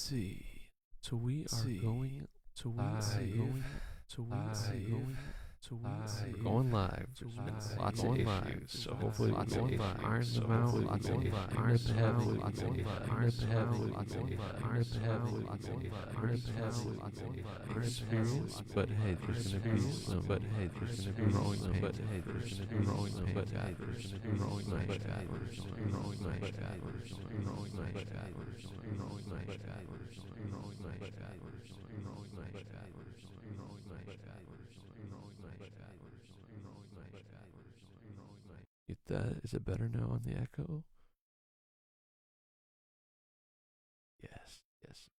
see. So we are going to we are going to we are going to we are going live. There's been lots of issues, so hopefully we can iron them out. Lots of issues, having lots of issues, having lots of issues, having lots of experience. But hey, there's gonna be some. But hey, there's gonna be growing some. But hey, there's gonna be growing some. But hey, there's gonna be growing some. But hey, there's gonna be growing some. But hey, there's gonna be growing some. But hey, there's gonna be growing some. But hey, there's gonna be growing some. But hey, there's gonna be growing some. But hey, there's gonna be growing some. But hey, there's gonna be growing some. But hey, there's gonna be growing some. But hey, there's gonna be growing some. Get that? Is it better now on the echo? Yes, yes.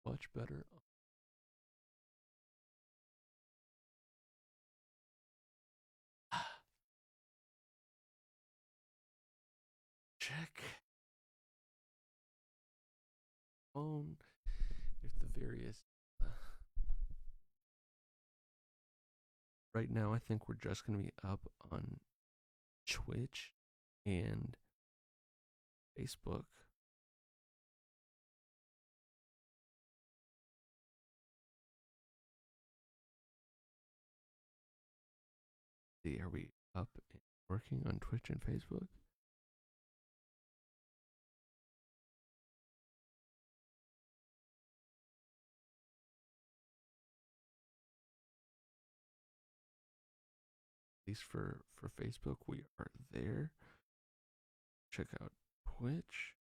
Much better. Check phone if the various right now I think we're just going to be up on Twitch and Facebook. See, are we up and working on Twitch and Facebook? At least for Facebook, we are there. Check out Twitch.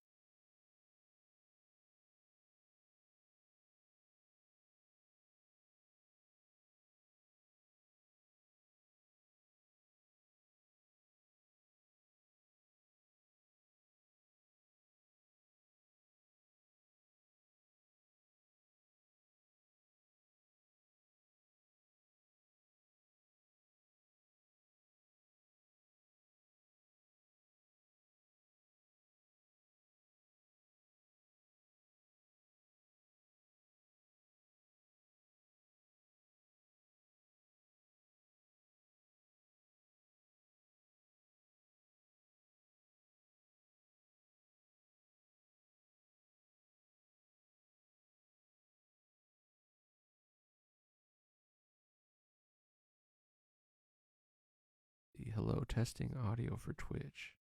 Hello, testing audio for Twitch.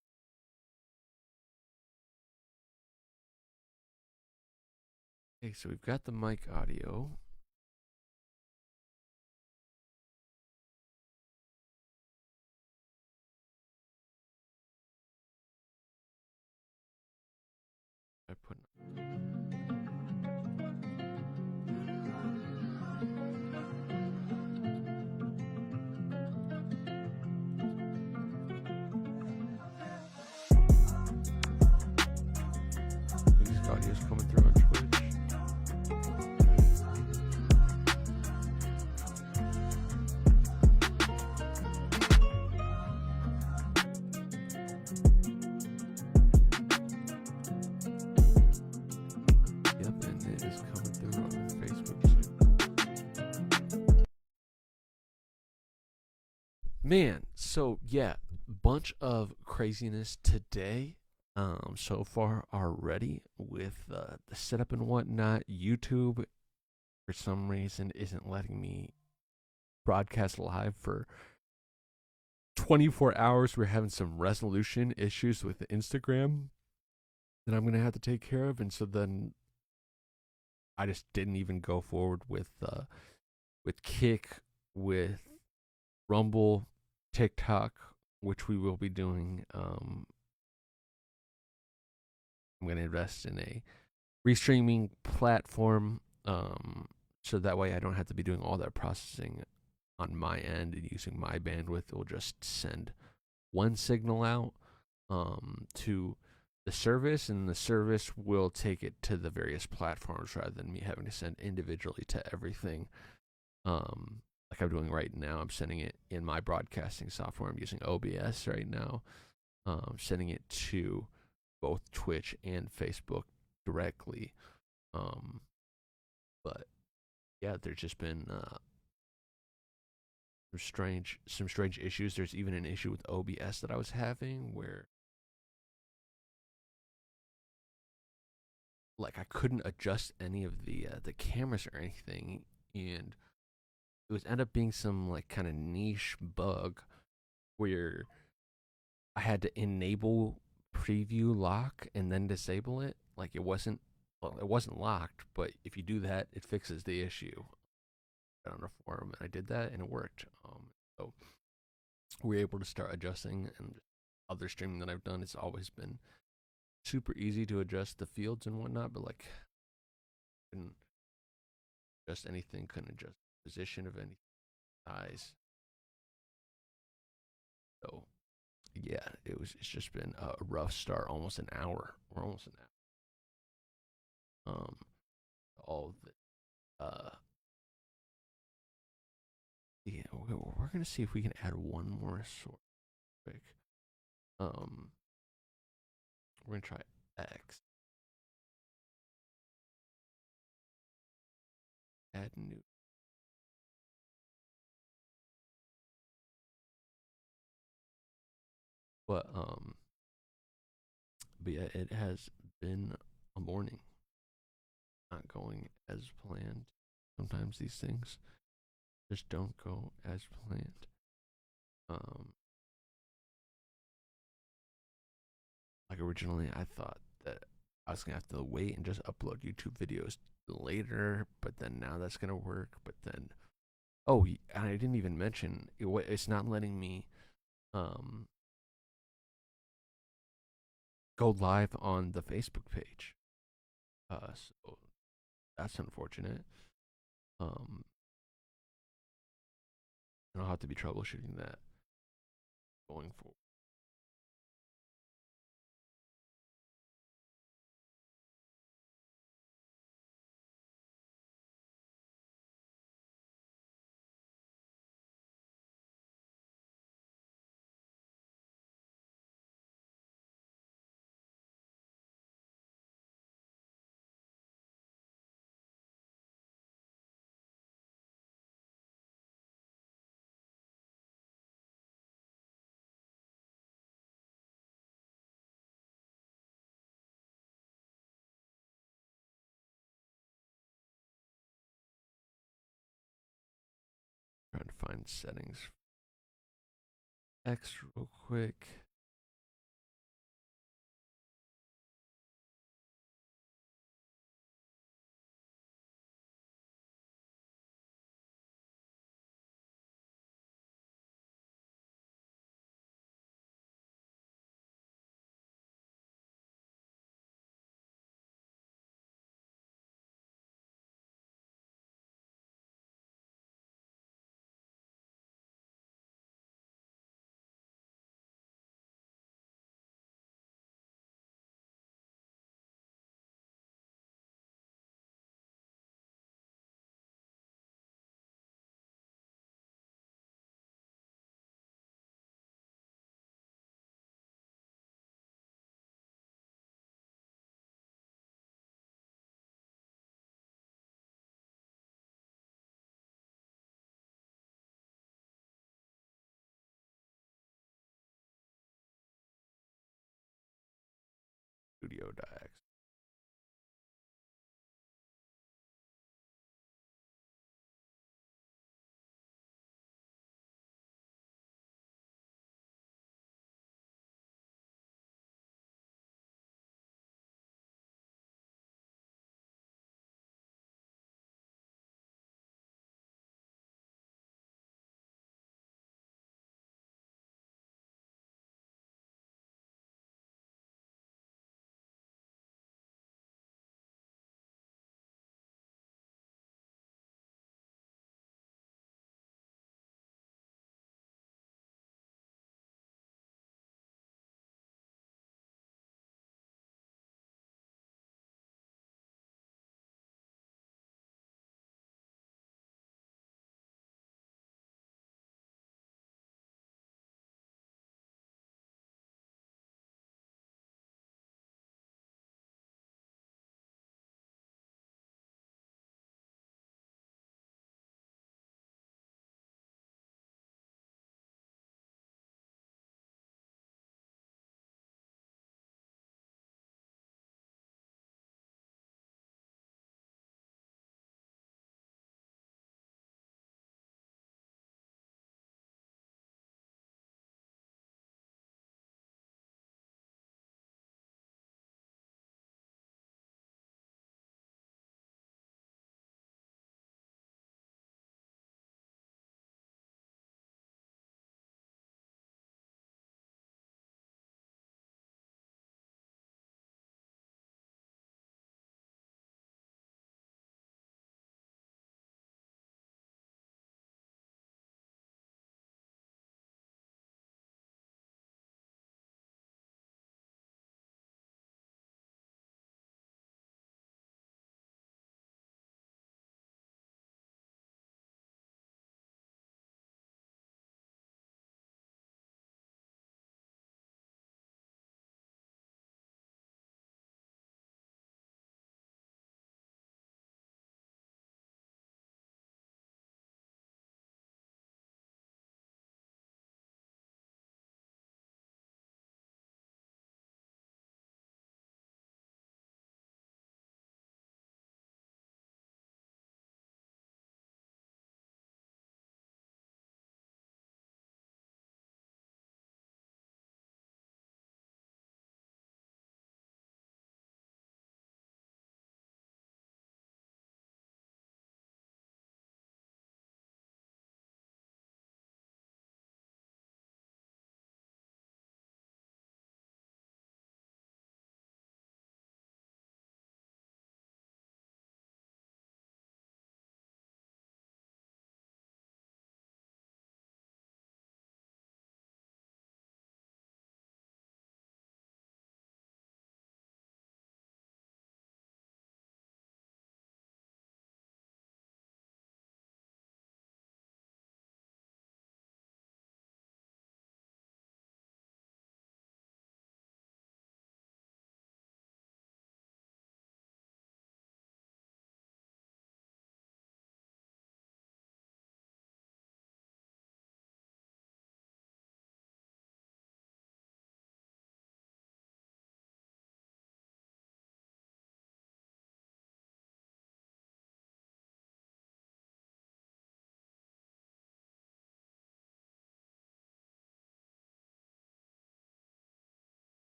Okay, so we've got the mic audio. I put music audio is coming through on Twitch. Yep, and it is coming through on Facebook too. Man, so yeah, bunch of craziness today. So far already with the setup and whatnot. YouTube, for some reason, isn't letting me broadcast live for 24 hours. We're having some resolution issues with Instagram that I'm gonna have to take care of, and so then I just didn't even go forward with Kick, with Rumble, TikTok, which we will be doing. I'm going to invest in a restreaming platform, so that way I don't have to be doing all that processing on my end and using my bandwidth. It will just send one signal out to the service, and the service will take it to the various platforms rather than me having to send individually to everything. Like I'm doing right now, I'm sending it in my broadcasting software. I'm using OBS right now, sending it to both Twitch and Facebook directly. But yeah, there's just been some strange issues. There's even an issue with OBS that I was having where like I couldn't adjust any of the cameras or anything, and it was end up being some like kind of niche bug where I had to enable preview lock and then disable it. Like it wasn't locked, but if you do that, it fixes the issue on a forum, and I did that and it worked. So we were able to start adjusting, and other streaming that I've done, it's always been super easy to adjust the fields and whatnot, but like couldn't adjust anything, couldn't adjust the position of any size. So yeah, it's just been a rough start, almost an hour. We're almost an hour. All of the yeah, we're gonna see if we can add one more sort quick. Um, we're gonna try X. Add new. But but yeah, it has been a morning, not going as planned. Sometimes these things just don't go as planned. Um, like originally, I thought that I was gonna have to wait and just upload YouTube videos later, but then now that's gonna work. But then, oh, I didn't even mention it's not letting me um go live on the Facebook page. So that's unfortunate. Um, and I'll have to be troubleshooting that going forward. Trying to find settings X real quick. Studio Diax.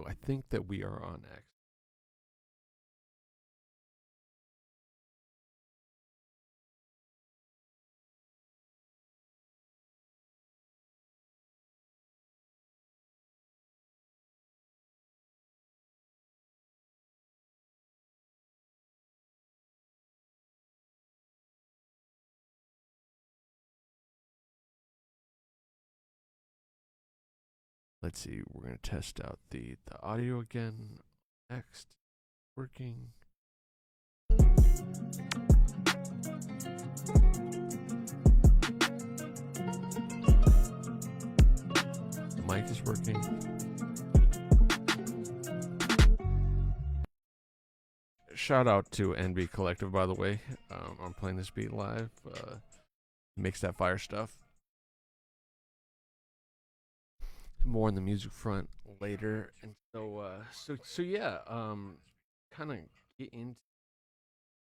So I think that we are on X. Let's see. We're gonna test out the audio again. Next, working. The mic is working. Shout out to NB Collective, by the way. I'm playing this beat live. Makes that fire stuff. More on the music front later, and so yeah. Kind of get into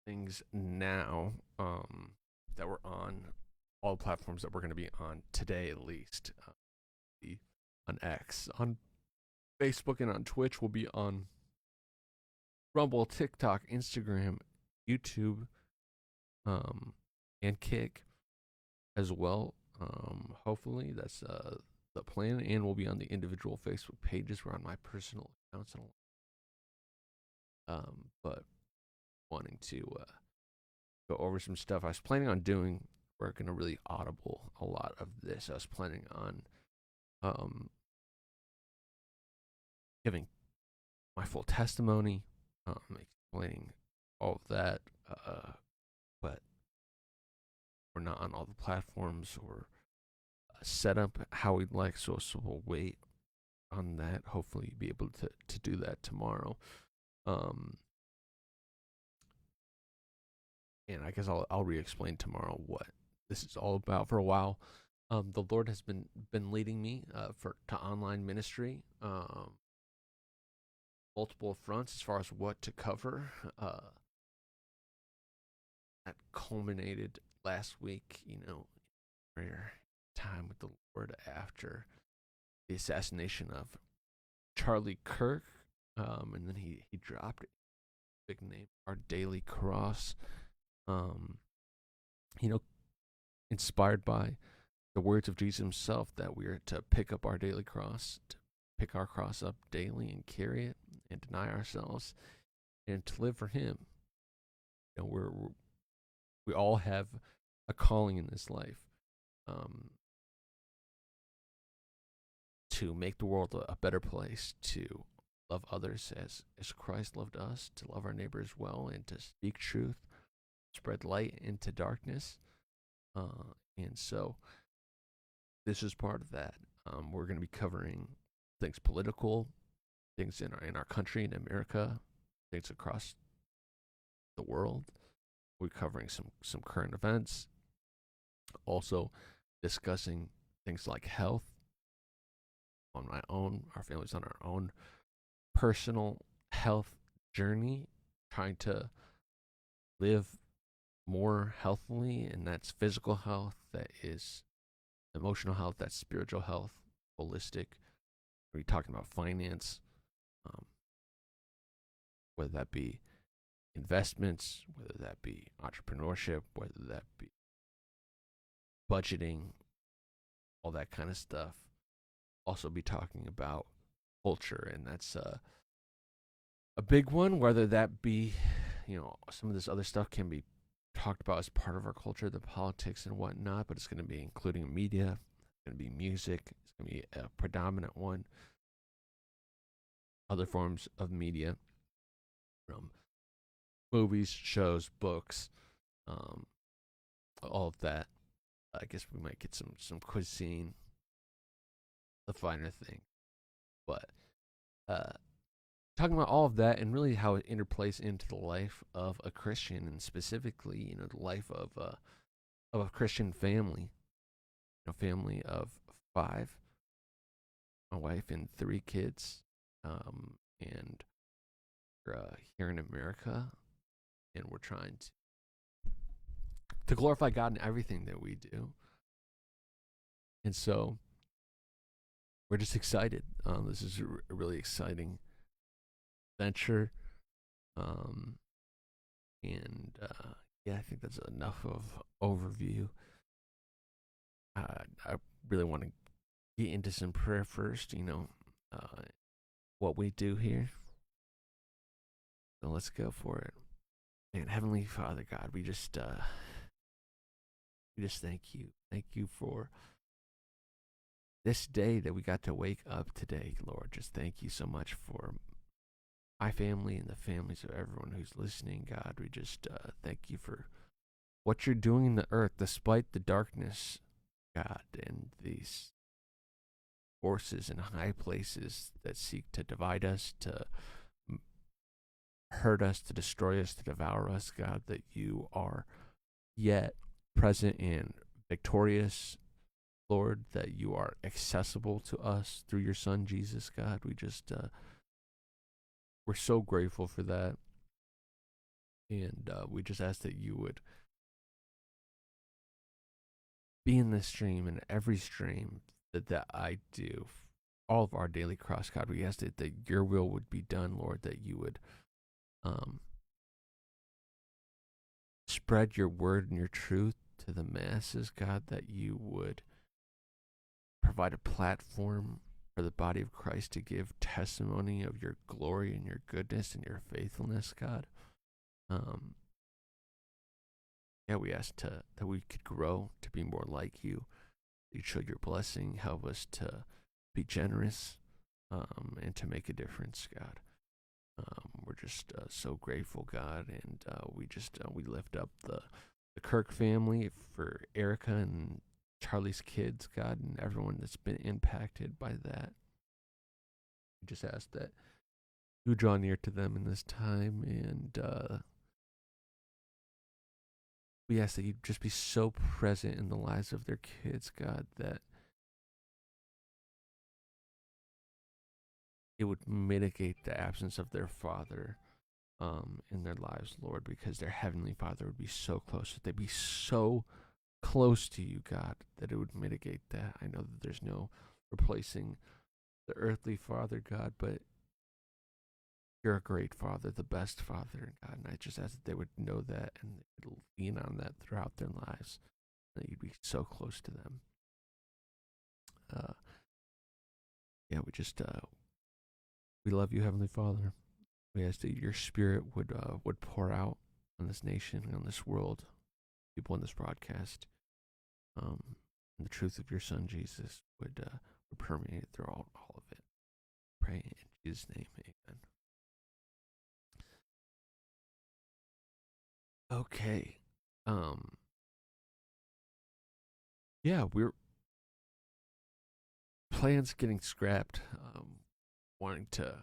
things now. That we're on all the platforms that we're going to be on today, at least. On X, on Facebook, and on Twitch. We'll be on Rumble, TikTok, Instagram, YouTube, and Kick as well. Hopefully that's the plan, and we'll be on the individual Facebook pages. We're on my personal accounts, but wanting to go over some stuff I was planning on doing. We're gonna really audible a lot of this. I was planning on giving my full testimony, explaining all of that, but we're not on all the platforms or set up how we'd like, so we'll wait on that. Hopefully be able to do that tomorrow. And I guess I'll re-explain tomorrow what this is all about. For a while, the Lord has been leading me to online ministry, multiple fronts as far as what to cover. That culminated last week, prayer time with the Lord after the assassination of Charlie Kirk, and then he dropped a big name, Our Daily Cross. Inspired by the words of Jesus himself that we are to pick up our daily cross, to pick our cross up daily and carry it and deny ourselves and to live for him. We all have a calling in this life, to make the world a better place, to love others as Christ loved us, to love our neighbors well, and to speak truth, spread light into darkness. And so this is part of that. We're going to be covering things political, things in our country, in America, things across the world. We're covering some current events. Also discussing things like health on my own, our family's on our own personal health journey, trying to live more healthily, and that's physical health, that is emotional health, that's spiritual health, holistic. We're talking about finance, whether that be investments, whether that be entrepreneurship, whether that be budgeting, all that kind of stuff. Also be talking about culture, and that's a big one, whether that be, some of this other stuff can be talked about as part of our culture, the politics and whatnot, but it's going to be including media, it's going to be music, it's going to be a predominant one, other forms of media, from movies, shows, books, all of that. I guess we might get some cuisine, the finer thing, but talking about all of that and really how it interplays into the life of a Christian, and specifically, the life of a Christian family, a family of 5, my wife and 3 kids, and we're here in America, and we're trying to glorify God in everything that we do. And so we're just excited. This is a really exciting venture. And yeah, I think that's enough of overview. I really want to get into some prayer first, what we do here. So let's go for it. And Heavenly Father God, we just thank you. Thank you for this day that we got to wake up today, Lord. Just thank you so much for my family and the families of everyone who's listening, God. We just thank you for what you're doing in the earth despite the darkness, God, and these forces in high places that seek to divide us, to hurt us, to destroy us, to devour us, God, that you are yet present and victorious, Lord, that you are accessible to us through your Son, Jesus, God. We just, we're so grateful for that. And we just ask that you would be in this stream and every stream that I do, all of our daily cross, God. We ask that your will would be done, Lord, that you would spread your word and your truth to the masses, God, that you would provide a platform for the body of Christ to give testimony of your glory and your goodness and your faithfulness, God. Yeah, we ask that we could grow to be more like you. You show your blessing, help us to be generous, and to make a difference, God. We're just so grateful, God, and we lift up the Kirk family for Erica and Charlie's kids, God, and everyone that's been impacted by that. We just ask that you draw near to them in this time, and we ask that you just be so present in the lives of their kids, God, that it would mitigate the absence of their father in their lives, Lord, because their heavenly Father would be so close, that they'd be so close to you, God, that it would mitigate that. I know that there's no replacing the earthly Father, God, but you're a great Father, the best Father, God, and I just ask that they would know that and they would lean on that throughout their lives, that you'd be so close to them. Yeah, we love you, Heavenly Father. We ask that your Spirit would pour out on this nation, on this world, people in this broadcast, and the truth of your Son Jesus would permeate through all of it. Pray in Jesus' name, amen. Okay, yeah, we're plans getting scrapped. Wanting to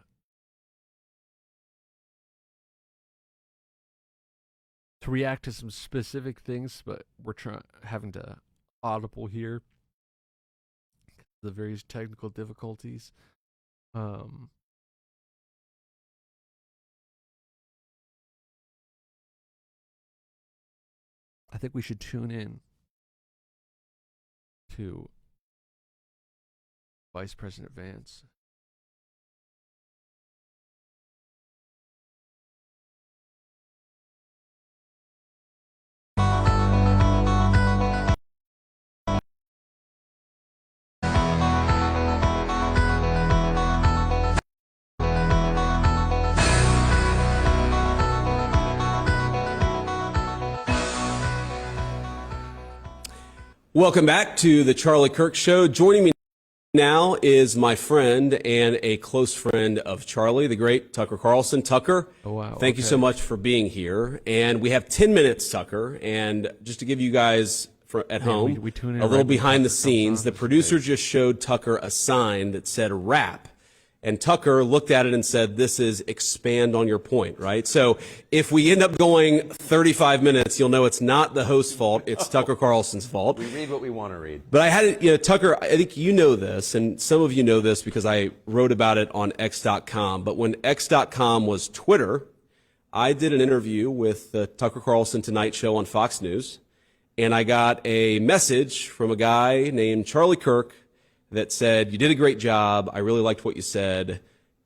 react to some specific things, but we're having to audible here. The various technical difficulties. I think we should tune in to Vice President Vance. Welcome back to the Charlie Kirk Show. Joining me now is my friend and a close friend of Charlie, the great Tucker Carlson. Tucker, oh, wow. Thank you so much for being here. And we have 10 minutes, Tucker. And just to give you guys at home we tune in a little right behind the scenes, the producer just showed Tucker a sign that said rap. And Tucker looked at it and said, this is expand on your point, right? So if we end up going 35 minutes, you'll know it's not the host's fault. It's Tucker Carlson's fault. We read what we want to read. But I had it, Tucker, I think you know this, and some of you know this because I wrote about it on X.com. But when X.com was Twitter, I did an interview with the Tucker Carlson Tonight Show on Fox News. And I got a message from a guy named Charlie Kirk that said, you did a great job. I really liked what you said.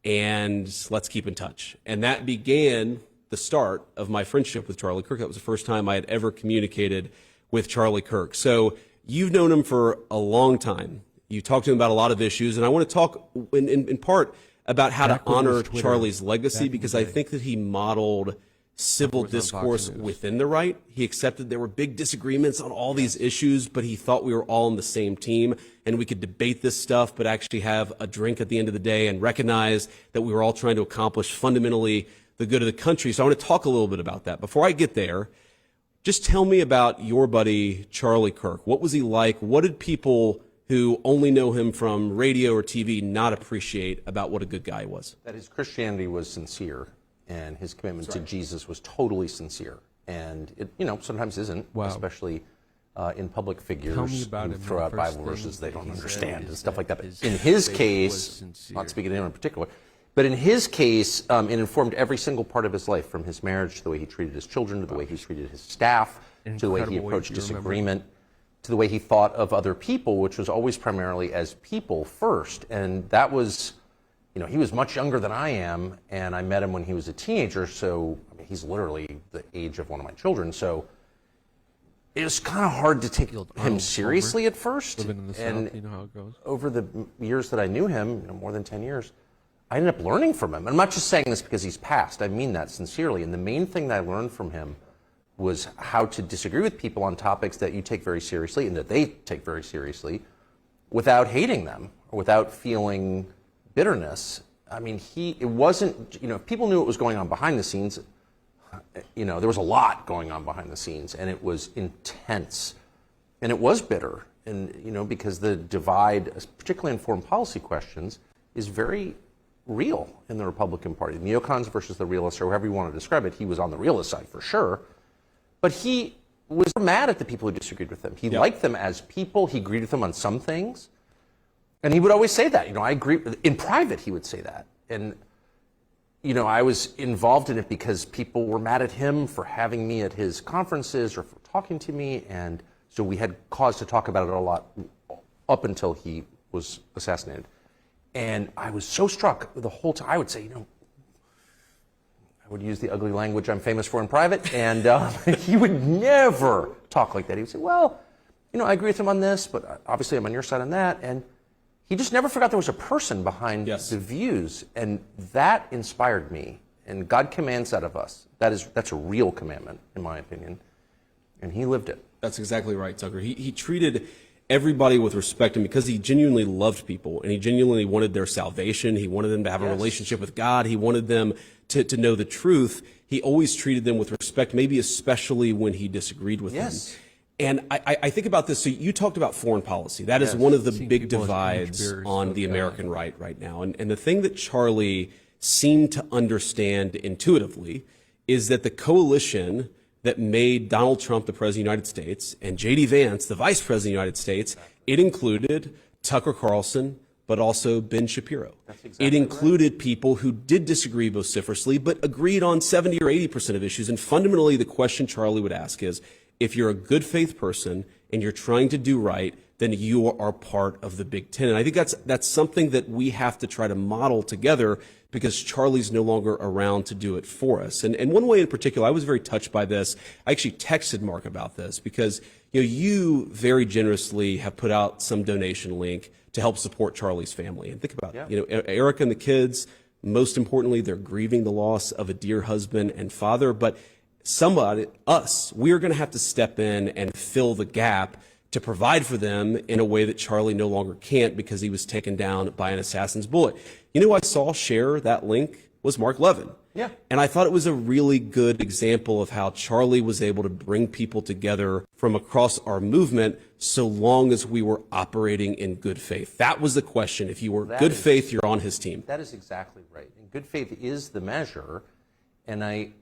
and let's keep in touch. And that began the start of my friendship with Charlie Kirk. That was the first time I had ever communicated with Charlie Kirk. So you've known him for a long time. You talked to him about a lot of issues, and I want to talk in part about how to honor Charlie's legacy, because I think that he modeled civil discourse within the right. He accepted there were big disagreements on all these issues, but he thought we were all on the same team and we could debate this stuff, but actually have a drink at the end of the day and recognize that we were all trying to accomplish fundamentally the good of the country. So I want to talk a little bit about that. Before I get there, just tell me about your buddy, Charlie Kirk. What was he like? What did people who only know him from radio or TV not appreciate about what a good guy he was? That his Christianity was sincere, and his commitment to Jesus was totally sincere. And it, sometimes isn't, especially in public figures who throw out Bible verses they don't understand and stuff like that. But in his case, not speaking to him in particular, but in his case, it informed every single part of his life, from his marriage to the way he treated his children, to the way he treated his staff, to the way he approached disagreement, to the way he thought of other people, which was always primarily as people first. And that was, he was much younger than I am, and I met him when he was a teenager, so he's literally the age of one of my children. So it was kind of hard to take him seriously at first. Living in the South, you know how it goes. Over the years that I knew him, more than 10 years, I ended up learning from him. And I'm not just saying this because he's passed. I mean that sincerely. And the main thing that I learned from him was how to disagree with people on topics that you take very seriously and that they take very seriously without hating them or without feeling bitterness. I mean, it wasn't, if people knew what was going on behind the scenes, there was a lot going on behind the scenes, and it was intense, and it was bitter. And, because the divide, particularly in foreign policy questions, is very real in the Republican Party. The neocons versus the realists, or however you want to describe it. He was on the realist side for sure, but he was mad at the people who disagreed with him. He liked them as people. He agreed with them on some things. And he would always say that, I agree. In private, he would say that. And, I was involved in it because people were mad at him for having me at his conferences or for talking to me. And so we had cause to talk about it a lot up until he was assassinated. And I was so struck the whole time. I would say, I would use the ugly language I'm famous for in private. And he would never talk like that. He would say, well, I agree with him on this, but obviously I'm on your side on that. And he just never forgot there was a person behind the views, and that inspired me. And God commands that of us. That's a real commandment, in my opinion, and he lived it. That's exactly right, Tucker. He treated everybody with respect, and because he genuinely loved people, and he genuinely wanted their salvation, he wanted them to have a relationship with God, he wanted them to know the truth, he always treated them with respect, maybe especially when he disagreed with them. And I think about this. So you talked about foreign policy. That is one of the big divides on the American right now. And the thing that Charlie seemed to understand intuitively is that the coalition that made Donald Trump the President of the United States and JD Vance the Vice President of the United States, it included Tucker Carlson, but also Ben Shapiro. It included people who did disagree vociferously, but agreed on 70 or 80% of issues. And fundamentally, the question Charlie would ask is, if you're a good faith person and you're trying to do right, then you are part of the Big Ten. And I think that's something that we have to try to model together, because Charlie's no longer around to do it for us. And one way in particular, I was very touched by this. I actually texted Mark about this because you very generously have put out some donation link to help support Charlie's family. And think about it. Erica and the kids, most importantly, they're grieving the loss of a dear husband and father, but we are going to have to step in and fill the gap to provide for them in a way that Charlie no longer can't, because he was taken down by an assassin's bullet. Who I saw share that link was Mark Levin. Yeah. And I thought it was a really good example of how Charlie was able to bring people together from across our movement, so long as we were operating in good faith. That was the question. If you were good faith, you're on his team. That is exactly right. And good faith is the measure. And I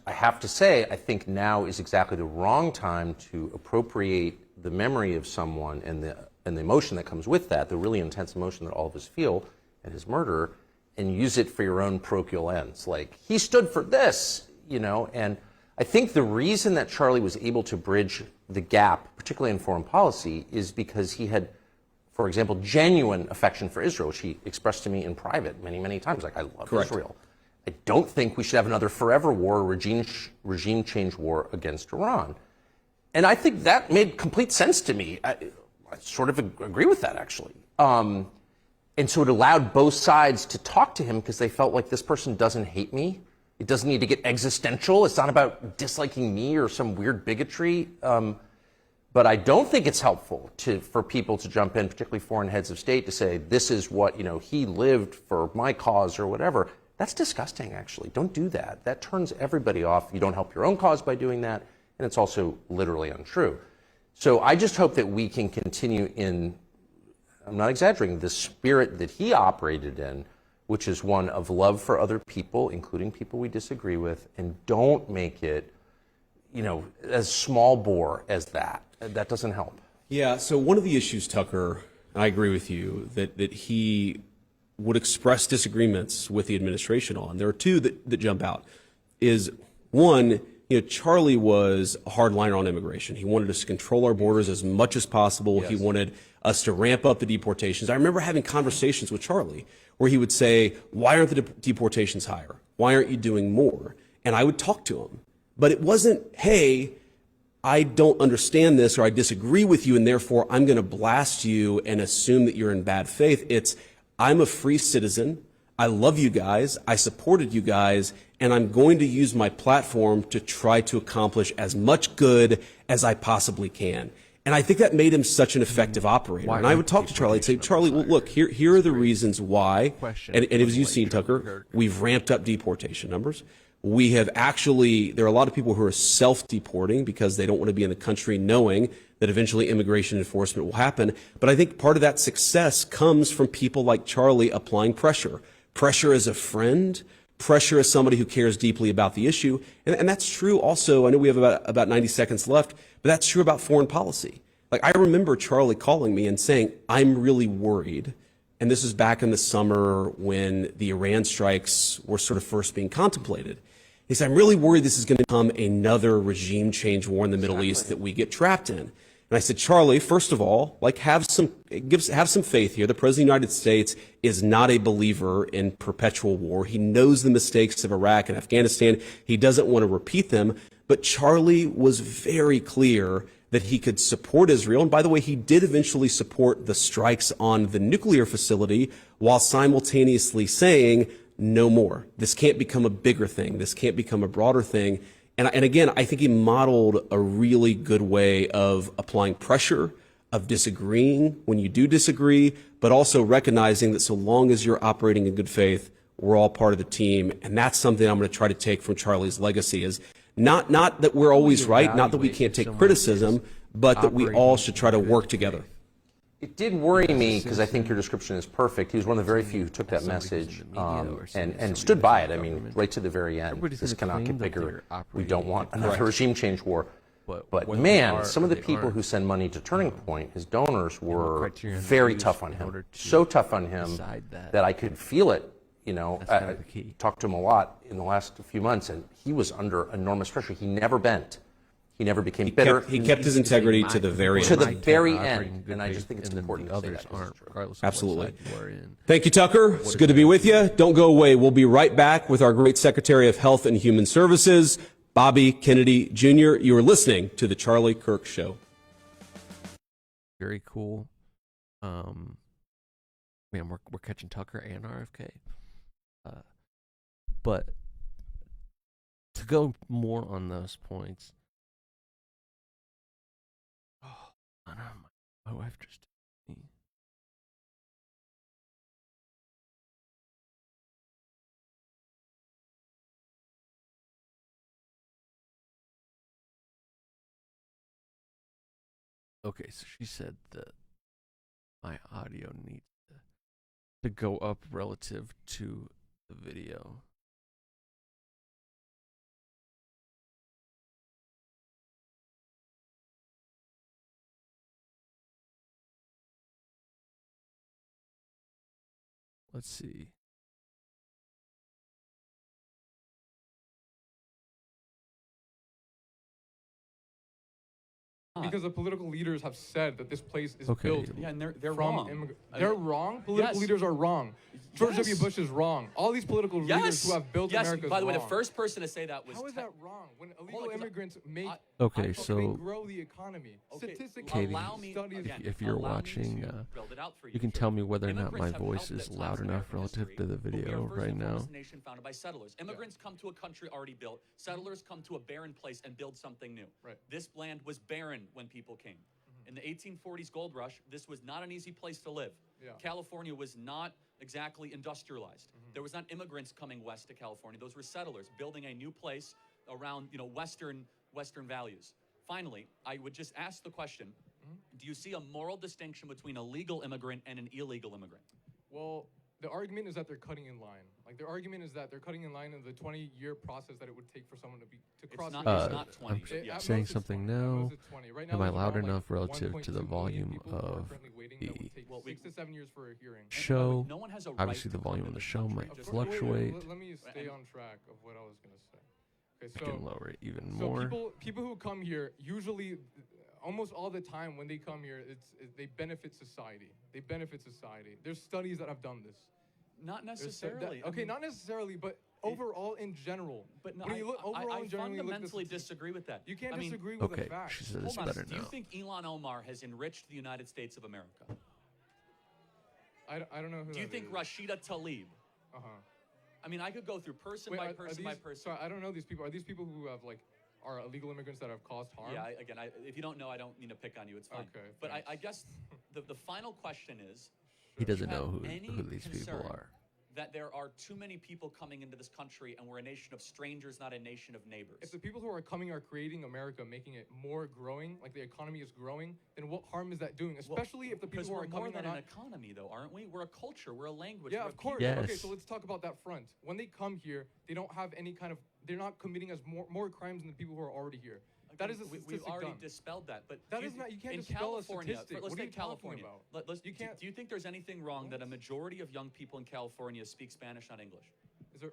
have to say, I think now is exactly the wrong time to appropriate the memory of someone and the emotion that comes with that, the really intense emotion that all of us feel at his murder, and use it for your own parochial ends. Like, he stood for this, and I think the reason that Charlie was able to bridge the gap, particularly in foreign policy, is because he had for example, genuine affection for Israel. She expressed to me in private many, many times, like, I love Israel. I don't think we should have another forever war, regime change war against Iran. And I think that made complete sense to me. I sort of agree with that, actually. And so it allowed both sides to talk to him because they felt like this person doesn't hate me. It doesn't need to get existential. It's not about disliking me or some weird bigotry. But I don't think it's helpful for people to jump in, particularly foreign heads of state, to say, this is what, he lived for my cause or whatever. That's disgusting, actually. Don't do that. That turns everybody off. You don't help your own cause by doing that, and it's also literally untrue. So I just hope that we can continue in, I'm not exaggerating, the spirit that he operated in, which is one of love for other people, including people we disagree with, and don't make it, as small bore as that. That doesn't help. Yeah, so one of the issues, Tucker, and I agree with you, that he would express disagreements with the administration on. There are two that jump out. Is one, Charlie was a hardliner on immigration. He wanted us to control our borders as much as possible. Yes. He wanted us to ramp up the deportations. I remember having conversations with Charlie where he would say, why aren't the deportations higher? Why aren't you doing more? And I would talk to him. But it wasn't, hey, I don't understand this or I disagree with you and therefore I'm going to blast you and assume that you're in bad faith. It's, I'm a free citizen. I love you guys. I supported you guys. And I'm going to use my platform to try to accomplish as much good as I possibly can. And I think that made him such an effective operator. And I would talk to Charlie and say, Charlie, well, look, here are the reasons why. And as you've seen, Tucker, we've ramped up deportation numbers. We have actually, there are a lot of people who are self-deporting because they don't want to be in the country knowing that eventually immigration enforcement will happen. But I think part of that success comes from people like Charlie applying pressure. Pressure as a friend, pressure as somebody who cares deeply about the issue. And that's true also, I know we have about 90 seconds left, but that's true about foreign policy. Like, I remember Charlie calling me and saying, I'm really worried. And this is back in the summer when the Iran strikes were sort of first being contemplated. He said, I'm really worried this is going to become another regime change war in the Middle East that we get trapped in. And I said, Charlie, first of all, have some faith here. The President of the United States is not a believer in perpetual war. He knows the mistakes of Iraq and Afghanistan. He doesn't want to repeat them. But Charlie was very clear that he could support Israel. And by the way, he did eventually support the strikes on the nuclear facility while simultaneously saying, no more. This can't become a bigger thing. This can't become a broader thing. And again, I think he modeled a really good way of applying pressure, of disagreeing when you do disagree, but also recognizing that so long as you're operating in good faith, we're all part of the team. And that's something I'm going to try to take from Charlie's legacy is not that we're always right, not that we can't take criticism, but that we all should try to work together. It did worry me because I think your description is perfect. He was one of the very few who took that message and stood by it. I mean, right to the very end. This cannot get bigger. We don't want another regime change war. But man, some of the people who send money to Turning Point, his donors, were very tough on him. So tough on him that I could feel it. I talked to him a lot in the last few months, and he was under enormous pressure. He never bent. He never became bitter. He kept his integrity to the very end. To the very end. And I just think it's important to say that. Regardless of Absolutely. what side you are in. Thank you, Tucker. It's good to be with you. Don't go away. We'll be right back with our great Secretary of Health and Human Services, Bobby Kennedy Jr. You are listening to The Charlie Kirk Show. Very cool. Man, we're catching Tucker and RFK. But to go more on those points, I don't know, my wife just told me. Okay, so she said that my audio needs to go up relative to the video. Let's see. because the political leaders have said that this place is Okay. built Yeah, and they're from wrong. immigrants. I They're mean, wrong. Political yes. leaders are wrong. George W. Yes. Bush is wrong. All these political leaders who have built America is By the way, wrong. the first person to say that was How is that wrong? When illegal on, 'cause immigrants make Okay, they so grow the economy. Okay, Statistically, Katie, allow me, studies. again, if you're allow me watching, to build it out for you can tell me whether or not my Immigrants have voice helped is that loud South enough American relative history, to the but we video are first right and now. foremost a nation founded by settlers. Immigrants come to a country already built. Settlers come to a barren place and build something new. Right. This land was barren when people came. In the 1840s gold rush, this was not an easy place to live. Yeah. California was not exactly industrialized. There was not immigrants coming west to California. Those were settlers building a new place around, Western values. Finally, I would just ask the question, do you see a moral distinction between a legal immigrant and an illegal immigrant? Well, the argument is that they're cutting in line. Like their argument is that they're cutting in line in the 20-year process that it would take for someone to cross. not- the it's border. not 20, I'm but yeah. At saying most it's something 20. At now. most it's 20. Right now, Am I there's loud around, enough relative 1.2 to the million volume people who are of currently waiting that the would take 6 to 7 years for a hearing. show? No one has a right Obviously, the to volume come of the to show country might just- fluctuate. Let me stay And- on track of what I was gonna say. Okay, I can lower it even so more. people who come here usually, almost all the time when they come here, they benefit society. They benefit society. There's studies that have done this. Not There's necessarily. okay, not necessarily, but overall in general. But no, when you look overall I in general, you look at fundamentally statistics. disagree with that. You can't I mean, disagree with Okay, the facts. she said it's Hold on. better Do you now. think Elon Omar has enriched the United States of America? I don't know who. Do you that think is. Rashida Tlaib? Uh-huh. I mean, I could go through person Wait, by are person these, by person. Sorry, I don't know these people. Are these people who have are illegal immigrants that have caused harm? Yeah, if you don't know, I don't mean to pick on you. It's fine. Okay, But thanks. I guess the final question is, He doesn't have know any who these people concern are. that there are too many people coming into this country and we're a nation of strangers, not a nation of neighbors. If the people who are coming are creating America, making it more growing, like the economy is growing, then what harm is that doing? Especially if the people Because who we're are more coming are than an not. economy, though, aren't we? We're a culture. We're a language. Yeah, we're a of course. people. Yes. Okay, so let's talk about that front. When they come here, they don't have any kind of. They're not committing as more crimes than the people who are already here. That is a We've statistic already done. dispelled that. But That do is not- you can't in dispel a California, statistic. Let's What are take you talking California. about? Let's, You can't- do you think there's anything wrong that a majority of young people in California speak Spanish, not English?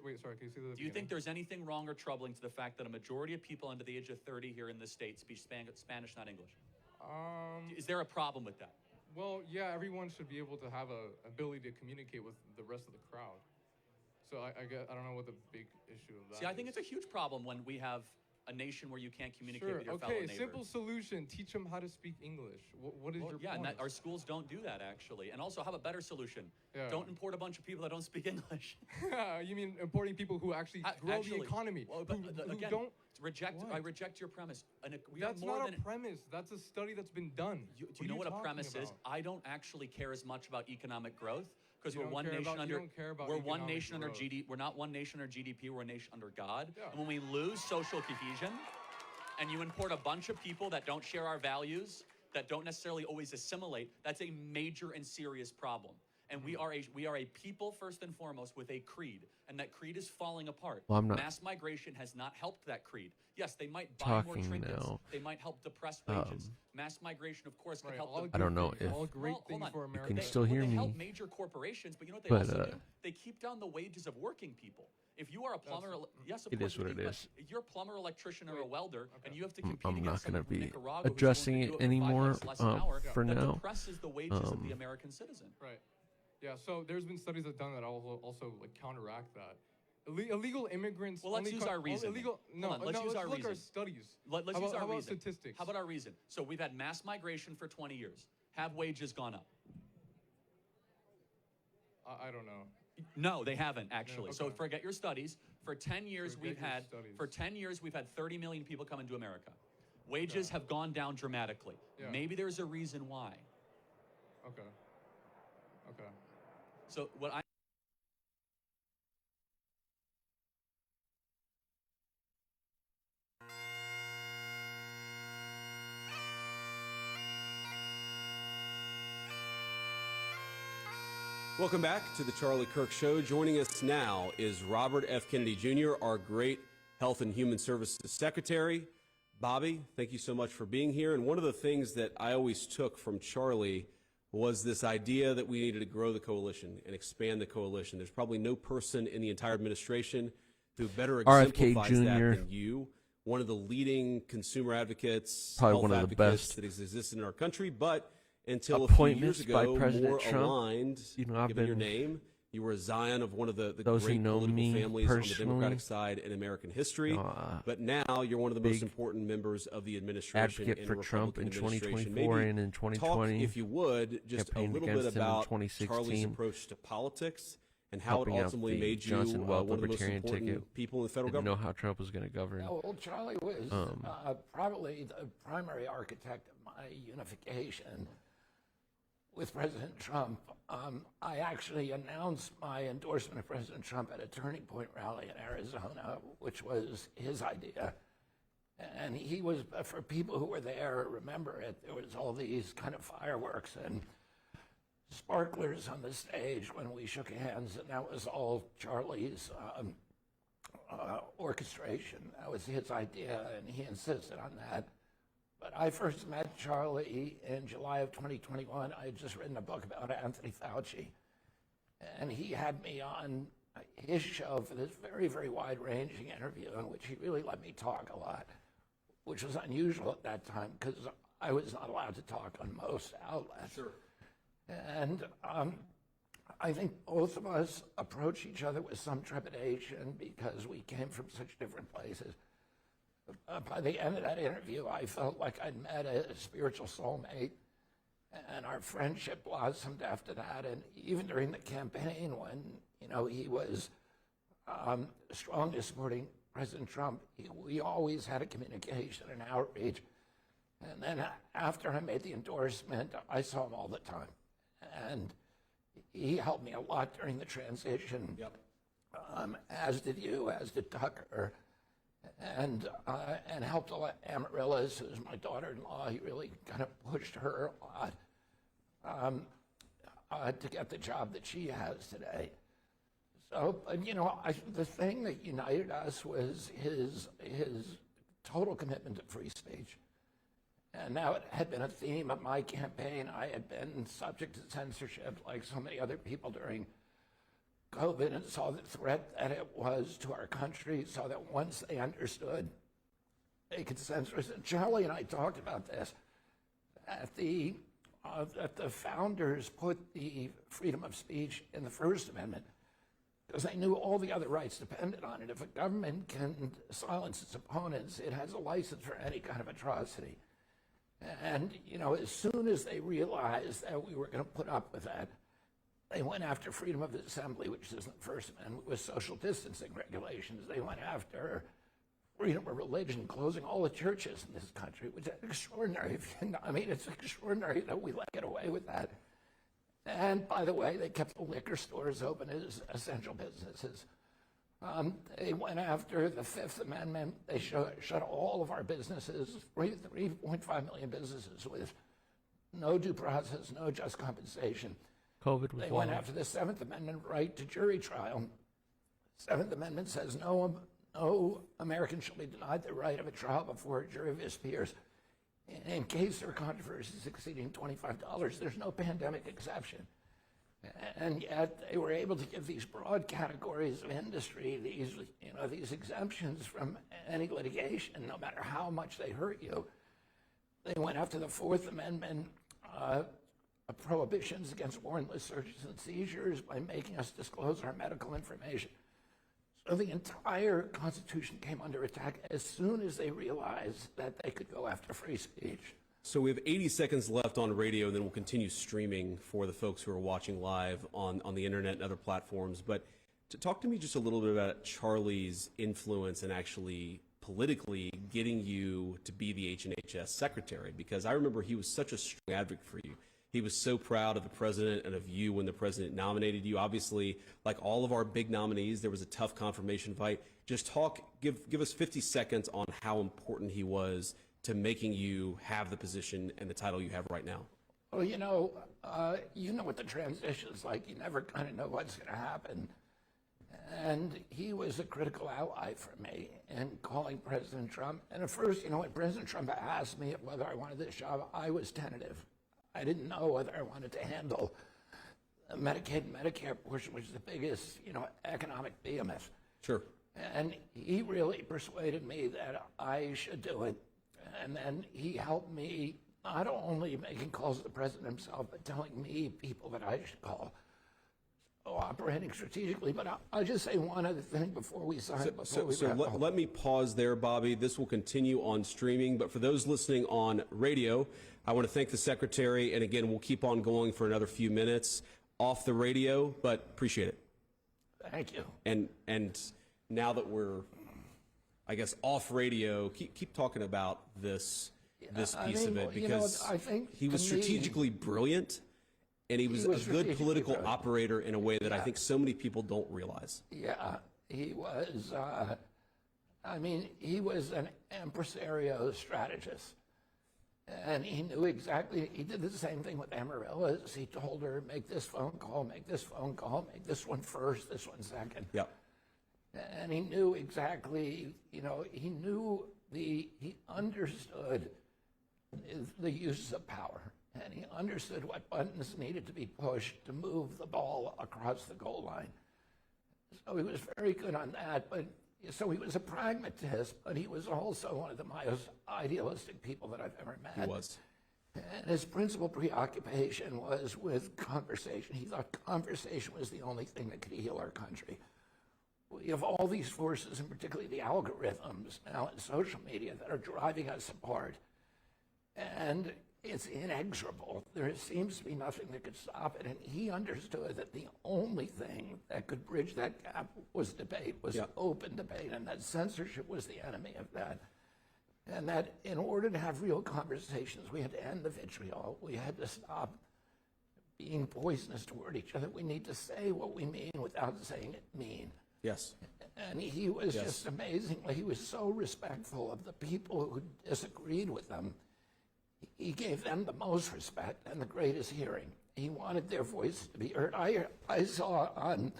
Wait, sorry, can you see the Do you think there's anything wrong or troubling to the fact that a majority of people under the age of 30 here in the state speak Spanish, not English? Is there a problem with that? Well, yeah, everyone should be able to have a ability to communicate with the rest of the crowd. So I don't know what the big issue of that See, I think is. it's a huge problem when we have a nation where you can't communicate Sure. with your fellow Okay. neighbors. Simple solution: teach them how to speak English. What is Well, your yeah, and point? our schools don't do that actually. And also, have a better solution. Yeah. Don't import a bunch of people that don't speak English. You mean importing people who actually grow the economy? Well, but, who again, don't? reject. What? I reject your premise. And we That's are more not than a premise. That's a study that's been done. Do you know what a talking premise is? about? I don't actually care as much about economic growth because You we're don't one care nation about- you under. don't care about We're one economic nation under growth. GDP. We're not one nation under GDP. We're a nation under God. Yeah. And when we lose social cohesion, and you import a bunch of people that don't share our values, that don't necessarily always assimilate, that's a major and serious problem. And we are a people first and foremost with a creed, and that creed is falling apart. Well, I'm not Mass migration has not helped that creed. Yes, they might buy more talking trinkets. now. They might help depress wages. Mass migration, of course, could Right, help. all them. I don't know good things, if- all great Well, hold things on. for You America. can still hear They me. help major corporations, but you know what they But, also do? They keep down the wages of working people. If you are a plumber, yes, of It course. is what you it think, is. but You're a plumber, electrician, or a welder, and you have to compete I'm not against someone gonna from be Nicaragua who's adjusting willing to it do it for anymore, $5 less an hour, for that now. depresses the wages of the American citizen. Right. Yeah. So there's been studies that have done that also like counteract that. Illegal immigrants. Well, let's only use co- our reason. Illegal. No, Hold on, let's no, use let's our look at our reason. studies. Let's how use about, our how about reason. statistics? How about our reason? So we've had mass migration for 20 years. Have wages gone up? I don't know. No, they haven't actually. Yeah, So okay. forget your studies. For 10 years Forget we've your had studies. for 10 years we've had 30 million people come into America. Wages have gone down dramatically. Yeah. Maybe there's a reason why. Okay. Okay. So what I Welcome back to the Charlie Kirk Show. Joining us now is Robert F. Kennedy Jr., our great Health and Human Services Secretary. Bobby, thank you so much for being here. And one of the things that I always took from Charlie was this idea that we needed to grow the coalition and expand the coalition. There's probably no person in the entire administration who better RFK exemplifies that Jr. than you. one of the leading consumer advocates, Probably health one of the advocates best that exists in our country. But until a few years appointments by ago, President more Trump. aligned, You know, I've given your been- name, you were a scion of one of the Those who great know political me families on the personally, Democratic side in American history. But now you're one of the most big important members of the administration advocate in for the Trump in Republican administration. 2024 Maybe and in 2020. talk, if you would, just a campaigned little bit against him in about 2016, Charlie's approach to politics and how it helping out ultimately the made you Johnson Wealth one of the most Libertarian important ticket. people in the federal Didn't know government. how Trump was going to govern. Well, Charlie was probably the primary architect of my unification with President Trump. I actually announced my endorsement of President Trump at a Turning Point rally in Arizona, which was his idea. And he was, for people who were there, remember it, there was all these kind of fireworks and sparklers on the stage when we shook hands, and that was all Charlie's orchestration. That was his idea, and he insisted on that. But I first met Charlie in July of 2021. I had just written a book about Anthony Fauci, and he had me on his show for this very, very wide-ranging interview in which he really let me talk a lot, which was unusual at that time because I was not allowed to talk on most outlets. Sure. And I think both of us approached each other with some trepidation because we came from such different places. By the end of that interview, I felt like I'd met a spiritual soulmate, and our friendship blossomed after that. And even during the campaign, when he was strongly supporting President Trump, we always had a communication and outreach. And then after I made the endorsement, I saw him all the time, and he helped me a lot during the transition. Yep. As did you, as did Tucker. And helped a lot. Amaryllis, who's my daughter-in-law, he really kind of pushed her a lot to get the job that she has today. So, the thing that united us was his total commitment to free speech. And now it had been a theme of my campaign. I had been subject to censorship like so many other people during COVID, and saw the threat that it was to our country, saw that once they understood, they could censor us. And Charlie and I talked about this, that the founders put the freedom of speech in the First Amendment because they knew all the other rights depended on it. If a government can silence its opponents, it has a license for any kind of atrocity. And, as soon as they realized that we were going to put up with that, they went after freedom of assembly, which is the First Amendment, with social distancing regulations. They went after freedom of religion, closing all the churches in this country, which is extraordinary. It's extraordinary that we let get away with that. And by the way, they kept the liquor stores open as essential businesses. They went after the Fifth Amendment. They shut all of our businesses, 3.5 million businesses, with no due process, no just compensation. COVID was They went long. after the Seventh Amendment right to jury trial. Seventh Amendment says no American shall be denied the right of a trial before a jury of his peers. In case there are controversies exceeding $25, there's no pandemic exception. And yet they were able to give these broad categories of industry these exemptions from any litigation, no matter how much they hurt you. They went after the Fourth Amendment prohibitions against warrantless searches and seizures by making us disclose our medical information. So the entire Constitution came under attack as soon as they realized that they could go after free speech. So we have 80 seconds left on radio, and then we'll continue streaming for the folks who are watching live on the internet and other platforms. But to talk to me just a little bit about Charlie's influence and actually politically getting you to be the H&HS secretary, because I remember he was such a strong advocate for you. He was so proud of the president and of you when the president nominated you. Obviously, like all of our big nominees, there was a tough confirmation fight. Just give us 50 seconds on how important he was to making you have the position and the title you have right now. Well, you know what the transition is like. You never kind of know what's going to happen. And he was a critical ally for me in calling President Trump. And at first, when President Trump asked me whether I wanted this job, I was tentative. I didn't know whether I wanted to handle the Medicaid and Medicare portion, which is the biggest, economic behemoth. Sure. And he really persuaded me that I should do it. And then he helped me not only making calls to the president himself, but telling me people that I should call. So operating strategically. But I'll just say one other thing before we sign. Let me pause there, Bobby. This will continue on streaming, but for those listening on radio, I want to thank the secretary. And again, we'll keep on going for another few minutes off the radio, but appreciate it. Thank you. And now that we're, I guess, off radio, keep talking about this piece of it, because I think he was strategically brilliant, and he was a good political operator in a way that I think so many people don't realize. Yeah, he was. He was an impresario strategist. And he knew exactly, he did the same thing with Amaryllis. He told her, make this phone call, make this phone call, make this one first, this one second. Yep. And he knew exactly, he understood the uses of power. And he understood what buttons needed to be pushed to move the ball across the goal line. So he was very good on that. So he was a pragmatist, but he was also one of the most idealistic people that I've ever met. He was. And his principal preoccupation was with conversation. He thought conversation was the only thing that could heal our country. We have all these forces, and particularly the algorithms now in social media, that are driving us apart. And it's inexorable. There seems to be nothing that could stop it. And he understood that the only thing that could bridge that gap was debate, was open debate, and that censorship was the enemy of that. And that in order to have real conversations, we had to end the vitriol. We had to stop being poisonous toward each other. We need to say what we mean without saying it mean. Yes. And he was just amazingly, he was so respectful of the people who disagreed with him. He gave them the most respect and the greatest hearing. He wanted their voices to be heard. I saw on,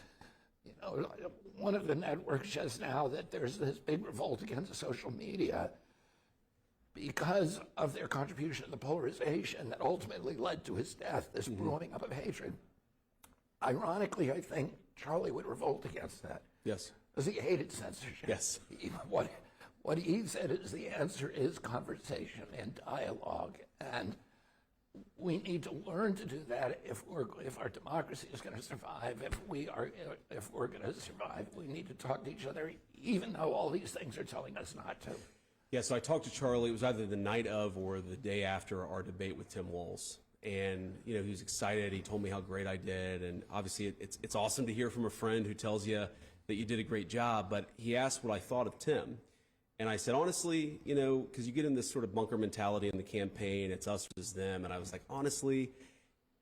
one of the networks just now that there's this big revolt against social media because of their contribution to the polarization that ultimately led to his death, this brewing up of hatred. Ironically, I think Charlie would revolt against that. Yes. Because he hated censorship. Yes. What he said is the answer is conversation and dialogue, and we need to learn to do that if our democracy is going to survive. If we're going to survive, we need to talk to each other, even though all these things are telling us not to. Yeah. So I talked to Charlie. It was either the night of or the day after our debate with Tim Walz, and he was excited. He told me how great I did, and obviously it's awesome to hear from a friend who tells you that you did a great job. But he asked what I thought of Tim. And I said, honestly, because you get in this sort of bunker mentality in the campaign, it's us versus them. And I was like, honestly,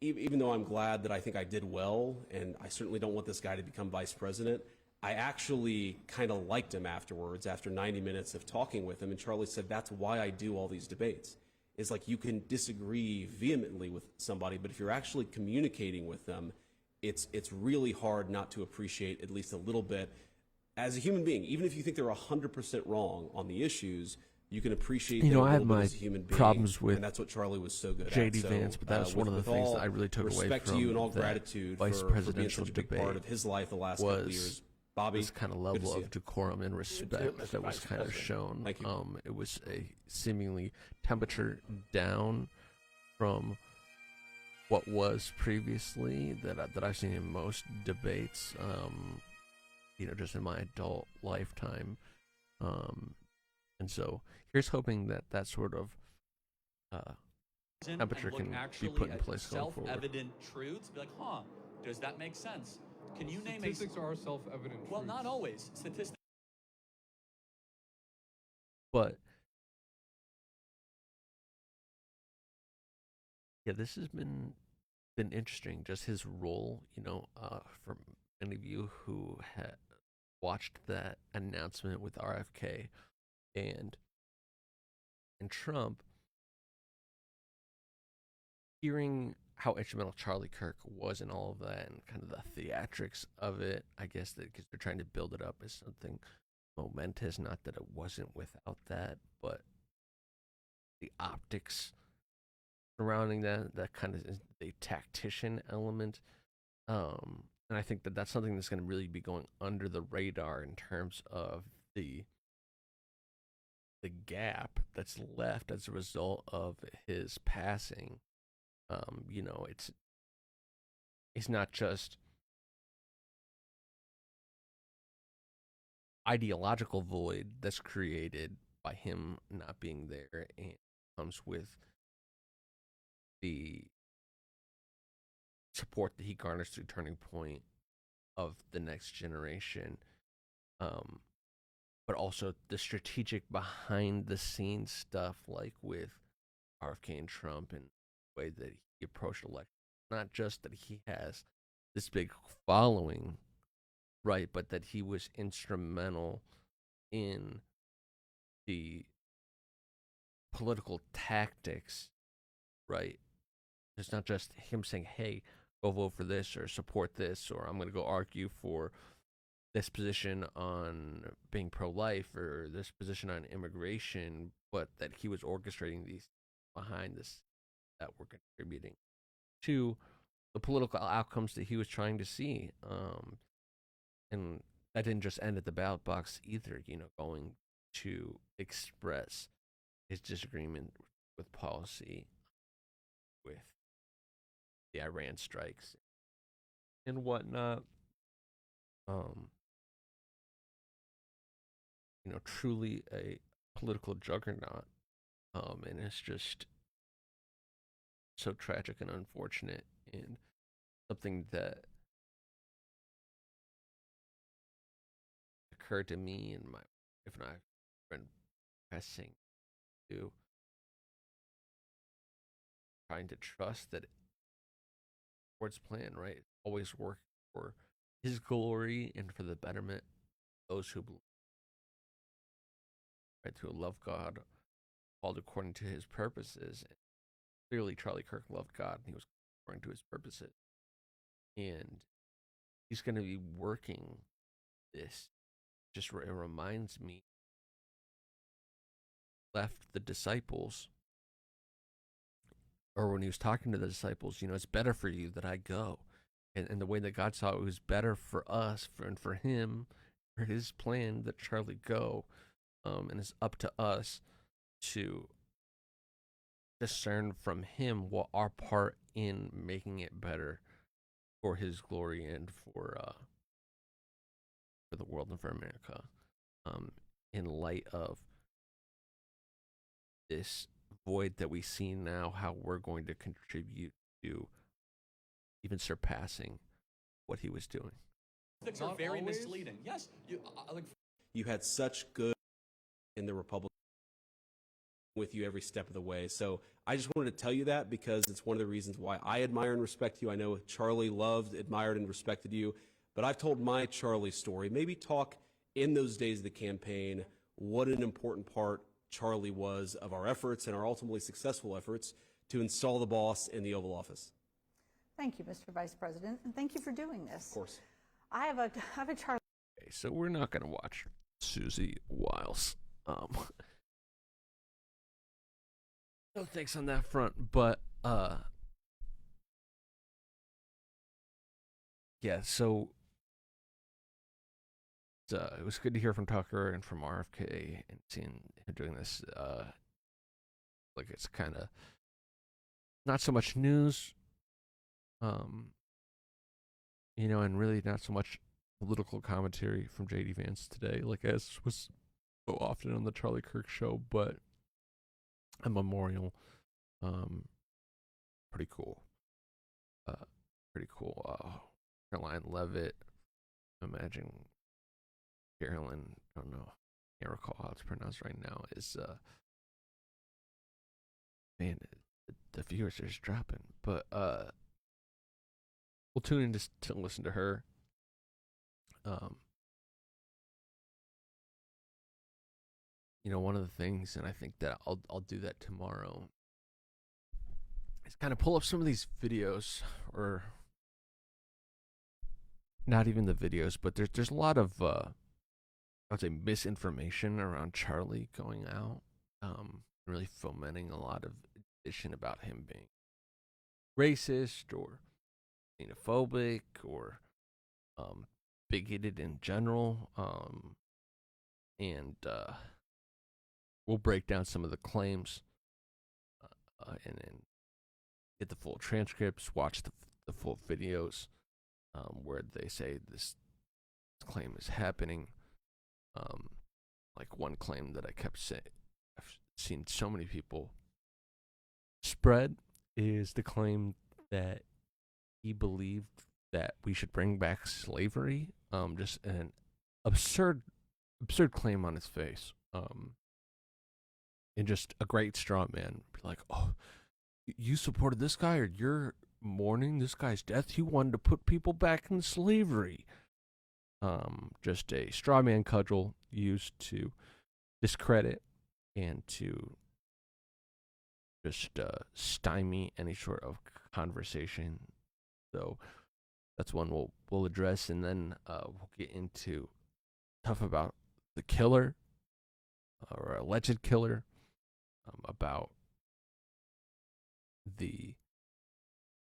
even though I'm glad that I think I did well, and I certainly don't want this guy to become vice president, I actually kind of liked him afterwards, after 90 minutes of talking with him. And Charlie said, that's why I do all these debates. It's like you can disagree vehemently with somebody, but if you're actually communicating with them, it's really hard not to appreciate at least a little bit. As a human being, even if you think they're 100% wrong on the issues, you can appreciate them I have my as a human being. problems with and that's what Charlie was so good JD at. Vance, but that's one of the things that I really took away respect from to you and all that gratitude vice for being presidential such a big debate part of his life the last couple of years. Bobby, this kind of good to level see you. of decorum and respect Mr. that was Vice kind of President. shown. Thank you. It was a seemingly temperature down from what was previously that I've seen in most debates. Just in my adult lifetime. And so here's hoping that sort of temperature and look can be actually put in at place going forward. self-evident truths. Be like, does that make sense? Can you name Statistics are self-evident Well, truths. not always. Statistics. But yeah, this has been interesting. Just his role, for many of you who had watched that announcement with RFK and Trump, hearing how instrumental Charlie Kirk was in all of that and kind of the theatrics of it, I guess that because they're trying to build it up as something momentous, not that it wasn't without that, but the optics surrounding that kind of the tactician element. And I think that that's something that's going to really be going under the radar in terms of the gap that's left as a result of his passing. You know, it's not just ideological void that's created by him not being there, and comes with the support that he garners through Turning Point of the next generation, but also the strategic behind the scenes stuff, like with RFK and Trump, and the way that he approached election. Not just that he has this big following, right, but that he was instrumental in the political tactics, right? It's not just him saying, hey, go vote for this or support this, or I'm going to go argue for this position on being pro-life or this position on immigration, but that he was orchestrating these behind this that were contributing to the political outcomes that he was trying to see. And that didn't just end at the ballot box either, you know, going to express his disagreement with policy, with the Iran strikes and whatnot. You know, truly a political juggernaut. And it's just so tragic and unfortunate, and something that occurred to me and my wife and I have been pressing to, trying to trust that Lord's plan, right, always work for his glory and for the betterment of those who believe, right, who love God, called according to his purposes. And clearly Charlie Kirk loved God, and he was according to his purposes. And he's going to be working this. Just it reminds me, left the disciples, or when he was talking to the disciples, you know, it's better for you that I go. And the way that God saw it was better for us, and for him, for his plan, that Charlie go. And it's up to us to discern from him what our part in making it better for his glory and for the world and for America, in light of this void that we see now, how we're going to contribute to even surpassing what he was doing. Statistics are very misleading. Yes, You had such good in the Republican with you every step of the way. So I just wanted to tell you that, because it's one of the reasons why I admire and respect you. I know Charlie loved, admired, and respected you, but I've told my Charlie story. Maybe talk in those days of the campaign what an important part Charlie was of our efforts and our ultimately successful efforts to install the boss in the Oval Office. Thank you, Mr. Vice President, and thank you for doing this. Of course. I have a Charlie. Okay, so we're not going to watch Susie Wiles. No thanks on that front, but yeah, so it was good to hear from Tucker and from RFK, and seeing him doing this. Like, it's kind of not so much news, you know, and really not so much political commentary from JD Vance today, like as was so often on the Charlie Kirk Show, but a memorial. Pretty cool. Pretty cool. Caroline Levitt, imagine Carolyn, I don't know, can't recall how it's pronounced right now, is man, the viewers are just dropping. But we'll tune in to listen to her. You know, one of the things, and I think that I'll do that tomorrow, is kind of pull up some of these videos, or not even the videos, but there's a lot of I would say misinformation around Charlie going out, really fomenting a lot of addition about him being racist or xenophobic or bigoted in general. And we'll break down some of the claims and then get the full transcripts, watch the full videos where they say this claim is happening. Like one claim that I kept saying, I've seen so many people spread, is the claim that he believed that we should bring back slavery. Just an absurd claim on his face. And just a great straw man. Be like, oh, you supported this guy, or you're mourning this guy's death? He wanted to put people back in slavery. Just a straw man cudgel used to discredit and to just stymie any sort of conversation. So that's one we'll address, and then we'll get into stuff about the killer or alleged killer, about the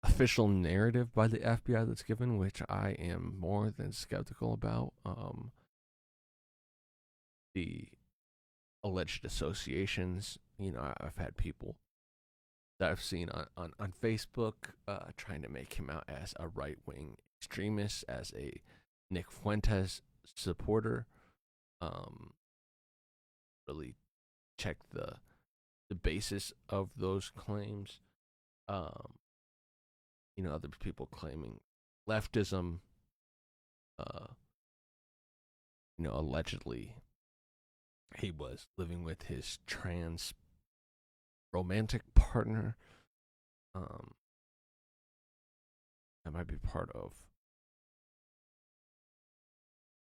official narrative by the FBI that's given, which I am more than skeptical about. The alleged associations, I've had people that I've seen on Facebook trying to make him out as a right-wing extremist, as a Nick Fuentes supporter. Really check the basis of those claims. Other people claiming leftism, allegedly he was living with his trans romantic partner. That might be part of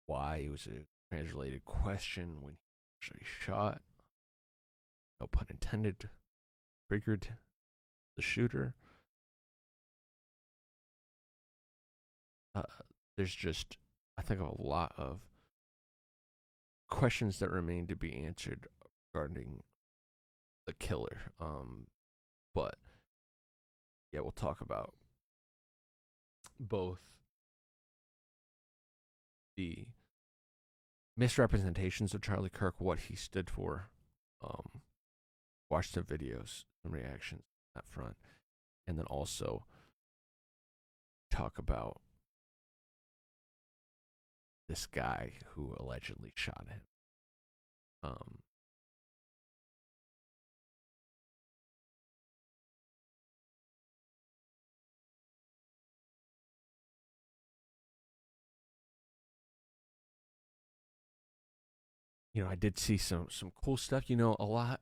why it was a trans-related question when he actually shot. No pun intended. Triggered the shooter. There's just, I think, a lot of questions that remain to be answered regarding the killer. But yeah, we'll talk about both the misrepresentations of Charlie Kirk, what he stood for, watch the videos and reactions up front, and then also talk about this guy who allegedly shot him. I did see some cool stuff. A lot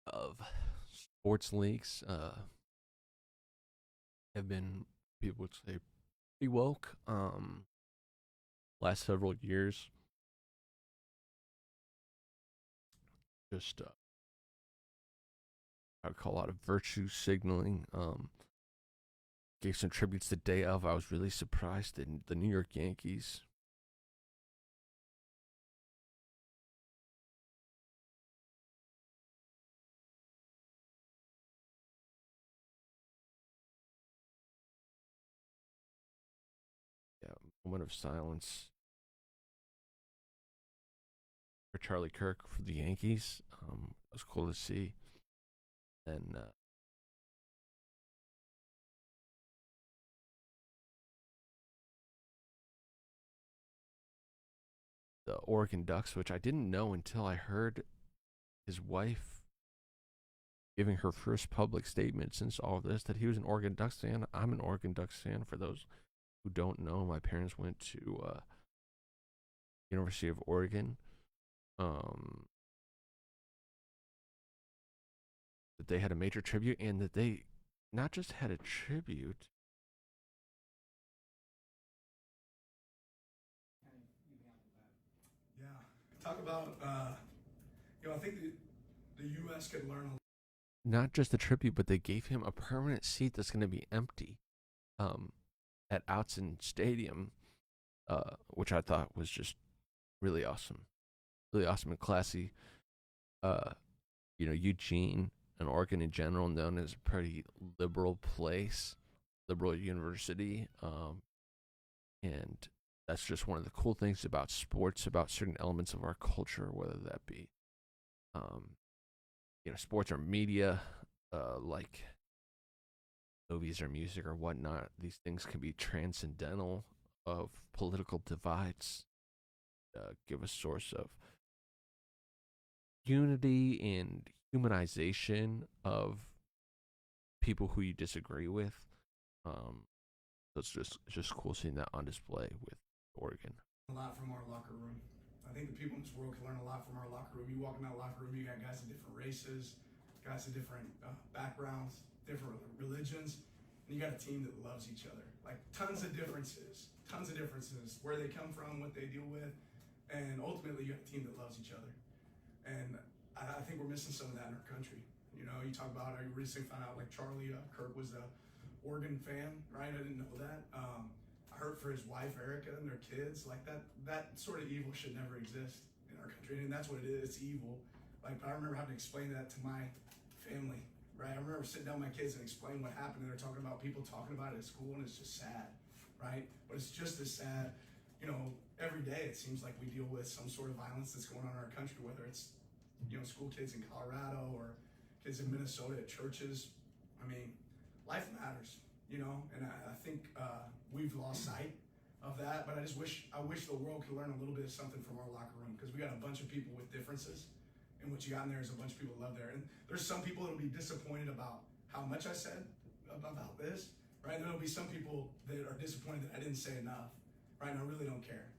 of sports leagues have been, people would say, pretty woke. Last several years, just I would call a lot of virtue signaling. Gave some tributes the day of. I was really surprised that the New York Yankees moment of silence for Charlie Kirk for the Yankees. It was cool to see. And the Oregon Ducks, which I didn't know until I heard his wife giving her first public statement since all of this, that he was an Oregon Ducks fan. I'm an Oregon Ducks fan. For those who don't know, my parents went to University of Oregon. That they had a major tribute, and that they not just had a tribute. Yeah, talk about I think the U.S. could learn a lot. Not just a tribute, but they gave him a permanent seat that's going to be empty at Outson Stadium, which I thought was just really awesome and classy. Eugene and Oregon in general, known as a pretty liberal place, liberal university, And that's just one of the cool things about sports, about certain elements of our culture, whether that be, sports or media, like movies or music or whatnot. These things can be transcendental of political divides, give a source of unity and humanization of people who you disagree with. So it's just cool seeing that on display with Oregon. A lot from our locker room. I think the people in this world can learn a lot from our locker room. You walk in that locker room, you got guys of different races, guys of different backgrounds, different religions, and you got a team that loves each other. Like tons of differences, where they come from, what they deal with, and ultimately you got a team that loves each other. And I think we're missing some of that in our country. You know, you talk about, I recently found out like Charlie Kirk was a Oregon fan, right? I didn't know that. I heard for his wife Erica and their kids, like that sort of evil should never exist in our country, and that's what it is. It's evil. Like I remember having to explain that to my family, right? I remember sitting down with my kids and explaining what happened, and they're talking about people talking about it at school, and it's just sad, right? But it's just as sad, you know. Every day it seems like we deal with some sort of violence that's going on in our country, whether it's school kids in Colorado or kids in Minnesota at churches. I mean, life matters. And I think we've lost sight of that, but I wish the world could learn a little bit of something from our locker room, because we got a bunch of people with differences, and what you got in there is a bunch of people that love there. And there's some people that'll be disappointed about how much I said about this, right? And there'll be some people that are disappointed that I didn't say enough, right? And I really don't care,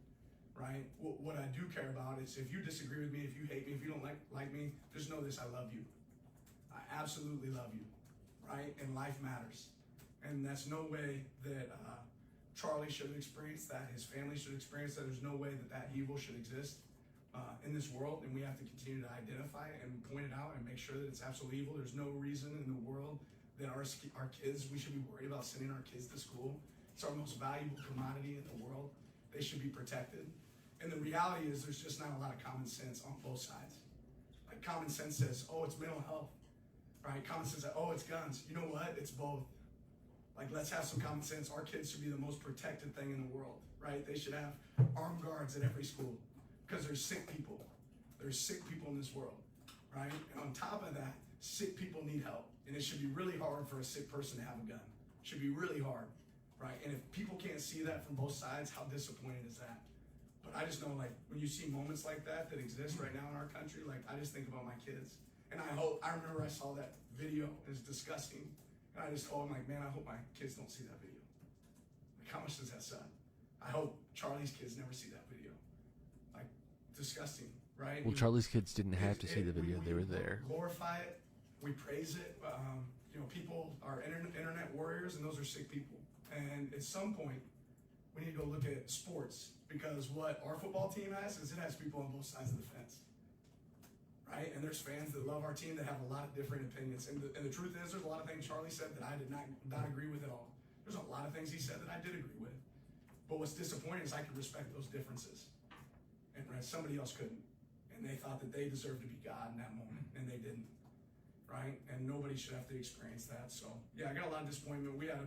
right? What I do care about is if you disagree with me, if you hate me, if you don't like me, just know this: I love you. I absolutely love you, right? And life matters. And that's no way that Charlie should have experienced that, his family should experience that. There's no way that evil should exist in this world, and we have to continue to identify it and point it out and make sure that it's absolutely evil. There's no reason in the world that our kids, we should be worried about sending our kids to school. It's our most valuable commodity in the world. They should be protected. And the reality is there's just not a lot of common sense on both sides. Like common sense says, oh, it's mental health, right? Common sense says, oh, it's guns. You know what? It's both. Like, let's have some common sense. Our kids should be the most protected thing in the world, right? They should have armed guards at every school, because there's sick people. There's sick people in this world, right? And on top of that, sick people need help. And it should be really hard for a sick person to have a gun. It should be really hard, right? And if people can't see that from both sides, how disappointing is that? But I just know, like, when you see moments like that exist right now in our country, like, I just think about my kids. And I remember I saw that video. It's disgusting. And I just told him, like, man, I hope my kids don't see that video. Like, how much does that suck? I hope Charlie's kids never see that video. Like, disgusting, right? Well, Charlie's kids didn't have to see the video; they were there. Glorify it, we praise it. People are internet warriors, and those are sick people. And at some point, we need to go look at sports, because what our football team has is it has people on both sides of the fence. Right? And there's fans that love our team that have a lot of different opinions. And the truth is, there's a lot of things Charlie said that I did not agree with at all. There's a lot of things he said that I did agree with. But what's disappointing is I could respect those differences, and somebody else couldn't. And they thought that they deserved to be God in that moment, and they didn't. Right? And nobody should have to experience that. So, yeah, I got a lot of disappointment. We had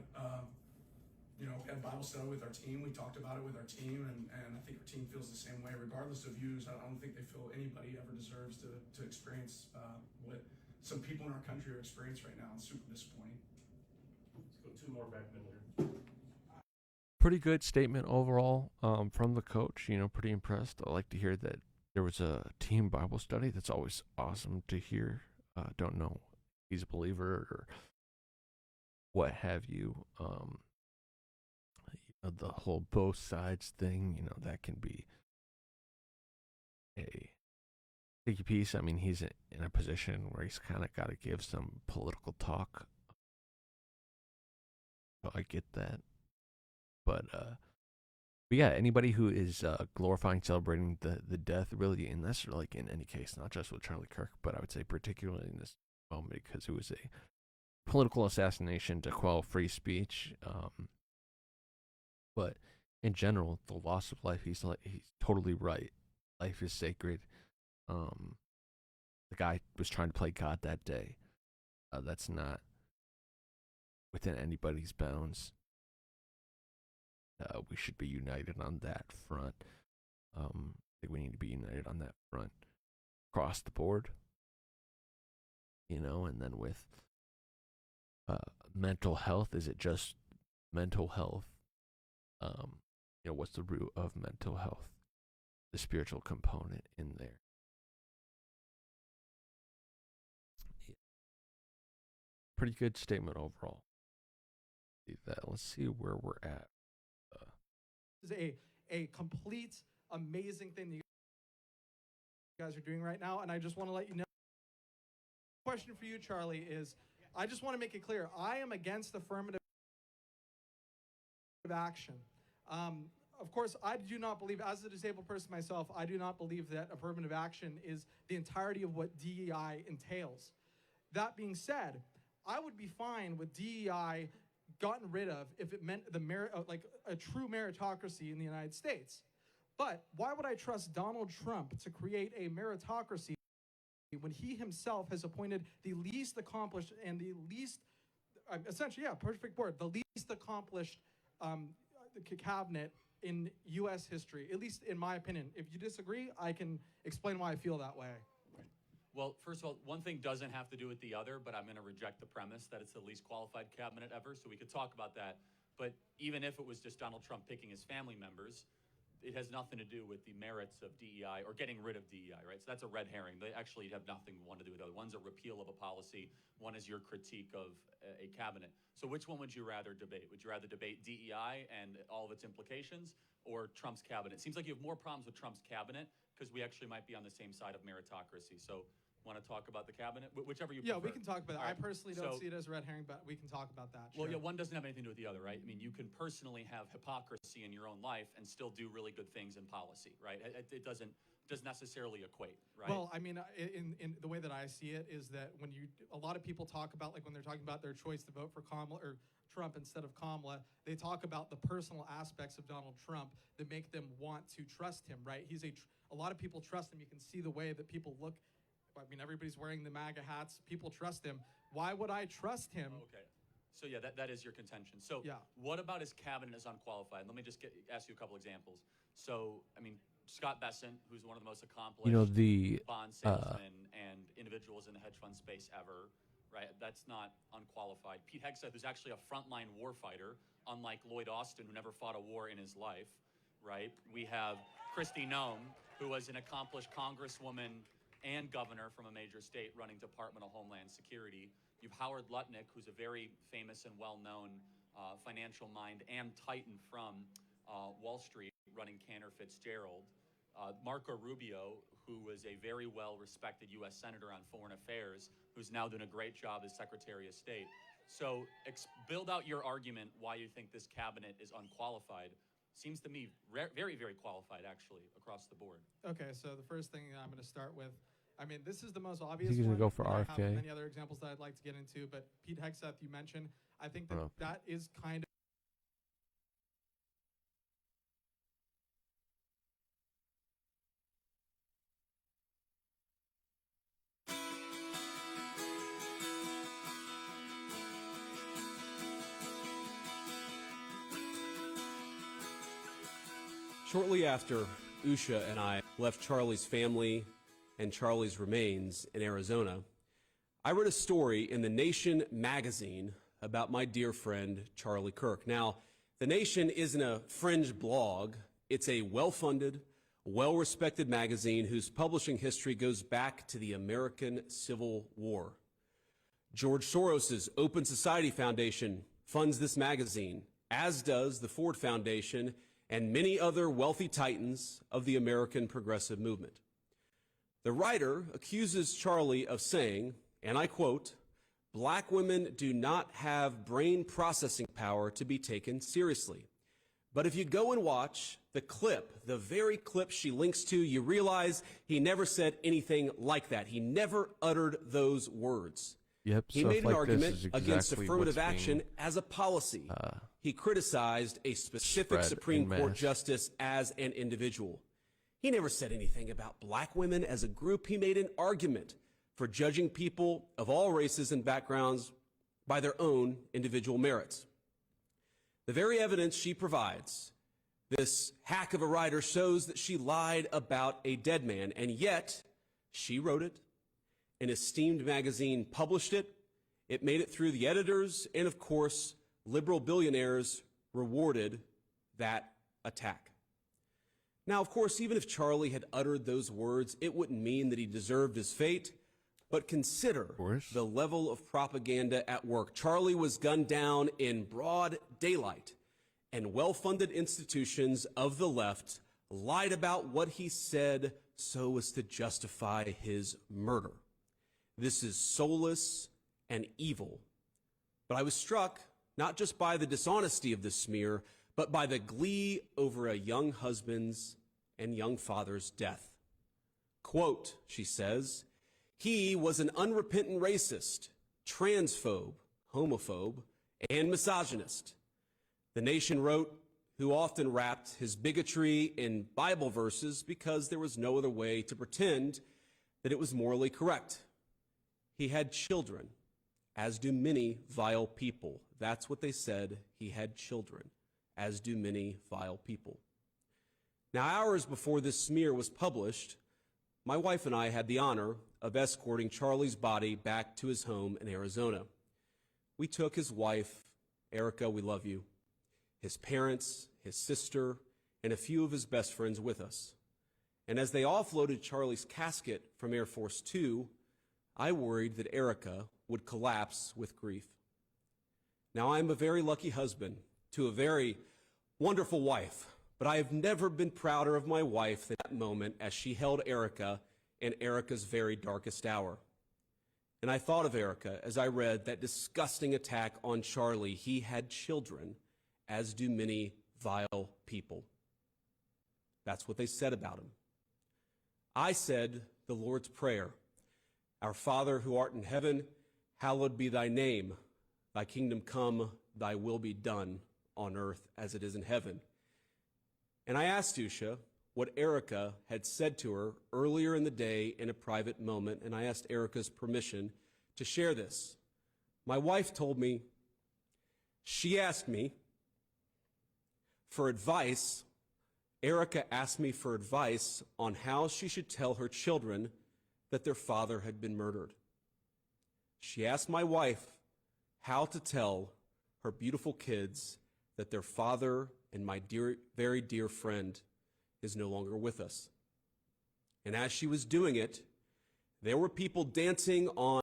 we had Bible study with our team. We talked about it with our team, and I think our team feels the same way. Regardless of views, I don't think they feel anybody ever deserves to experience what some people in our country are experiencing right now. It's super disappointing. Let's go two more back middle here. Pretty good statement overall from the coach. Pretty impressed. I like to hear that there was a team Bible study. That's always awesome to hear. Don't know if he's a believer or what have you. The whole both sides thing, that can be a sticky piece. I mean, he's in a position where he's kind of got to give some political talk. So I get that. But yeah, anybody who is glorifying, celebrating the death, really, and that's like in any case, not just with Charlie Kirk, but I would say particularly in this moment, because it was a political assassination to quell free speech. But in general, the loss of life, he's totally right. Life is sacred. The guy was trying to play God that day. That's not within anybody's bounds. we should be united on that front. I think we need to be united on that front across the board. You know, and then with mental health, is it just mental health? You know, what's the root of mental health? The spiritual component in there. Yeah. Pretty good statement overall. See that. Let's see where we're at. This is a complete, amazing thing that you guys are doing right now, and I just want to let you know. Question for you, Charlie, is I just want to make it clear. I am against affirmative action. Of course, I do not believe, as a disabled person myself, I do not believe that affirmative action is the entirety of what DEI entails. That being said, I would be fine with DEI gotten rid of if it meant like a true meritocracy in the United States. But why would I trust Donald Trump to create a meritocracy when he himself has appointed the least accomplished and the least, essentially, yeah, perfect word, the least accomplished cabinet in U.S. history, at least in my opinion. If you disagree, I can explain why I feel that way. Well, first of all, one thing doesn't have to do with the other, but I'm going to reject the premise that it's the least qualified cabinet ever, so we could talk about that. But even if it was just Donald Trump picking his family members, it has nothing to do with the merits of DEI or getting rid of DEI, right? So that's a red herring. They actually have nothing one to do with the other. One's a repeal of a policy. One is your critique of a cabinet. So which one would you rather debate? Would you rather debate DEI and all of its implications or Trump's cabinet? It seems like you have more problems with Trump's cabinet because we actually might be on the same side of meritocracy. So want to talk about the cabinet? Whichever you prefer. Yeah, we can talk about that. All right. I personally don't see it as a red herring, but we can talk about that. Well, sure. yeah, one doesn't have anything to do with the other, right? I mean, you can personally have hypocrisy in your own life and still do really good things in policy, right? It doesn't necessarily equate, right? Well, I mean, in the way that I see it is that when a lot of people talk about, like when they're talking about their choice to vote for Kamala or Trump instead of Kamala, they talk about the personal aspects of Donald Trump that make them want to trust him, right? A lot of people trust him. You can see the way that people look. I mean, everybody's wearing the MAGA hats. People trust him. Why would I trust him? Okay. So yeah, that is your contention. So yeah. What about his cabinet is unqualified? Let me just ask you a couple examples. So, I mean, Scott Bessent, who's one of the most accomplished bond salesmen and individuals in the hedge fund space ever, right? That's not unqualified. Pete Hegseth, who's actually a frontline warfighter, unlike Lloyd Austin, who never fought a war in his life, right? We have Kristi Noem, who was an accomplished congresswoman and governor from a major state running Department of Homeland Security. You have Howard Lutnick, who's a very famous and well-known financial mind and titan from Wall Street running Cantor Fitzgerald. Marco Rubio, who was a very well-respected U.S. Senator on Foreign Affairs, who's now doing a great job as Secretary of State. So build out your argument why you think this cabinet is unqualified. Seems to me very, very qualified, actually, across the board. Okay, so the first thing I'm going to start with, I mean, this is the most obvious He's one. going to go for I RFK. have many other examples that I'd like to get into, but Pete Hegseth, you mentioned, I think that that is kind of Shortly after Usha and I left Charlie's family and Charlie's remains in Arizona, I read a story in The Nation magazine about my dear friend Charlie Kirk. Now, The Nation isn't a fringe blog. It's a well-funded, well-respected magazine whose publishing history goes back to the American Civil War. George Soros's Open Society Foundation funds this magazine, as does the Ford Foundation and many other wealthy titans of the American progressive movement. The writer accuses Charlie of saying, and I quote, "Black women do not have brain processing power to be taken seriously." But if you go and watch the clip, the very clip she links to, you realize he never said anything like that. He never uttered those words. Yep, he made an argument against affirmative action as a policy. He criticized a specific Supreme Court justice as an individual. He never said anything about black women as a group. He made an argument for judging people of all races and backgrounds by their own individual merits. The very evidence she provides, this hack of a writer, shows that she lied about a dead man, and yet she wrote it. An esteemed magazine published it. It made it through the editors, and of course, liberal billionaires rewarded that attack. Now, of course, even if Charlie had uttered those words, it wouldn't mean that he deserved his fate. But consider the level of propaganda at work. Charlie was gunned down in broad daylight, and well-funded institutions of the left lied about what he said so as to justify his murder. This is soulless and evil. But I was struck not just by the dishonesty of this smear, but by the glee over a young husband's and young father's death. Quote, she says, "He was an unrepentant racist, transphobe, homophobe, and misogynist." The Nation wrote, who often wrapped his bigotry in Bible verses because there was no other way to pretend that it was morally correct. He had children, as do many vile people. That's what they said. He had children, as do many vile people. Now, hours before this smear was published, my wife and I had the honor of escorting Charlie's body back to his home in Arizona. We took his wife, Erica, we love you, his parents, his sister, and a few of his best friends with us. And as they offloaded Charlie's casket from Air Force Two, I worried that Erica would collapse with grief. Now, I'm a very lucky husband to a very wonderful wife, but I have never been prouder of my wife than that moment as she held Erica in Erica's very darkest hour. And I thought of Erica as I read that disgusting attack on Charlie. He had children, as do many vile people. That's what they said about him. I said the Lord's Prayer. Our Father who art in heaven, hallowed be thy name. Thy kingdom come, thy will be done on earth as it is in heaven. And I asked Usha what Erica had said to her earlier in the day in a private moment, and I asked Erica's permission to share this. My wife told me, she asked me for advice. Erica asked me for advice on how she should tell her children that their father had been murdered. She asked my wife how to tell her beautiful kids that their father and my dear, very dear friend is no longer with us. And as she was doing it, there were people dancing on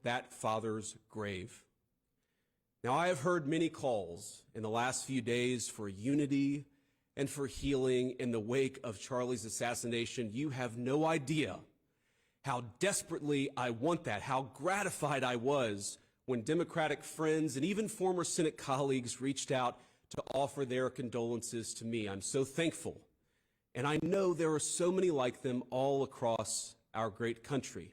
that father's grave. Now, I have heard many calls in the last few days for unity and for healing in the wake of Charlie's assassination. You have no idea how desperately I want that, how gratified I was when Democratic friends and even former Senate colleagues reached out to offer their condolences to me. I'm so thankful. And I know there are so many like them all across our great country.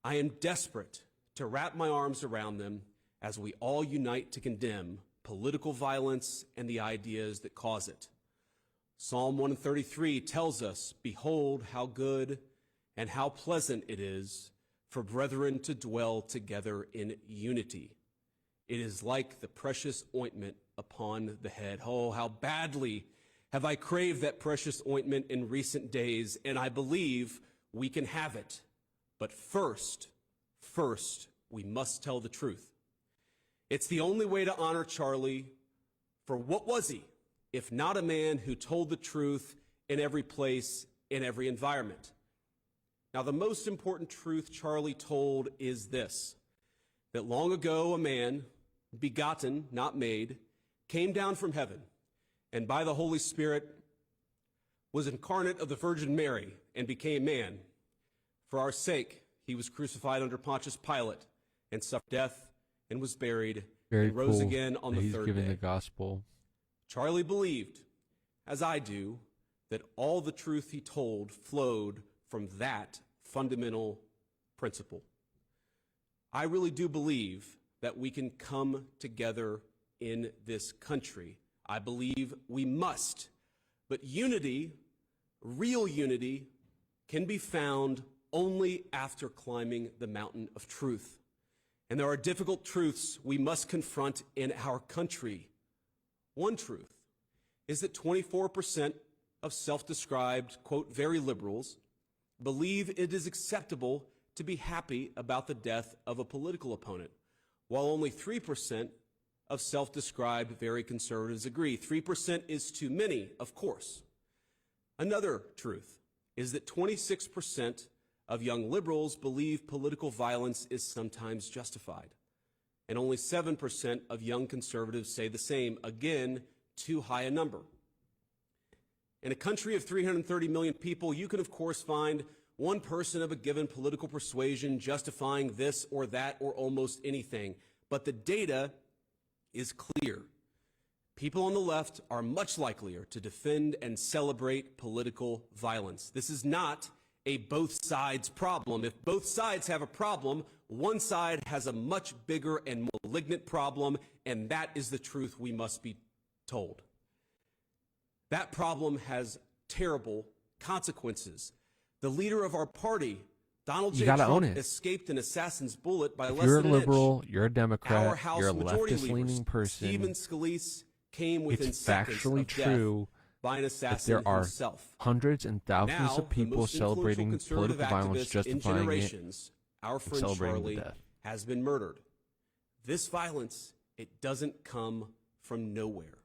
I am desperate to wrap my arms around them as we all unite to condemn political violence and the ideas that cause it. Psalm 133 tells us, "Behold how good and how pleasant it is for brethren to dwell together in unity. It is like the precious ointment upon the head." Oh, how badly have I craved that precious ointment in recent days, and I believe we can have it. But first, we must tell the truth. It's the only way to honor Charlie, for what was he, if not a man who told the truth in every place, in every environment? Now, the most important truth Charlie told is this, that long ago a man, begotten, not made, came down from heaven, and by the Holy Spirit was incarnate of the Virgin Mary and became man. For our sake, he was crucified under Pontius Pilate and suffered death and was buried and rose again on the third day. He's giving the gospel. Charlie believed, as I do, that all the truth he told flowed from that fundamental principle. I really do believe that we can come together in this country. I believe we must. But unity, real unity, can be found only after climbing the mountain of truth. And there are difficult truths we must confront in our country. One truth is that 24% of self-described, quote, very liberals believe it is acceptable to be happy about the death of a political opponent, while only 3% of self-described very conservatives agree. 3% is too many, of course. Another truth is that 26% of young liberals believe political violence is sometimes justified, and only 7% of young conservatives say the same. Again, too high a number. In a country of 330 million people, you can, of course, find one person of a given political persuasion justifying this or that or almost anything. But the data is clear. People on the left are much likelier to defend and celebrate political violence. This is not a both sides problem. If both sides have a problem, one side has a much bigger and malignant problem, and that is the truth we must be told. That problem has terrible consequences. The leader of our party, Donald J. Trump, escaped an assassin's bullet by less than an inch. You're a liberal, you're a Democrat, Our House you're a Majority leftist-leaning Leader, person. Stephen Scalise came within It's seconds factually of true death by an that assassin there are himself. hundreds and thousands Now, of people the most celebrating influential political conservative violence, activist in justifying it, generations, our friend celebrating the Charlie, death. has been murdered. This violence, it doesn't come from nowhere.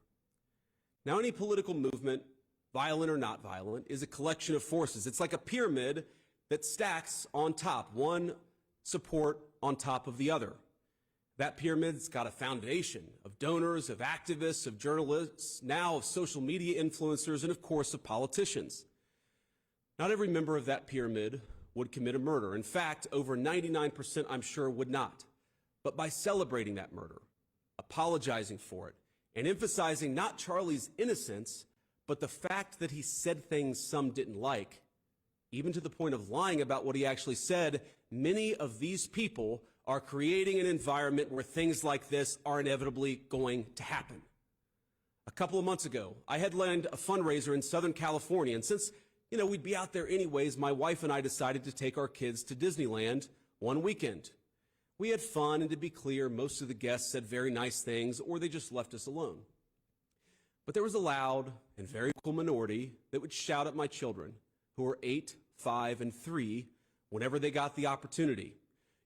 Now, any political movement, violent or not violent, is a collection of forces. It's like a pyramid that stacks on top, one support on top of the other. That pyramid's got a foundation of donors, of activists, of journalists, now of social media influencers, and of course of politicians. Not every member of that pyramid would commit a murder. In fact, over 99%, I'm sure, would not. But by celebrating that murder, apologizing for it, and emphasizing not Charlie's innocence, but the fact that he said things some didn't like, even to the point of lying about what he actually said, many of these people are creating an environment where things like this are inevitably going to happen. A couple of months ago, I headlined a fundraiser in Southern California, and since, we'd be out there anyways, my wife and I decided to take our kids to Disneyland one weekend. We had fun, and to be clear, most of the guests said very nice things, or they just left us alone. But there was a loud and very cool minority that would shout at my children, who were 8, 5, and 3, whenever they got the opportunity.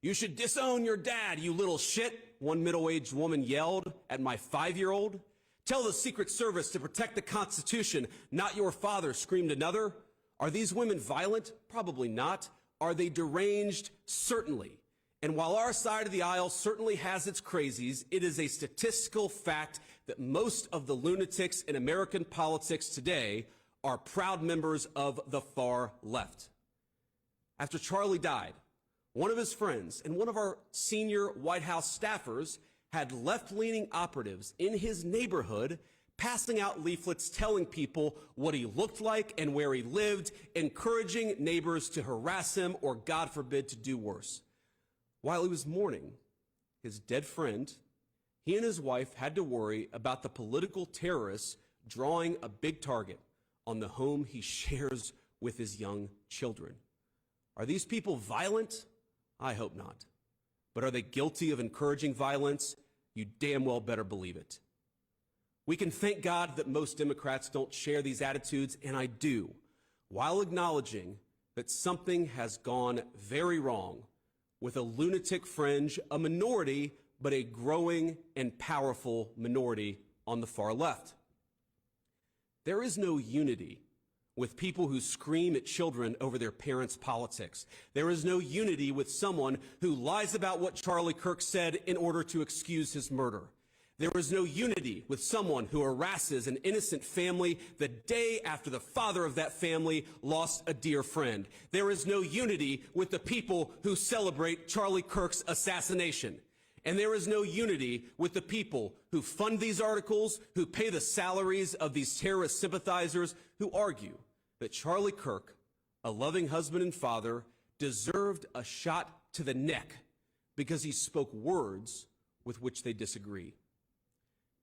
"You should disown your dad, you little shit," one middle-aged woman yelled at my 5-year-old. "Tell the Secret Service to protect the Constitution, not your father," screamed another. Are these women violent? Probably not. Are they deranged? Certainly. And while our side of the aisle certainly has its crazies, it is a statistical fact that most of the lunatics in American politics today are proud members of the far left. After Charlie died, one of his friends and one of our senior White House staffers had left-leaning operatives in his neighborhood passing out leaflets telling people what he looked like and where he lived, encouraging neighbors to harass him or, God forbid, to do worse. While he was mourning his dead friend, he and his wife had to worry about the political terrorists drawing a big target on the home he shares with his young children. Are these people violent? I hope not. But are they guilty of encouraging violence? You damn well better believe it. We can thank God that most Democrats don't share these attitudes, and I do, while acknowledging that something has gone very wrong with a lunatic fringe, a minority, but a growing and powerful minority on the far left. There is no unity with people who scream at children over their parents' politics. There is no unity with someone who lies about what Charlie Kirk said in order to excuse his murder. There is no unity with someone who harasses an innocent family the day after the father of that family lost a dear friend. There is no unity with the people who celebrate Charlie Kirk's assassination. And there is no unity with the people who fund these articles, who pay the salaries of these terrorist sympathizers, who argue that Charlie Kirk, a loving husband and father, deserved a shot to the neck because he spoke words with which they disagree.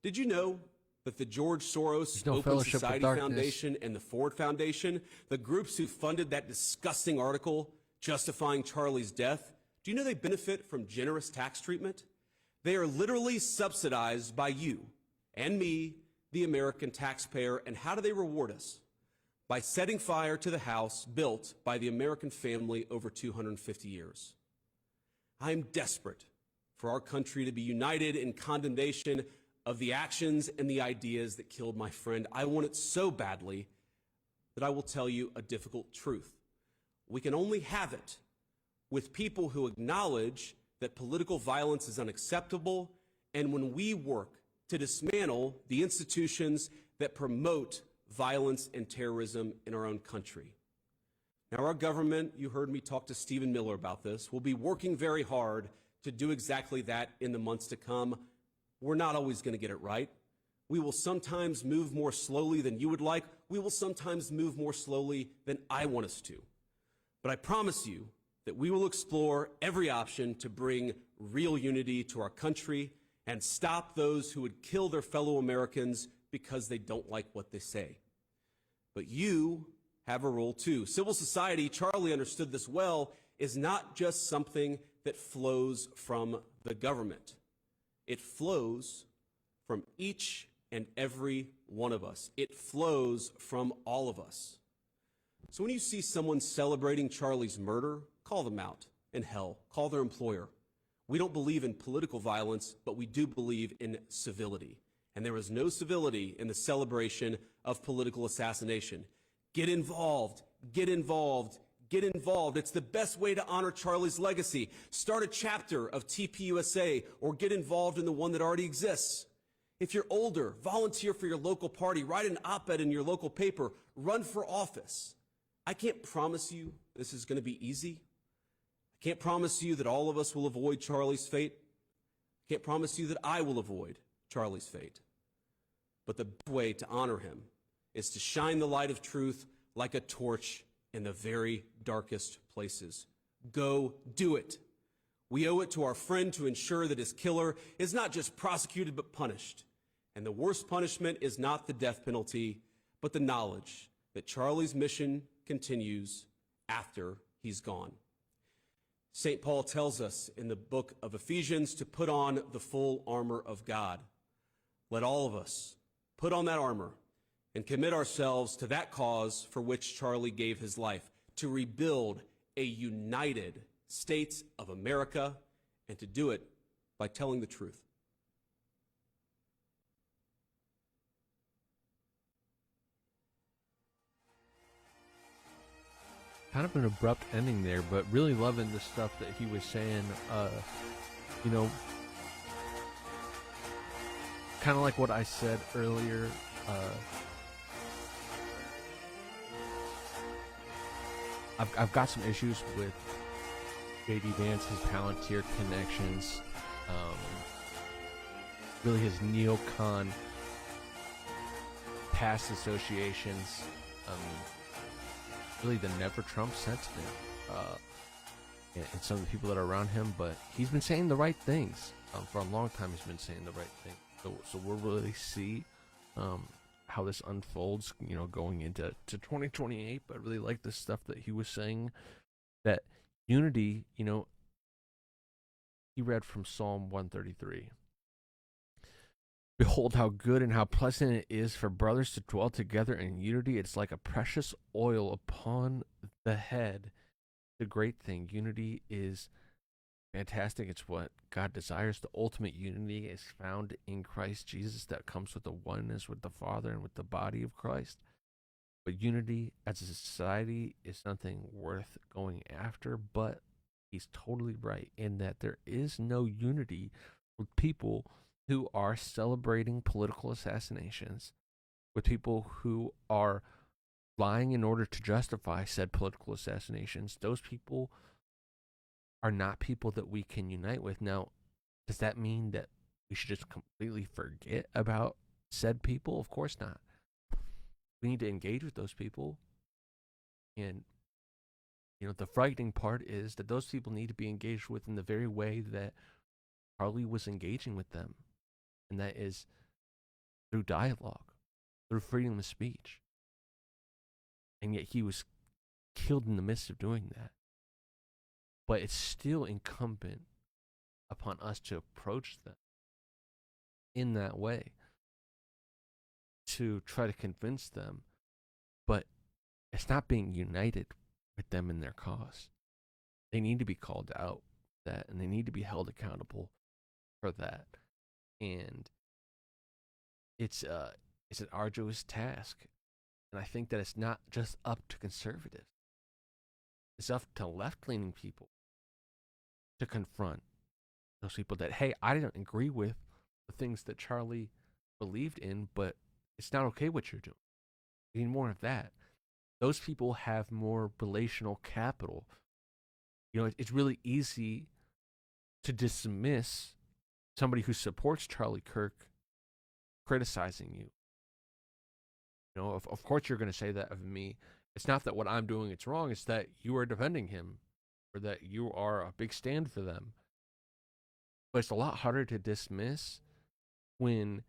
Did you know that the George Soros Open Society Foundation and the Ford Foundation, the groups who funded that disgusting article justifying Charlie's death, do you know they benefit from generous tax treatment? They are literally subsidized by you and me, the American taxpayer, and how do they reward us? By setting fire to the house built by the American family over 250 years. I am desperate for our country to be united in condemnation of the actions and the ideas that killed my friend. I want it so badly that I will tell you a difficult truth. We can only have it with people who acknowledge that political violence is unacceptable, and when we work to dismantle the institutions that promote violence and terrorism in our own country. Now, our government, you heard me talk to Stephen Miller about this, will be working very hard to do exactly that in the months to come. We're not always going to get it right. We will sometimes move more slowly than you would like. We will sometimes move more slowly than I want us to. But I promise you that we will explore every option to bring real unity to our country and stop those who would kill their fellow Americans because they don't like what they say. But you have a role too. Civil society, Charlie understood this well, is not just something that flows from the government. It flows from each and every one of us. It flows from all of us. So when you see someone celebrating Charlie's murder, call them out. And hell, call their employer. We don't believe in political violence, but we do believe in civility. And there is no civility in the celebration of political assassination. Get involved, get involved, get involved. It's the best way to honor Charlie's legacy. Start a chapter of TPUSA or get involved in the one that already exists. If you're older, volunteer for your local party, write an op-ed in your local paper, run for office. I can't promise you this is going to be easy. I can't promise you that all of us will avoid Charlie's fate. I can't promise you that I will avoid Charlie's fate. But the best way to honor him is to shine the light of truth like a torch in the very darkest places. Go do it. We owe it to our friend to ensure that his killer is not just prosecuted but punished. And the worst punishment is not the death penalty, but the knowledge that Charlie's mission continues after he's gone. St. Paul tells us in the book of Ephesians to put on the full armor of God. Let all of us put on that armor and commit ourselves to that cause for which Charlie gave his life, to rebuild a united States of America, and to do it by telling the truth. Kind of an abrupt ending there, but really loving the stuff that he was saying. You know, kind of like what I said earlier. I've got some issues with JD Vance, his Palantir connections, really his neocon past associations, really the never Trump sentiment, and some of the people that are around him. But he's been saying the right things for a long time. He's been saying the right thing. So we'll really see how this unfolds, you know, going into 2028. But I really like the stuff that he was saying, that unity, you know, he read from Psalm 133. Behold how good and how pleasant it is for brothers to dwell together in unity. It's like a precious oil upon the head. The great thing. Unity is fantastic. It's what God desires. The ultimate unity is found in Christ Jesus, that comes with the oneness with the Father and with the body of Christ. But unity as a society is something worth going after, but he's totally right in that there is no unity with people who are celebrating political assassinations, with people who are lying in order to justify said political assassinations. Those people are not people that we can unite with. Now, does that mean that we should just completely forget about said people? Of course not. We need to engage with those people. And, you know, the frightening part is that those people need to be engaged with in the very way that Charlie was engaging with them. And that is through dialogue, through freedom of speech. And yet he was killed in the midst of doing that. But it's still incumbent upon us to approach them in that way. to try to convince them, but it's not being united with them in their cause. They need to be called out for that, and they need to be held accountable for that. And it's an arduous task. And I think that it's not just up to conservatives. It's up to left-leaning people to confront those people that, hey, I didn't agree with the things that Charlie believed in, but it's not okay what you're doing. We need more of that. Those people have more relational capital. You know, it's really easy to dismiss somebody who supports Charlie Kirk criticizing you. You know, of course you're going to say that of me. It's not that what I'm doing is wrong. It's that you are defending him, or that you are a big stand for them. But it's a lot harder to dismiss when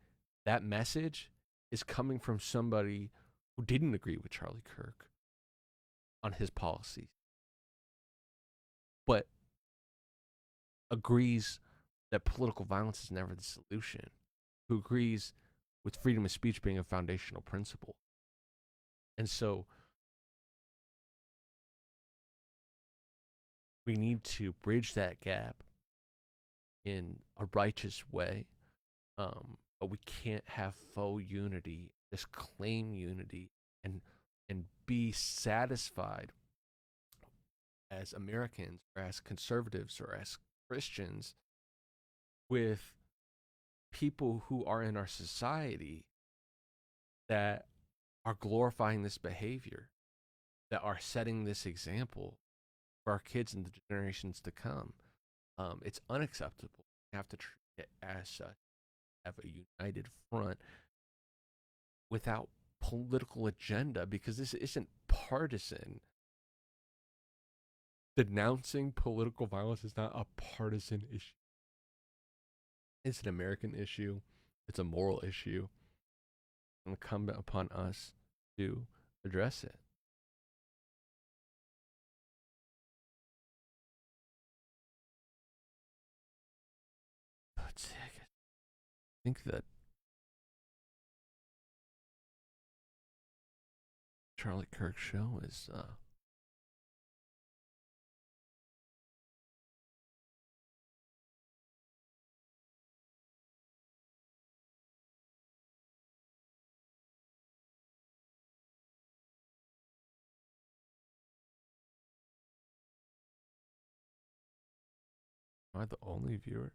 that message is coming from somebody who didn't agree with Charlie Kirk on his policies, but agrees that political violence is never the solution, who agrees with freedom of speech being a foundational principle. And so we need to bridge that gap in a righteous way, but we can't have faux unity, just claim unity, and be satisfied as Americans or as conservatives or as Christians with people who are in our society that are glorifying this behavior, that are setting this example for our kids and the generations to come. It's unacceptable. We have to treat it as such, have a united front without political agenda, because this isn't partisan. Denouncing political violence is not a partisan issue. It's an American issue. It's a moral issue. And it's incumbent upon us to address it. Let's see, I think that Charlie Kirk Show is am I the only viewer?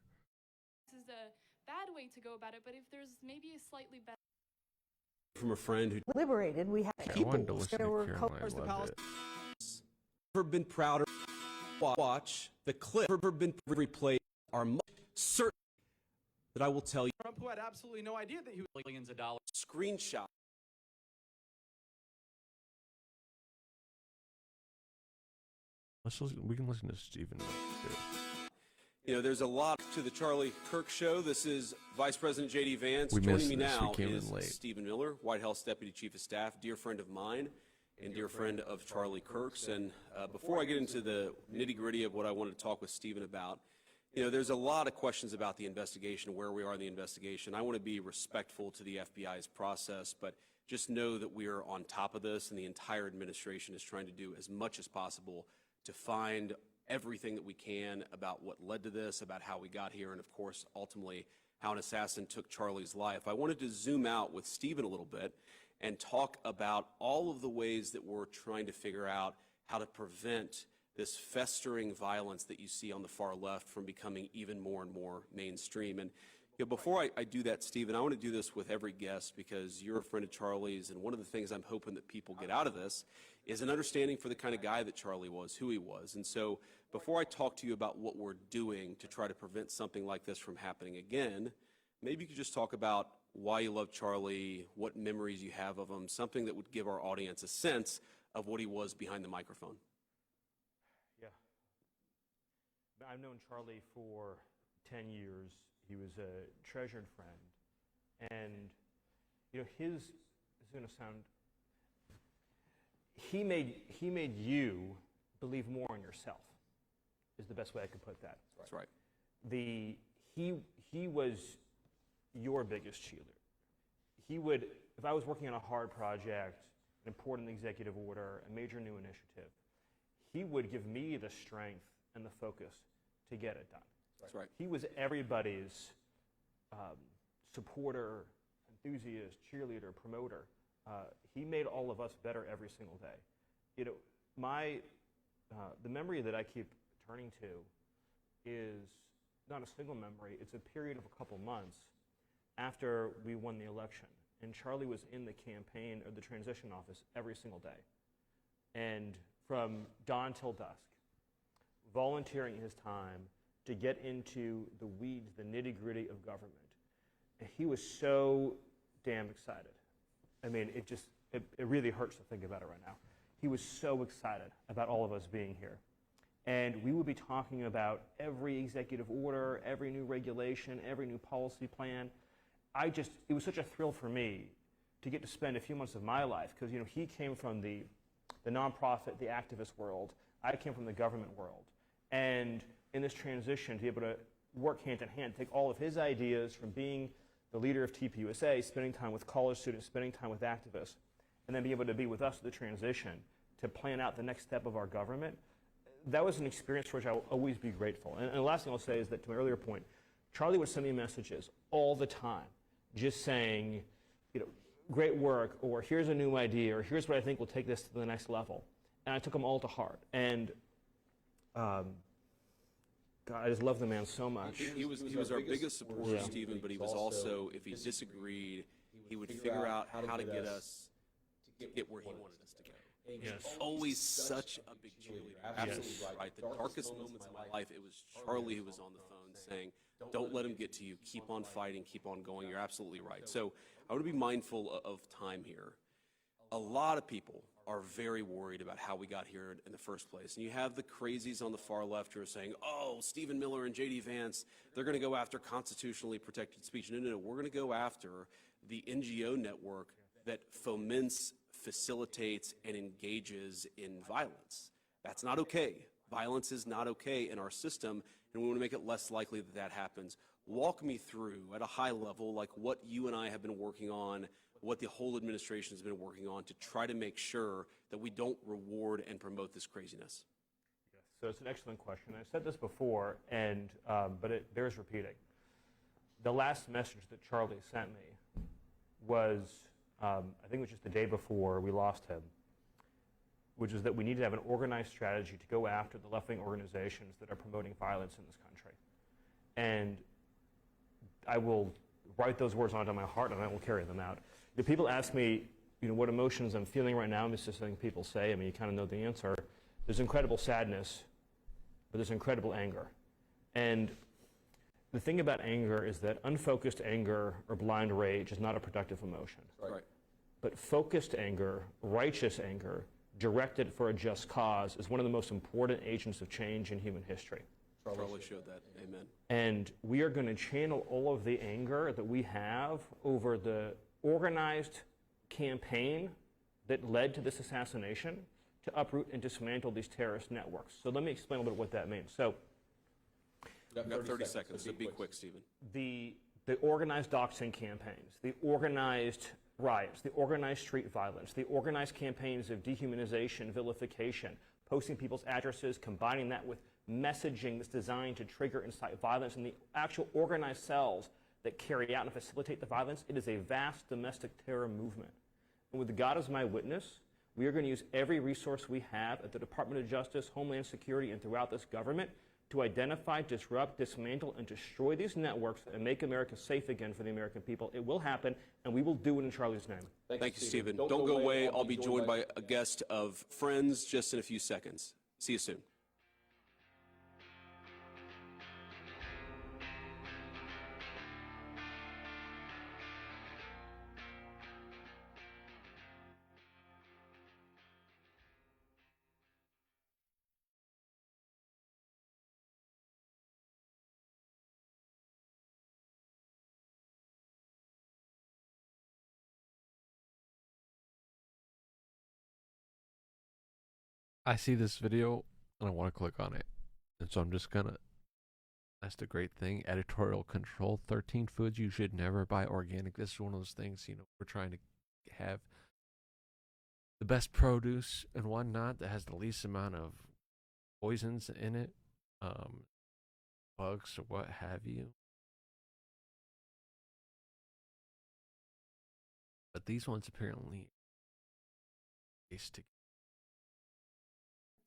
This is a bad way to go about it, but if there's maybe a slightly better From a friend who Liberated, we have I people. wanted to listen There to were Caroline colors. Levitt. never been prouder. Watch the clip. Never been replayed. Are much certain that I will tell you. Trump, who had absolutely no idea that he was Billions of dollars. Screenshot. We can listen to Stephen too. You know, there's a lot to the Charlie Kirk Show. This is Vice President JD Vance. We Joining missed me this. now We came in is late. Stephen Miller, White House Deputy Chief of Staff, dear friend of mine, and dear friend of Charlie Kirk's. And before I get into the nitty-gritty of what I wanted to talk with Stephen about, you know, there's a lot of questions about the investigation, where we are in the investigation. I want to be respectful to the FBI's process, but just know that we are on top of this, and the entire administration is trying to do as much as possible to find everything that we can about what led to this, about how we got here, and of course, ultimately, how an assassin took Charlie's life. I wanted to zoom out with Stephen a little bit and talk about all of the ways that we're trying to figure out how to prevent this festering violence that you see on the far left from becoming even more and more mainstream. And you know, before I do that, Stephen, I want to do this with every guest because you're a friend of Charlie's, and one of the things I'm hoping that people get out of this is an understanding for the kind of guy that Charlie was, who he was. And so before I talk to you about what we're doing to try to prevent something like this from happening again, maybe you could just talk about why you love Charlie, what memories you have of him, something that would give our audience a sense of what he was behind the microphone. Yeah. I've known Charlie for 10 years. He was a treasured friend. And, you know, this is going to sound, he made you believe more in yourself, is the best way I could put that. That's right. He was your biggest cheerleader. he would, if I was working on a hard project, an important executive order, a major new initiative, he would give me the strength and the focus to get it done. That's right. He was everybody's supporter, enthusiast, cheerleader, promoter. He made all of us better every single day. You know, the memory that I keep turning to is not a single memory. It's a period of a couple months after we won the election. And Charlie was in the campaign or the transition office every single day. And from dawn till dusk, volunteering his time to get into the weeds, the nitty-gritty of government. And he was so damn excited. I mean, it really hurts to think about it right now. He was so excited about all of us being here. And we would be talking about every executive order, every new regulation, every new policy plan. It was such a thrill for me to get to spend a few months of my life, because, you know, he came from the nonprofit, the activist world. I came from the government world. And in this transition, to be able to work hand in hand, take all of his ideas from being the leader of TPUSA, spending time with college students, spending time with activists, and then be able to be with us at the transition to plan out the next step of our government, that was an experience for which I will always be grateful. And the last thing I'll say is that, to my earlier point, Charlie would send me messages all the time, just saying, you know, great work, or here's a new idea, or here's what I think will take this to the next level. And I took them all to heart. And God, I just love the man so much. He was our biggest supporter, yeah. Stephen, but he was also, if he disagreed, he would figure out how to get us to get where he wanted us to go. He was always such a big cheerleader. Absolutely right. The darkest moments of my life, it was Charlie who was on the phone saying, don't let him get to you. Keep on fighting. Keep on going. You're absolutely right. So I want to be mindful of time here. A lot of people are very worried about how we got here in the first place. And you have the crazies on the far left who are saying, oh, Stephen Miller and JD Vance, they're going to go after constitutionally protected speech. No, we're going to go after the NGO network that foments, facilitates, and engages in violence. That's not okay. Violence is not okay in our system, and we want to make it less likely that that happens. Walk me through, at a high level, like what you and I have been working on, what the whole administration has been working on to try to make sure that we don't reward and promote this craziness. Yes. So it's an excellent question. I said this before, and but it bears repeating. The last message that Charlie sent me was, I think it was just the day before we lost him, which is that we need to have an organized strategy to go after the left-wing organizations that are promoting violence in this country. And I will write those words onto my heart, and I will carry them out. If people ask me, you know, what emotions I'm feeling right now, it's just something people say. I mean, you kind of know the answer. There's incredible sadness, but there's incredible anger. And the thing about anger is that unfocused anger or blind rage is not a productive emotion. Right. But focused anger, righteous anger, directed for a just cause is one of the most important agents of change in human history. Charlie showed that. Amen. And we are going to channel all of the anger that we have over the organized campaign that led to this assassination to uproot and dismantle these terrorist networks. So let me explain a little bit what that means. So, we've got 30 seconds, so be quick, Stephen. The organized doxing campaigns, the organized riots, the organized street violence, the organized campaigns of dehumanization, vilification, posting people's addresses, combining that with messaging that's designed to trigger and incite violence, and the actual organized cells that carry out and facilitate the violence, it is a vast domestic terror movement. And with God as my witness, we are going to use every resource we have at the Department of Justice, Homeland Security, and throughout this government to identify, disrupt, dismantle, and destroy these networks and make America safe again for the American people. It will happen, and we will do it in Charlie's name. Thank you, Stephen. Don't go away. I'll be joined by a guest of Friends just in a few seconds. See you soon. I see this video and I want to click on it. And so I'm just gonna That's the great thing. Editorial control. 13 foods you should never buy organic. This is one of those things, we're trying to have the best produce and whatnot that has the least amount of poisons in it, bugs or what have you. But these ones apparently taste to.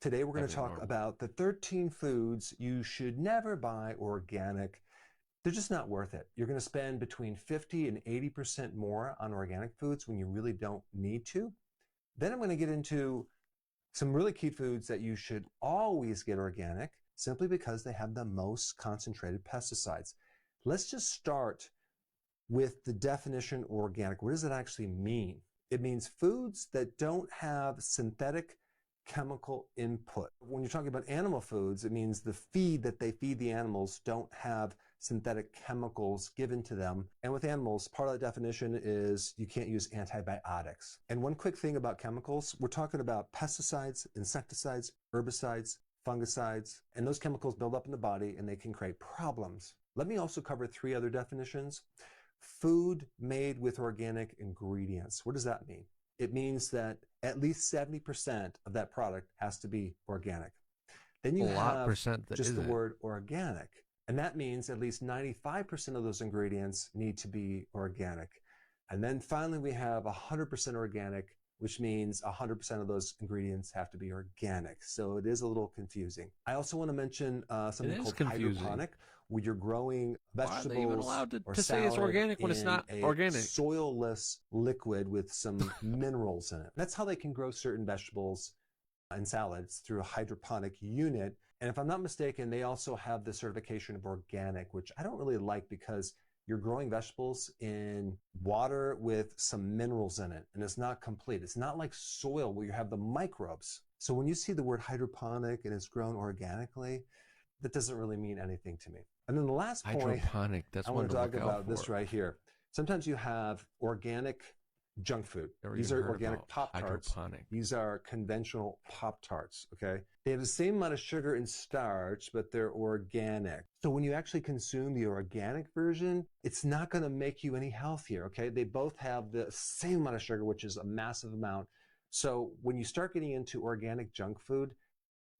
Today we're going to Having talk normal. about the 13 foods you should never buy organic. They're just not worth it. You're going to spend between 50 and 80% more on organic foods when you really don't need to. Then I'm going to get into some really key foods that you should always get organic simply because they have the most concentrated pesticides. Let's just start with the definition organic. What does it actually mean? It means foods that don't have synthetic chemical input. When you're talking about animal foods, it means the feed that they feed the animals don't have synthetic chemicals given to them. And with animals, part of the definition is you can't use antibiotics. And one quick thing about chemicals, we're talking about pesticides, insecticides, herbicides, fungicides, and those chemicals build up in the body and they can create problems. Let me also cover 3 other definitions. Food made with organic ingredients. What does that mean? It means that at least 70% of that product has to be organic. Then you have just the word organic. And that means at least 95% of those ingredients need to be organic. And then finally, we have 100% organic, which means 100% of those ingredients have to be organic. So it is a little confusing. I also want to mention something called hydroponic, where you're growing vegetables. Why are they even allowed or to say it's organic when it's not organic? Soilless liquid with some minerals in it. That's how they can grow certain vegetables and salads through a hydroponic unit. And if I'm not mistaken, they also have the certification of organic, which I don't really like because you're growing vegetables in water with some minerals in it, and it's not complete. It's not like soil where you have the microbes. So when you see the word hydroponic and it's grown organically, that doesn't really mean anything to me. And then the last point, Hydroponic, that's I one want to to talk look out about this for. right here. Sometimes you have organic junk food. Never These even are heard organic about Pop-Tarts. hydroponic. These are conventional Pop-Tarts, okay? They have the same amount of sugar and starch, but they're organic. So when you actually consume the organic version, it's not going to make you any healthier, okay? They both have the same amount of sugar, which is a massive amount. So when you start getting into organic junk food,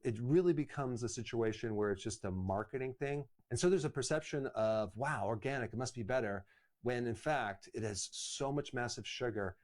it really becomes a situation where it's just a marketing thing. And so there's a perception of, wow, organic, it must be better, when in fact it has so much massive sugar.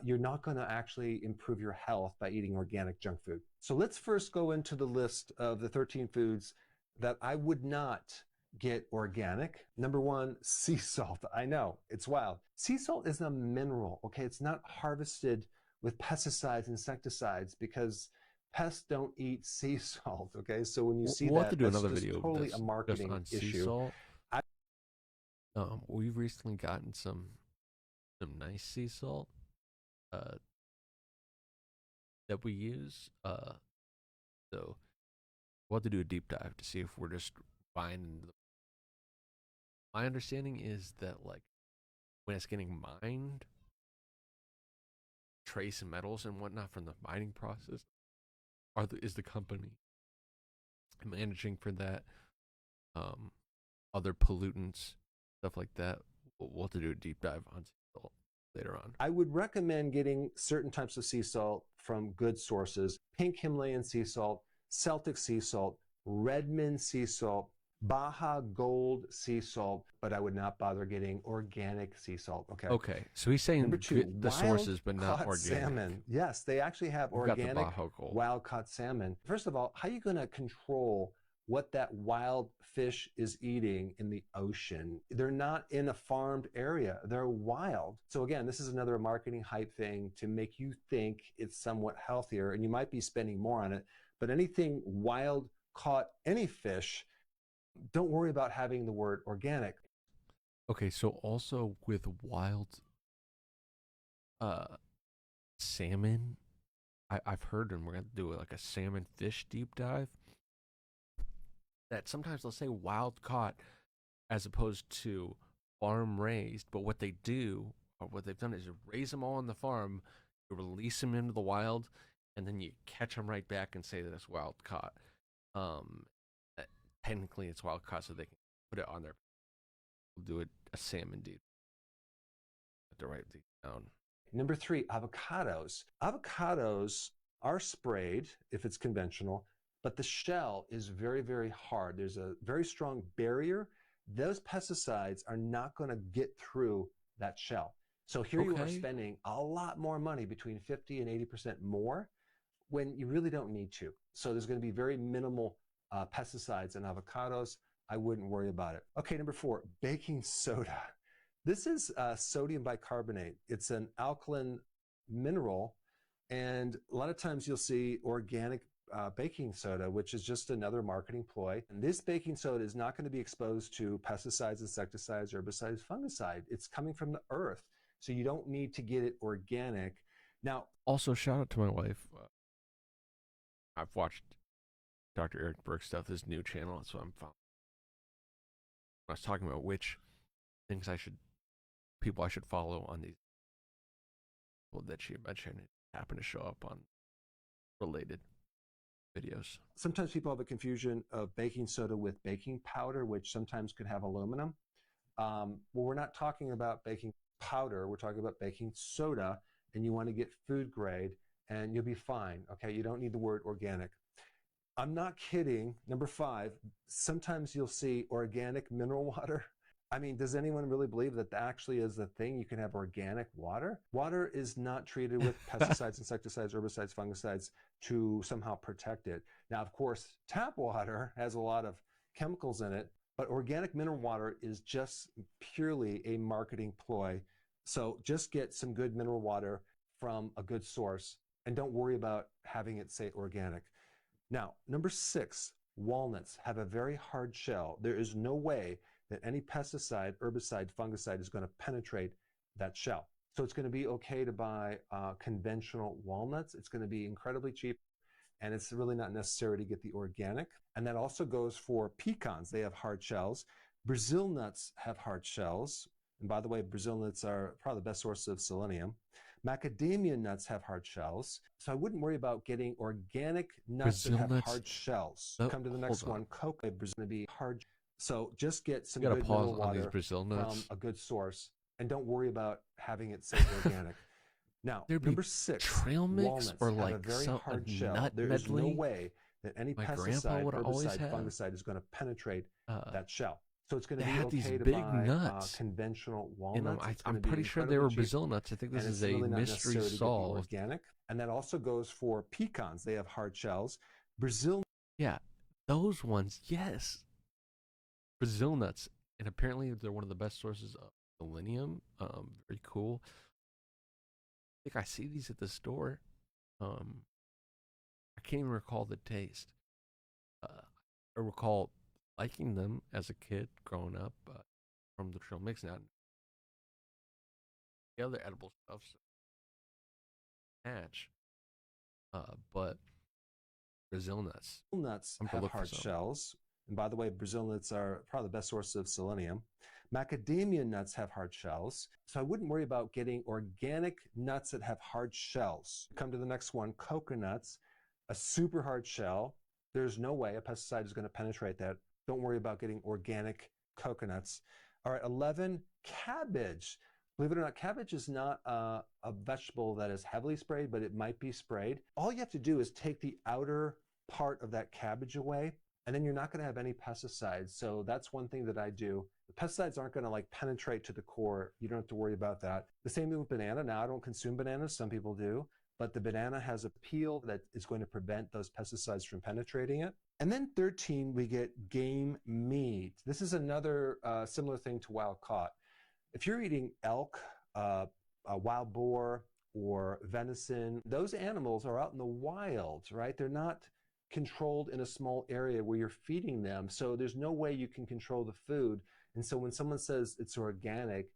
You're not going to actually improve your health by eating organic junk food. So let's first go into the list of the 13 foods that I would not get organic. Number 1, sea salt. I know, it's wild. Sea salt is a mineral, okay? It's not harvested with pesticides, insecticides, because pests don't eat sea salt, okay? So when you see we'll that, have to do that's another just video totally that's a marketing just on sea issue. salt. We've recently gotten some nice sea salt that we use. So we'll have to do a deep dive to see if we're just buying into the. My understanding is that like when it's getting mined, trace metals and whatnot from the mining process is the company managing for that. Other pollutants, stuff like that. We'll have to do a deep dive on sea salt later on. I would recommend getting certain types of sea salt from good sources. Pink Himalayan sea salt, Celtic sea salt, Redmond sea salt, Baja Gold sea salt, but I would not bother getting organic sea salt. Okay. Okay, so he's saying Number 2, the sources, but not wild-caught organic. salmon. Yes, they actually have We've got the organic Baja Gold. wild-caught salmon. First of all, how are you going to control what that wild fish is eating in the ocean? They're not in a farmed area. They're wild. So again, this is another marketing hype thing to make you think it's somewhat healthier, and you might be spending more on it. But anything wild caught, any fish, don't worry about having the word organic. Okay, so also with wild salmon, I've heard, and we're going to do like a salmon fish deep dive, that sometimes they'll say wild caught as opposed to farm raised, but what they do, or what they've done, is raise them all on the farm, you release them into the wild, and then you catch them right back and say that it's wild caught. Technically it's wild caught so they can put it on there. We'll do a salmon deep. Have to write these down. Number 3, avocados. Avocados are sprayed if it's conventional, but the shell is very, very hard. There's a very strong barrier. Those pesticides are not going to get through that shell. So here you are spending a lot more money, between 50 and 80% more, when you really don't need to. So there's going to be very minimal pesticides in avocados. I wouldn't worry about it. Okay, number 4, baking soda. This is sodium bicarbonate. It's an alkaline mineral, and a lot of times you'll see organic baking soda, which is just another marketing ploy. And this baking soda is not going to be exposed to pesticides, insecticides, herbicides, fungicide. It's coming from the earth, so you don't need to get it organic. Now, also shout out to my wife. I've watched Dr. Eric Berg stuff, his new channel, so I'm following. I was talking about which things people I should follow on these people that she mentioned happen to show up on related videos. Sometimes people have a confusion of baking soda with baking powder, which sometimes could have aluminum. Well, we're not talking about baking powder. We're talking about baking soda, and you want to get food grade, and you'll be fine. Okay, you don't need the word organic. I'm not kidding. Number 5, sometimes you'll see organic mineral water. I mean, does anyone really believe that actually is the thing? You can have organic water? Water is not treated with pesticides, insecticides, herbicides, fungicides to somehow protect it. Now, of course, tap water has a lot of chemicals in it, but organic mineral water is just purely a marketing ploy. So just get some good mineral water from a good source, and don't worry about having it say organic. Now, number 6, walnuts have a very hard shell. There is no way that any pesticide, herbicide, fungicide is going to penetrate that shell. So it's going to be okay to buy conventional walnuts. It's going to be incredibly cheap, and it's really not necessary to get the organic. And that also goes for pecans. They have hard shells. Brazil nuts have hard shells. And by the way, Brazil nuts are probably the best source of selenium. Macadamia nuts have hard shells. So I wouldn't worry about getting organic nuts that have hard shells. Come to the next one. Cocoa is going to be hard. So just get some good mineral water from a good source, and don't worry about having it say organic. Now, number 6, trail mix walnuts or have like a very hard shell. nut There is no medley. way that any My pesticide, grandpa would always herbicide, have. fungicide is going to penetrate that shell. So it's going to They be had okay these to big buy nuts. conventional You walnuts. know, It's I'm gonna be pretty sure they were incredibly cheap, Brazil nuts. I think this and is it's a really not mystery necessary to get the solved. organic. And that also goes for pecans. They have hard shells. Brazil. Yeah, those ones, yes. Brazil nuts, and apparently they're one of the best sources of selenium. Very cool. I think I see these at the store. I can't even recall the taste. I recall liking them as a kid growing up from the trail mix. Now, the other edible stuff, match. But Brazil nuts. Nuts I'm gonna have look for hard some. shells. And by the way, Brazil nuts are probably the best source of selenium. Macadamia nuts have hard shells. So I wouldn't worry about getting organic nuts that have hard shells. Come to the next one, coconuts, a super hard shell. There's no way a pesticide is going to penetrate that. Don't worry about getting organic coconuts. All right, 11, cabbage. Believe it or not, cabbage is not a vegetable that is heavily sprayed, but it might be sprayed. All you have to do is take the outer part of that cabbage away, and then you're not going to have any pesticides. So that's one thing that I do. The pesticides aren't going to like penetrate to the core. You don't have to worry about that. The same thing with banana. Now, I don't consume bananas. Some people do. But the banana has a peel that is going to prevent those pesticides from penetrating it. And then 13, we get game meat. This is another similar thing to wild caught. If you're eating elk, a wild boar, or venison, those animals are out in the wild, right? They're not controlled in a small area where you're feeding them. So there's no way you can control the food. And so when someone says it's organic,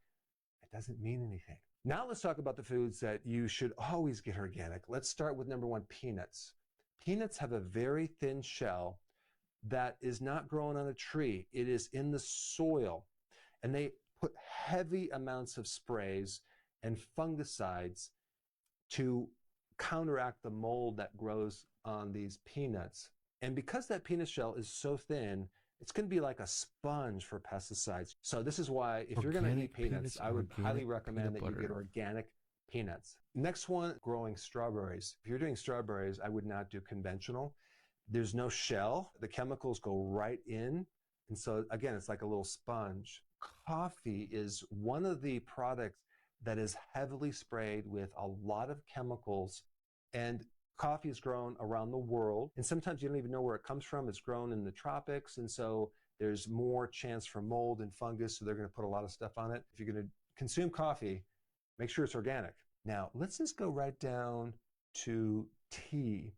it doesn't mean anything. Now let's talk about the foods that you should always get organic. Let's start with number 1, peanuts. Peanuts have a very thin shell that is not growing on a tree. It is in the soil. And they put heavy amounts of sprays and fungicides to counteract the mold that grows on these peanuts. And because that peanut shell is so thin, it's going to be like a sponge for pesticides. So this is why if you're going to eat Organic peanuts, I would highly recommend that you get butter. organic peanuts. Next one, growing strawberries. If you're doing strawberries, I would not do conventional. There's no shell. The chemicals go right in. And so again, it's like a little sponge. Coffee is one of the products that is heavily sprayed with a lot of chemicals, and coffee is grown around the world, and sometimes you don't even know where it comes from. It's grown in the tropics, and so there's more chance for mold and fungus, so they're going to put a lot of stuff on it. If you're going to consume coffee, make sure it's organic. Now, let's just go right down to tea.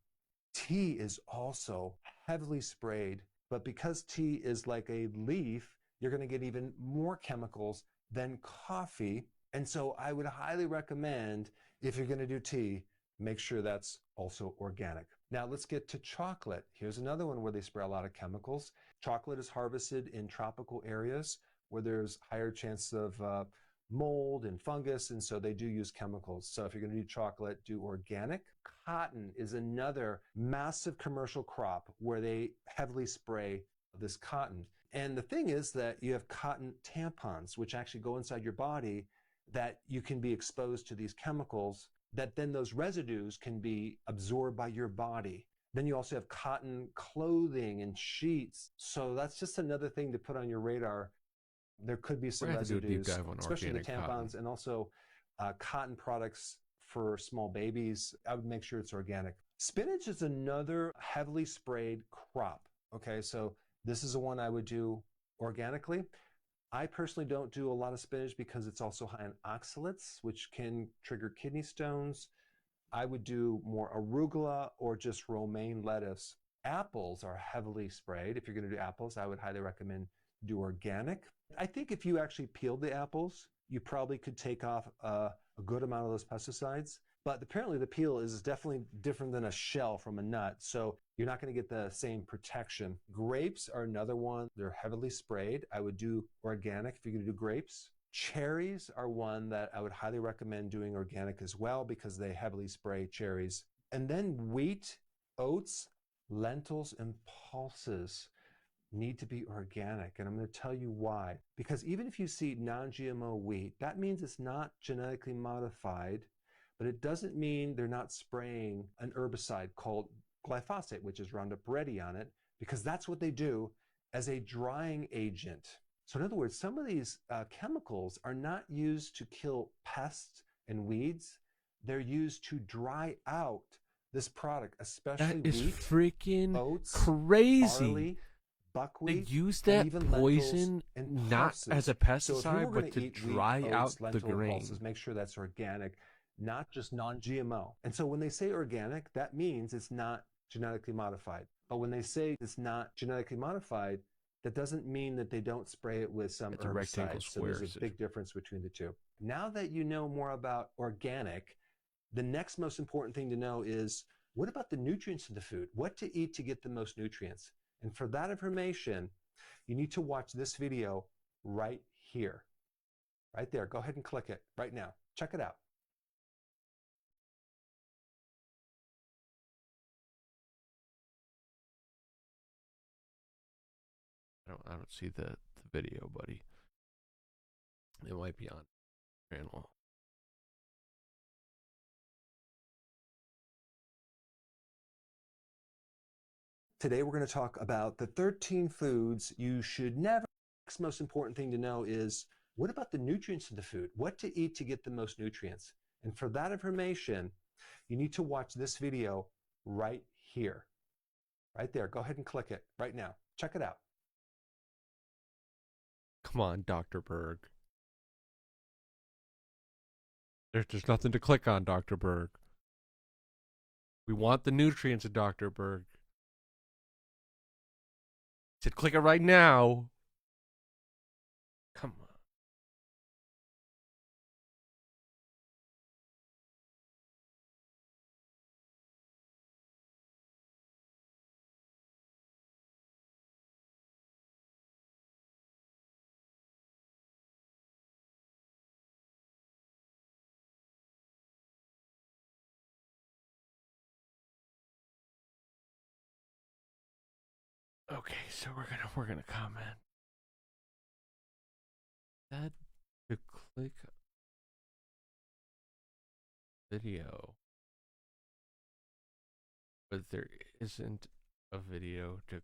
Tea is also heavily sprayed, but because tea is like a leaf, you're going to get even more chemicals than coffee. And so I would highly recommend, if you're going to do tea, make sure that's also organic. Now let's get to chocolate. Here's another one where they spray a lot of chemicals. Chocolate is harvested in tropical areas where there's higher chance of mold and fungus, and so they do use chemicals. So if you're going to do chocolate, do organic. Cotton is another massive commercial crop where they heavily spray this cotton. And the thing is that you have cotton tampons, which actually go inside your body, that you can be exposed to these chemicals, that then those residues can be absorbed by your body. Then you also have cotton clothing and sheets. So that's just another thing to put on your radar. There could be some residues, especially the tampons cotton. And also cotton products for small babies. I would make sure it's organic. Spinach is another heavily sprayed crop. Okay, so this is the one I would do organically. I personally don't do a lot of spinach because it's also high in oxalates, which can trigger kidney stones. I would do more arugula or just romaine lettuce. Apples are heavily sprayed. If you're going to do apples, I would highly recommend do organic. I think if you actually peeled the apples, you probably could take off a good amount of those pesticides. But apparently the peel is definitely different than a shell from a nut, so you're not going to get the same protection. Grapes are another one. They're heavily sprayed. I would do organic if you're going to do grapes. Cherries are one that I would highly recommend doing organic as well because they heavily spray cherries. And then wheat, oats, lentils, and pulses need to be organic, and I'm going to tell you why. Because even if you see non-GMO wheat, that means it's not genetically modified, but it doesn't mean they're not spraying an herbicide called glyphosate, which is Roundup Ready on it, because that's what they do as a drying agent. So in other words, some of these chemicals are not used to kill pests and weeds. They're used to dry out this product, especially that is wheat, freaking oats, crazy. barley, buckwheat, they use that poison and not as a pesticide, but to dry wheat, out oats, the lentil, grain. pulses, make sure that's organic, not just non-GMO. And so when they say organic, that means it's not genetically modified. But when they say it's not genetically modified, that doesn't mean that they don't spray it with some herbicide. So there's a big difference between the two. Now that you know more about organic, the next most important thing to know is, what about the nutrients in the food? What to eat to get the most nutrients? And for that information, you need to watch this video right here. Right there. Go ahead and click it right now. Check it out. I don't see the video, buddy. It might be on channel. Today we're going to talk about the 13 foods you should never. The next most important thing to know is, what about the nutrients in the food? What to eat to get the most nutrients? And for that information, you need to watch this video right here. Right there. Go ahead and click it right now. Check it out. Come on, Dr. Berg. There's nothing to click on, Dr. Berg. We want the nutrients of Dr. Berg. I said click it right now. Come on. Okay, so we're gonna comment that to click video, but there isn't a video to.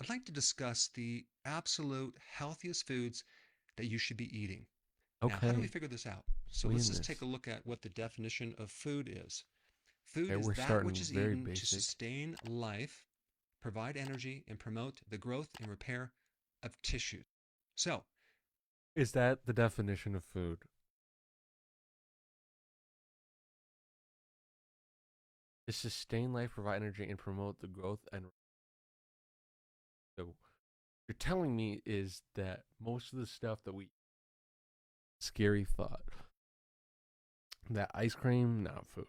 I'd like to discuss the absolute healthiest foods that you should be eating. Now, how do we Okay, figure this out? So we let's in just take this. a look at what the definition of food is. Food Okay, is we're that which starting is very eaten to basic. sustain life, provide energy, and promote the growth and repair of tissue. So, Is that the definition of food? To sustain life, provide energy, and promote the growth and. So, you're telling me is that most of the stuff that we. Scary thought. That ice cream, not food.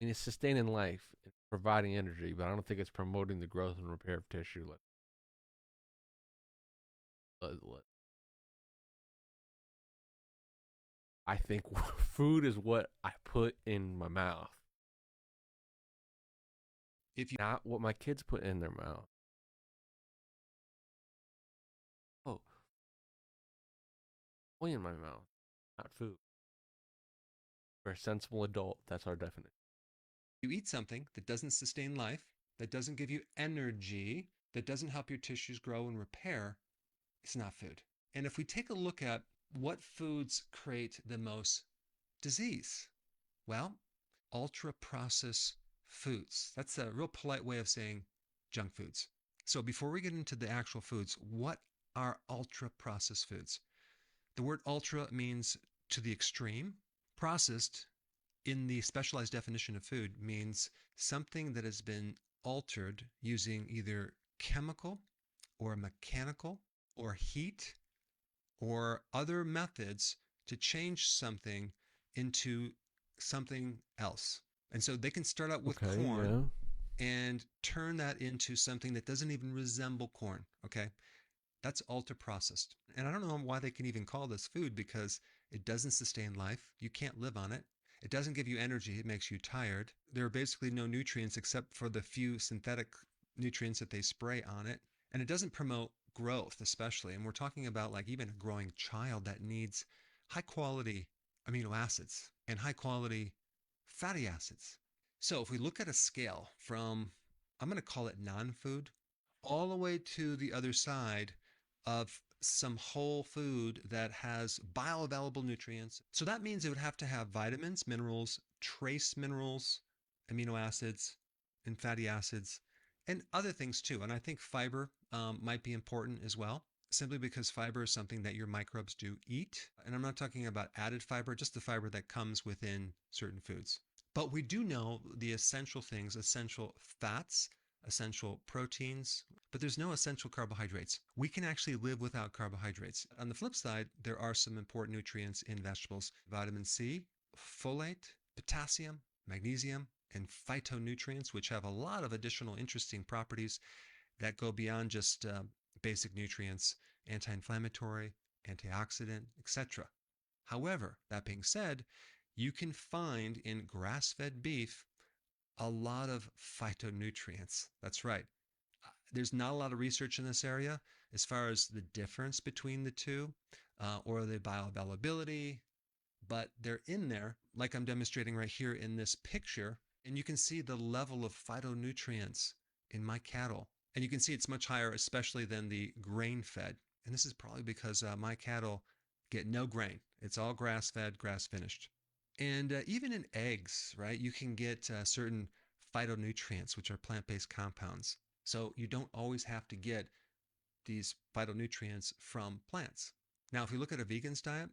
I mean, it's sustaining life, it's providing energy, but I don't think it's promoting the growth and repair of tissue. I think food is what I put in my mouth, if you not what my kids put in their mouth. Oh, toy in my mouth, not food. For a sensible adult, that's our definition. eat something that doesn't sustain life, that doesn't give you energy, that doesn't help your tissues grow and repair, it's not food. And if we take a look at what foods create the most disease, well, ultra processed foods. That's a real polite way of saying junk foods. So before we get into the actual foods, what are ultra processed foods? The word ultra means to the extreme. Processed, in the specialized definition of food, means something that has been altered using either chemical or mechanical or heat or other methods to change something into something else. And so they can start out with Okay, corn yeah. and turn that into something that doesn't even resemble corn. Okay. That's ultra processed. And I don't know why they can even call this food, because it doesn't sustain life. You can't live on it. It doesn't give you energy. It makes you tired. There are basically no nutrients except for the few synthetic nutrients that they spray on it. And it doesn't promote growth, especially. And we're talking about like even a growing child that needs high quality amino acids and high quality fatty acids. So if we look at a scale from, I'm going to call it non-food, all the way to the other side of some whole food that has bioavailable nutrients. So that means it would have to have vitamins, minerals, trace minerals, amino acids, and fatty acids, and other things too. And I think fiber might be important as well, simply because fiber is something that your microbes do eat. And I'm not talking about added fiber, just the fiber that comes within certain foods. But we do know the essential things, essential fats, essential proteins, but there's no essential carbohydrates. We can actually live without carbohydrates. On the flip side, there are some important nutrients in vegetables: vitamin C, folate, potassium, magnesium, and phytonutrients, which have a lot of additional interesting properties that go beyond just basic nutrients, anti-inflammatory, antioxidant, etc. However, that being said, you can find in grass-fed beef a lot of phytonutrients. That's right. There's not a lot of research in this area as far as the difference between the two or the bioavailability, but they're in there, like I'm demonstrating right here in this picture. And you can see the level of phytonutrients in my cattle And you can see it's much higher, especially than the grain-fed. And this is probably because my cattle get no grain. It's all grass-fed, grass-finished. And even in eggs, right, you can get certain phytonutrients, which are plant-based compounds. So you don't always have to get these phytonutrients from plants. Now, if we look at a vegan's diet,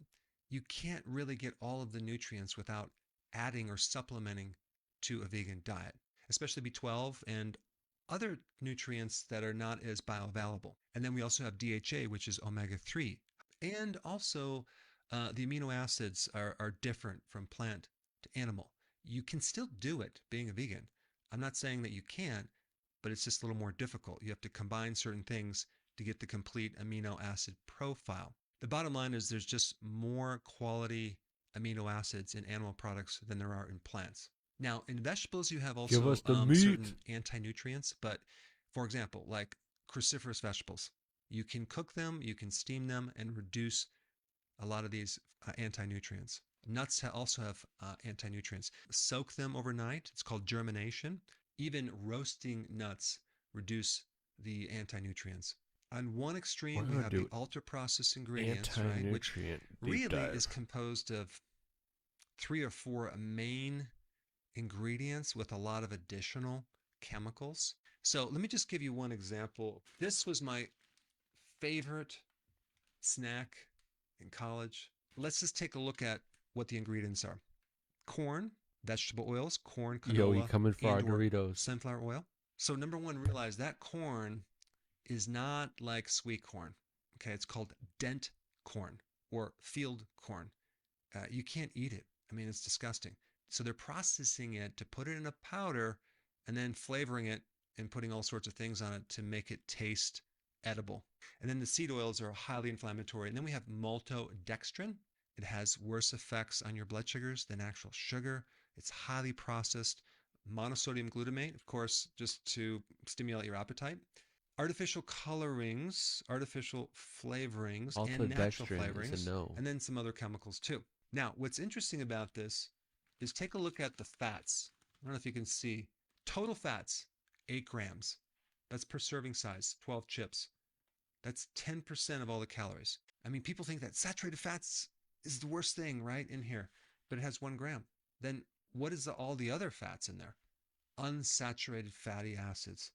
you can't really get all of the nutrients without adding or supplementing to a vegan diet, especially B12 and other nutrients that are not as bioavailable. And then we also have DHA, which is omega-3. And also the amino acids are different from plant to animal. You can still do it being a vegan. I'm not saying that you can't, but it's just a little more difficult. You have to combine certain things to get the complete amino acid profile. The bottom line is there's just more quality amino acids in animal products than there are in plants. Now, in vegetables, you have also Give us the meat. certain anti-nutrients, but for example, like cruciferous vegetables, you can cook them, you can steam them, and reduce a lot of these anti-nutrients. Nuts also have anti-nutrients. Soak them overnight. It's called germination. Even roasting nuts reduce the anti-nutrients. On one extreme, we have the ultra-processed ingredients, right, which really is composed of 3 or 4 main ingredients with a lot of additional chemicals. So let me just give you one example. This was my favorite snack in college. Let's just take a look at what the ingredients are. Corn, vegetable oils, corn, canola, Yo, you coming for our and/or Doritos? sunflower oil. So number one, realize that corn is not like sweet corn. Okay, it's called dent corn or field corn. You can't eat it. I mean, it's disgusting. So they're processing it to put it in a powder and then flavoring it and putting all sorts of things on it to make it taste edible. And then the seed oils are highly inflammatory. And then we have maltodextrin. It has worse effects on your blood sugars than actual sugar. It's highly processed. Monosodium glutamate, of course, just to stimulate your appetite. Artificial colorings, artificial flavorings, and natural flavorings, and then some other chemicals too. Now, what's interesting about this is take a look at the fats. I don't know if you can see. Total fats, 8 grams. That's per serving size, 12 chips. That's 10% of all the calories. I mean, people think that saturated fats is the worst thing, right, in here, but it has 1 gram. Then what is all the other fats in there? Unsaturated fatty acids.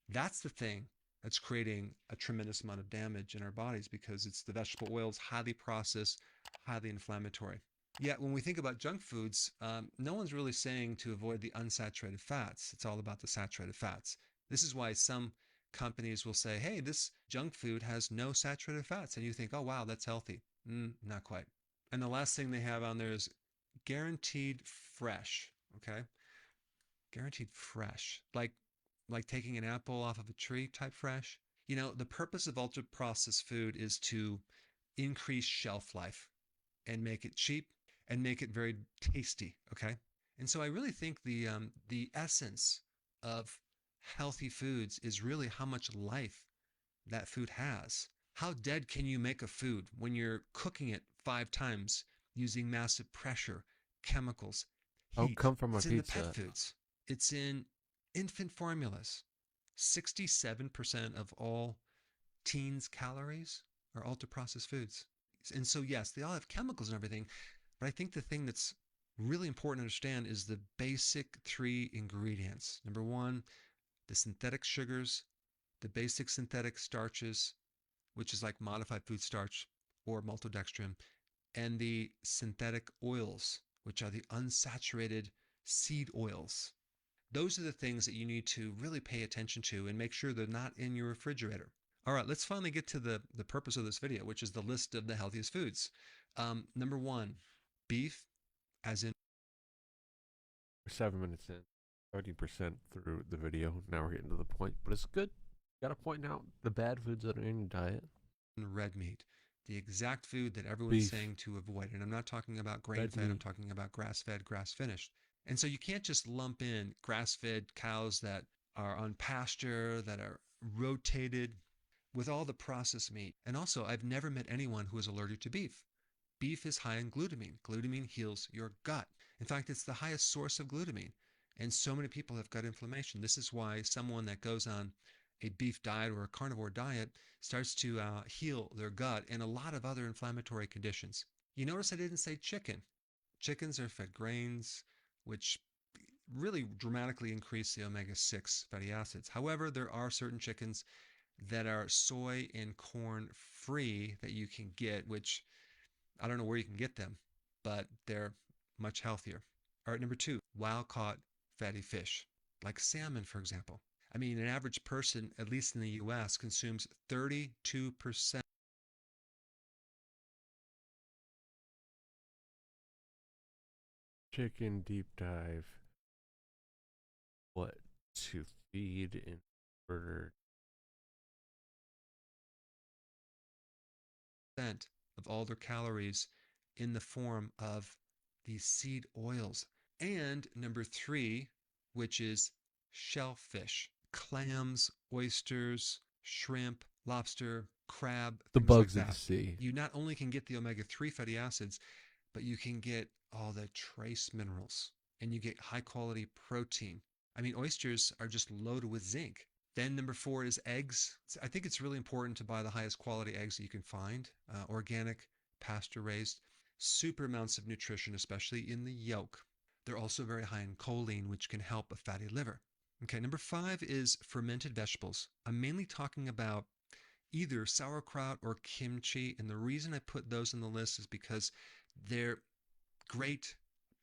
That's the thing that's creating a tremendous amount of damage in our bodies because it's the vegetable oils, highly processed, highly inflammatory. Yet when we think about junk foods, no one's really saying to avoid the unsaturated fats. It's all about the saturated fats. This is why some companies will say, hey, this junk food has no saturated fats. And you think, oh, wow, that's healthy. Not quite. And the last thing they have on there is guaranteed fresh, okay? Guaranteed fresh, like taking an apple off of a tree type fresh. You know, the purpose of ultra-processed food is to increase shelf life and make it cheap and make it very tasty, okay? And so I really think the essence of healthy foods is really how much life that food has. How dead can you make a food when you're cooking it 5 times using massive pressure, chemicals, heat? Don't come from a it's in pizza. The pet foods. It's in infant formulas. 67% of all teens' calories are ultra-processed foods. And so, yes, they all have chemicals and everything, but I think the thing that's really important to understand is the basic 3 ingredients. Number 1, the synthetic sugars, the basic synthetic starches, which is like modified food starch or maltodextrin, and the synthetic oils, which are the unsaturated seed oils. Those are the things that you need to really pay attention to and make sure they're not in your refrigerator. All right, let's finally get to the purpose of this video, which is the list of the healthiest foods. Number 1, beef, as in... We're 7 minutes in, 30% through the video. Now we're getting to the point, but it's good. Got to point out the bad foods that are in your diet. Red meat, the exact food that everyone's saying to avoid. And I'm not talking about grain-fed, I'm talking about grass-fed, grass-finished. And so you can't just lump in grass-fed cows that are on pasture, that are rotated with all the processed meat. And also, I've never met anyone who is allergic to beef. Beef is high in glutamine. Glutamine heals your gut. In fact, it's the highest source of glutamine. And so many people have gut inflammation. This is why someone that goes on a beef diet or a carnivore diet starts to heal their gut and a lot of other inflammatory conditions. You notice I didn't say chicken. Chickens are fed grains, which really dramatically increase the omega-6 fatty acids. However, there are certain chickens that are soy and corn free that you can get, which I don't know where you can get them, but they're much healthier. All right, number 2, wild-caught fatty fish, like salmon, for example. I mean, an average person, at least in the U.S., consumes 32%. Chicken deep dive. What to feed in order of all their calories in the form of these seed oils. And number 3, which is shellfish, clams, oysters, shrimp, lobster, crab, the things like bugs of the that. sea. You not only can get the omega-3 fatty acids, but you can get all the trace minerals and you get high quality protein. I mean, oysters are just loaded with zinc. Then number 4 is eggs. I think it's really important to buy the highest quality eggs that you can find, organic, pasture raised, super amounts of nutrition, especially in the yolk. They're also very high in choline, which can help a fatty liver. Okay, number 5 is fermented vegetables. I'm mainly talking about either sauerkraut or kimchi, and the reason I put those on the list is because they're great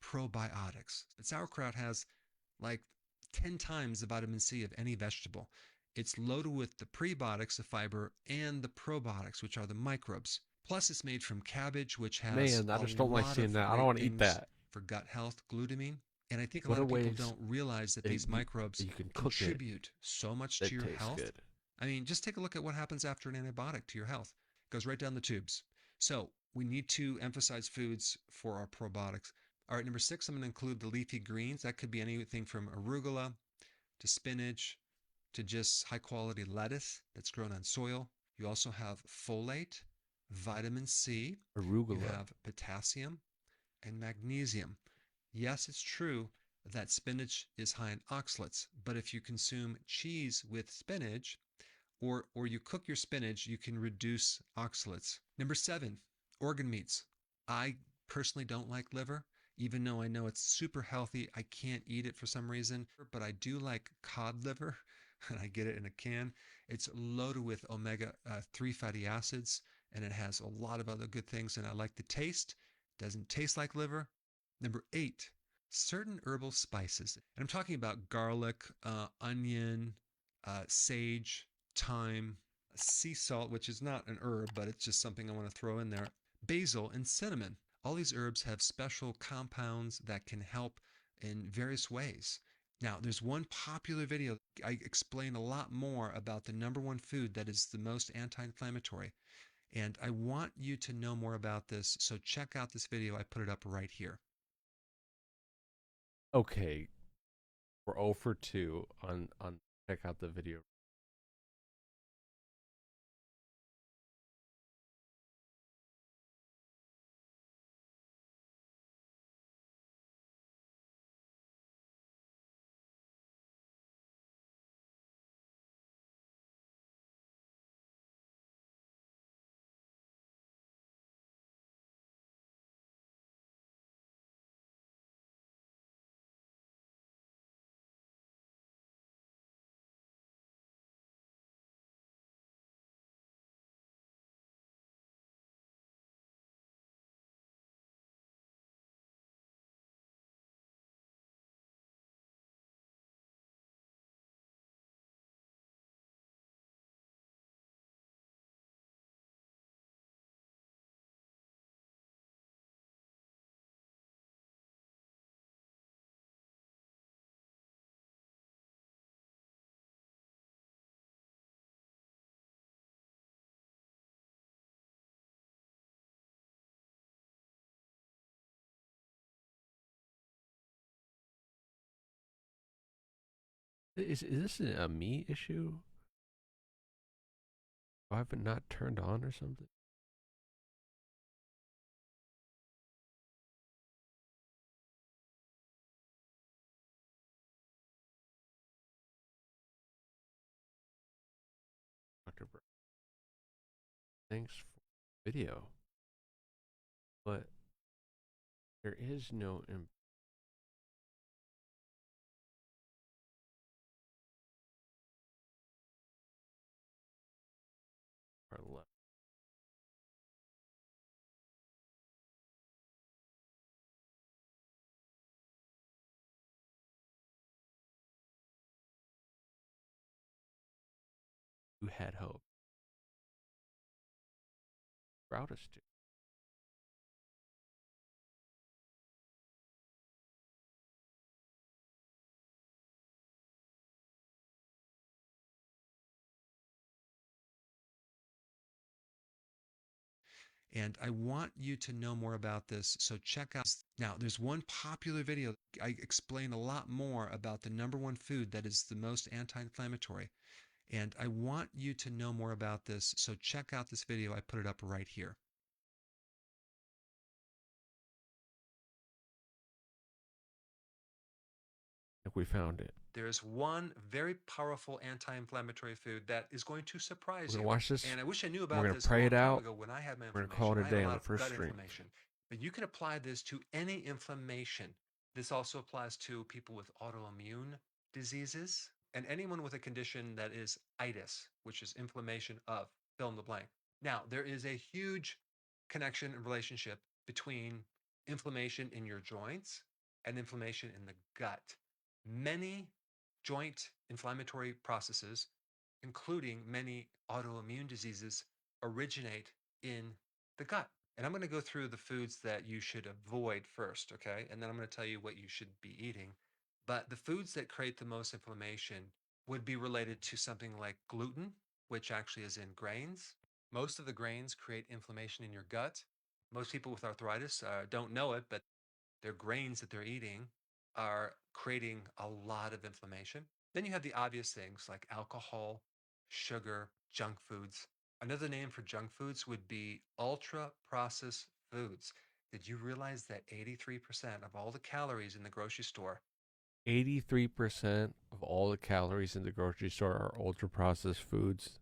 probiotics. Sauerkraut has like 10 times the vitamin C of any vegetable. It's loaded with the prebiotics, the fiber, and the probiotics, which are the microbes. Plus, it's made from cabbage, which has Man, I just don't like seeing that. I don't want to eat that. For gut health, glutamine. And I think a What lot of are people ways don't realize that these microbes you can cook contribute so much that to your tastes health. good. I mean, just take a look at what happens after an antibiotic to your health. It goes right down the tubes. So we need to emphasize foods for our probiotics. All right, number 6, I'm going to include the leafy greens. That could be anything from arugula to spinach to just high quality lettuce that's grown on soil. You also have folate, vitamin C, Arugula. you have potassium and magnesium. Yes, it's true that spinach is high in oxalates, but if you consume cheese with spinach or you cook your spinach, you can reduce oxalates. Number 7, organ meats. I personally don't like liver. Even though I know it's super healthy, I can't eat it for some reason, but I do like cod liver, and I get it in a can. It's loaded with omega-3 fatty acids, and it has a lot of other good things, and I like the taste. Doesn't taste like liver. Number 8, certain herbal spices. And I'm talking about garlic, onion, sage, thyme, sea salt, which is not an herb, but it's just something I want to throw in there, basil, and cinnamon. All these herbs have special compounds that can help in various ways. Now, there's one popular video. I explain a lot more about the number 1 food that is the most anti-inflammatory. And I want you to know more about this, so check out this video. I put it up right here. Okay, we're 0 for 2 on check out the video. Is this a me issue? I have it not turned on or something? Thanks for the video. But there is no left. You had hope. Proud us to. And I want you to know more about this, so check out. Now, there's one popular video. I explain a lot more about the number one food that is the most anti-inflammatory. And I want you to know more about this, so check out this video. I put it up right here. We found it. There's one very powerful anti-inflammatory food that is going to surprise We're you. gonna watch this. And I wish I knew We're about gonna this a pray long it time out. ago when I had my We're inflammation. gonna call it a I day had on a the lot of first gut stream. inflammation. But you can apply this to any inflammation. This also applies to people with autoimmune diseases and anyone with a condition that is itis, which is inflammation of fill in the blank. Now, there is a huge connection and relationship between inflammation in your joints and inflammation in the gut. Many joint inflammatory processes, including many autoimmune diseases, originate in the gut. And I'm going to go through the foods that you should avoid first, okay? And then I'm going to tell you what you should be eating. But the foods that create the most inflammation would be related to something like gluten, which actually is in grains. Most of the grains create inflammation in your gut. Most people with arthritis don't know it, but their grains that they're eating are creating a lot of inflammation. Then you have the obvious things like alcohol, sugar, junk foods. Another name for junk foods would be ultra processed foods. Did you realize that 83% of all the calories in the grocery store 83% of all the calories in the grocery store are ultra processed foods?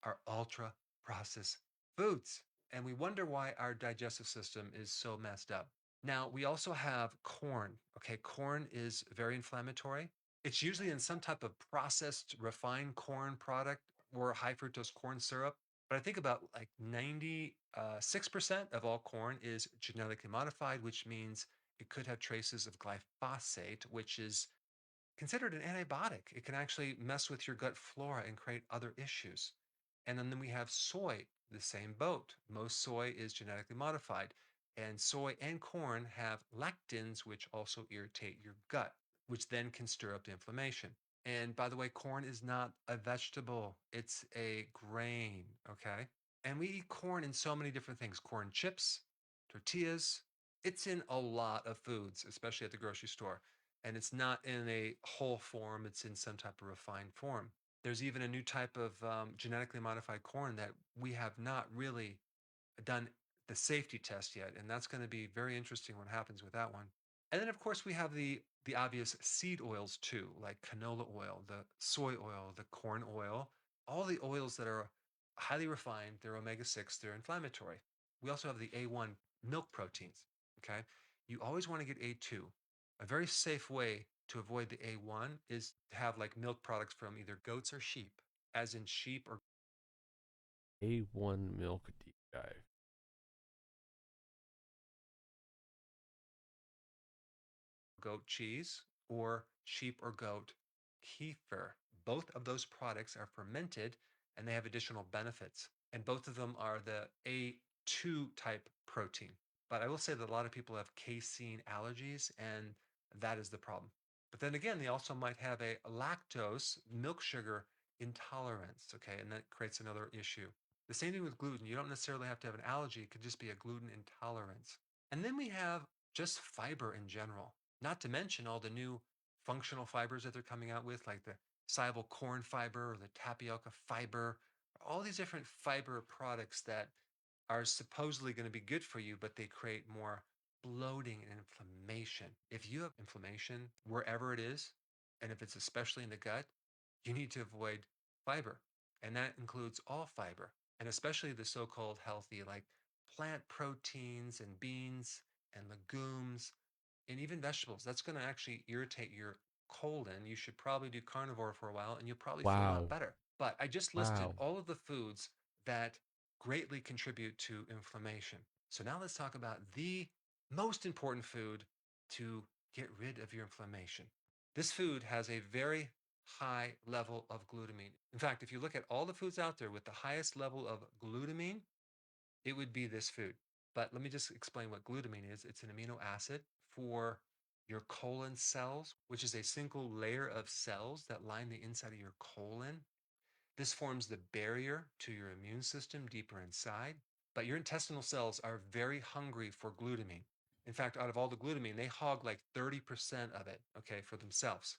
are ultra processed foods? And we wonder why our digestive system is so messed up. Now, we also have corn. Okay, corn is very inflammatory. It's usually in some type of processed, refined corn product or high fructose corn syrup. But I think about like 96% of all corn is genetically modified, which means it could have traces of glyphosate, which is considered an antibiotic. It can actually mess with your gut flora and create other issues. And then we have soy, the same boat. Most soy is genetically modified. And soy and corn have lectins, which also irritate your gut, which then can stir up the inflammation. And by the way, corn is not a vegetable, it's a grain, okay? And we eat corn in so many different things corn chips, tortillas. It's in a lot of foods, especially at the grocery store. And it's not in a whole form, it's in some type of refined form. There's even a new type of genetically modified corn that we have not really done the safety test yet, and that's going to be very interesting what happens with that one. And then, of course, we have the obvious seed oils too, like canola oil, the soy oil, the corn oil, all the oils that are highly refined. They're omega-6. They're inflammatory. We also have the A1 milk proteins. Okay, you always want to get A2. A very safe way to avoid the A1 is to have like milk products from either goats or sheep, as in sheep or A1 milk deep dive. goat cheese or sheep or goat kefir. Both of those products are fermented and they have additional benefits. And both of them are the A2 type protein. But I will say that a lot of people have casein allergies, and that is the problem. But then again, they also might have a lactose, milk sugar intolerance, okay? And that creates another issue. The same thing with gluten. You don't necessarily have to have an allergy, it could just be a gluten intolerance. And then we have just fiber in general. Not to mention all the new functional fibers that they're coming out with, like the soluble corn fiber or the tapioca fiber, all these different fiber products that are supposedly going to be good for you, but they create more bloating and inflammation. If you have inflammation wherever it is, and if it's especially in the gut, you need to avoid fiber. And that includes all fiber. and especially the so-called healthy, like plant proteins and beans and legumes and even vegetables. That's going to actually irritate your colon. You should probably do carnivore for a while and you'll probably feel a lot Wow. better. But I just listed Wow. all of the foods that greatly contribute to inflammation. So now let's talk about the most important food to get rid of your inflammation. This food has a very high level of glutamine. In fact, if you look at all the foods out there with the highest level of glutamine, it would be this food. But let me just explain what glutamine is. It's an amino acid for your colon cells, which is a single layer of cells that line the inside of your colon. This forms the barrier to your immune system deeper inside. But your intestinal cells are very hungry for glutamine. In fact, out of all the glutamine, they hog like 30% of it, okay, for themselves.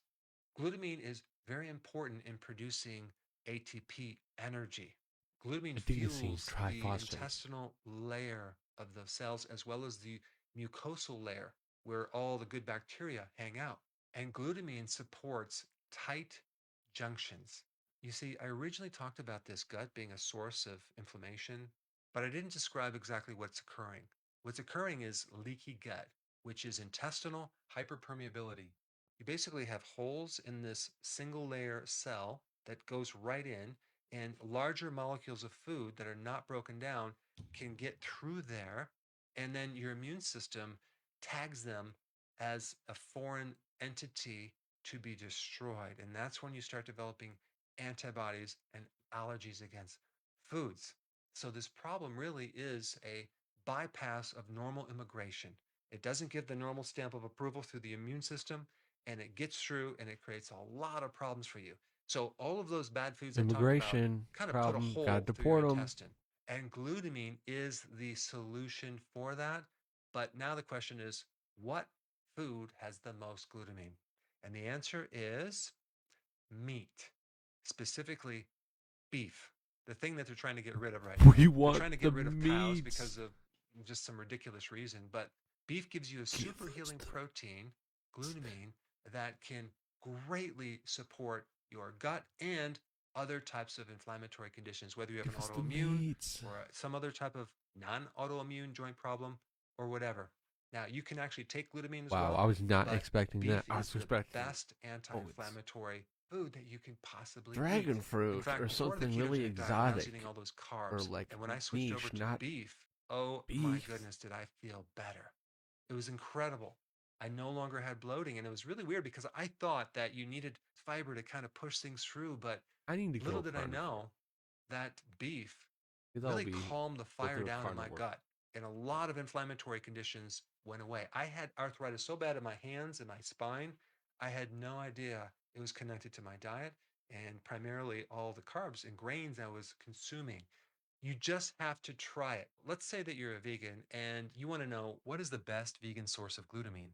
Glutamine is very important in producing ATP energy. Glutamine Adenosine fuels the triphosphate. intestinal layer of the cells as well as the mucosal layer where all the good bacteria hang out. And glutamine supports tight junctions. You see, I originally talked about this gut being a source of inflammation, but I didn't describe exactly what's occurring. What's occurring is leaky gut, which is intestinal hyperpermeability. You basically have holes in this single layer cell that goes right in, and larger molecules of food that are not broken down can get through there, and then your immune system tags them as a foreign entity to be destroyed. And that's when you start developing antibodies and allergies against foods. So this problem really is a bypass of normal immigration. It doesn't give the normal stamp of approval through the immune system, and it gets through and it creates a lot of problems for you. So all of those bad foods I talked about Immigration kind of put a problem. Gotta hole through your deport them. intestine. And glutamine is the solution for that. But now the question is, what food has the most glutamine? And the answer is meat, specifically beef, the thing that they're trying to get rid of right now. We They're want trying to the get rid of cows meats. because of just some ridiculous reason, but beef gives you a super healing protein, glutamine, that can greatly support your gut and other types of inflammatory conditions, whether you have an Give us the autoimmune meats. or some other type of non-autoimmune joint problem or whatever. Now, you can actually take glutamine as Wow, well, I was not but expecting beef that. I is was the expecting best anti-inflammatory food that you can possibly dragon eat. In fruit fact, or before the something really ketogenic diet, when I was exotic eating all those or carbs, like and when I switched over niche, to not beef, oh my beef. goodness, did I feel better. It was incredible. I no longer had bloating, and it was really weird because I thought that you needed fiber to kind of push things through, but I need to little go did I carnivore. know that beef Maybe really that'll be calmed the go fire through a down in my carnivore. gut, and a lot of inflammatory conditions went away. I had arthritis so bad in my hands and my spine, I had no idea it was connected to my diet and primarily all the carbs and grains I was consuming. You just have to try it. Let's say that you're a vegan and you want to know what is the best vegan source of glutamine.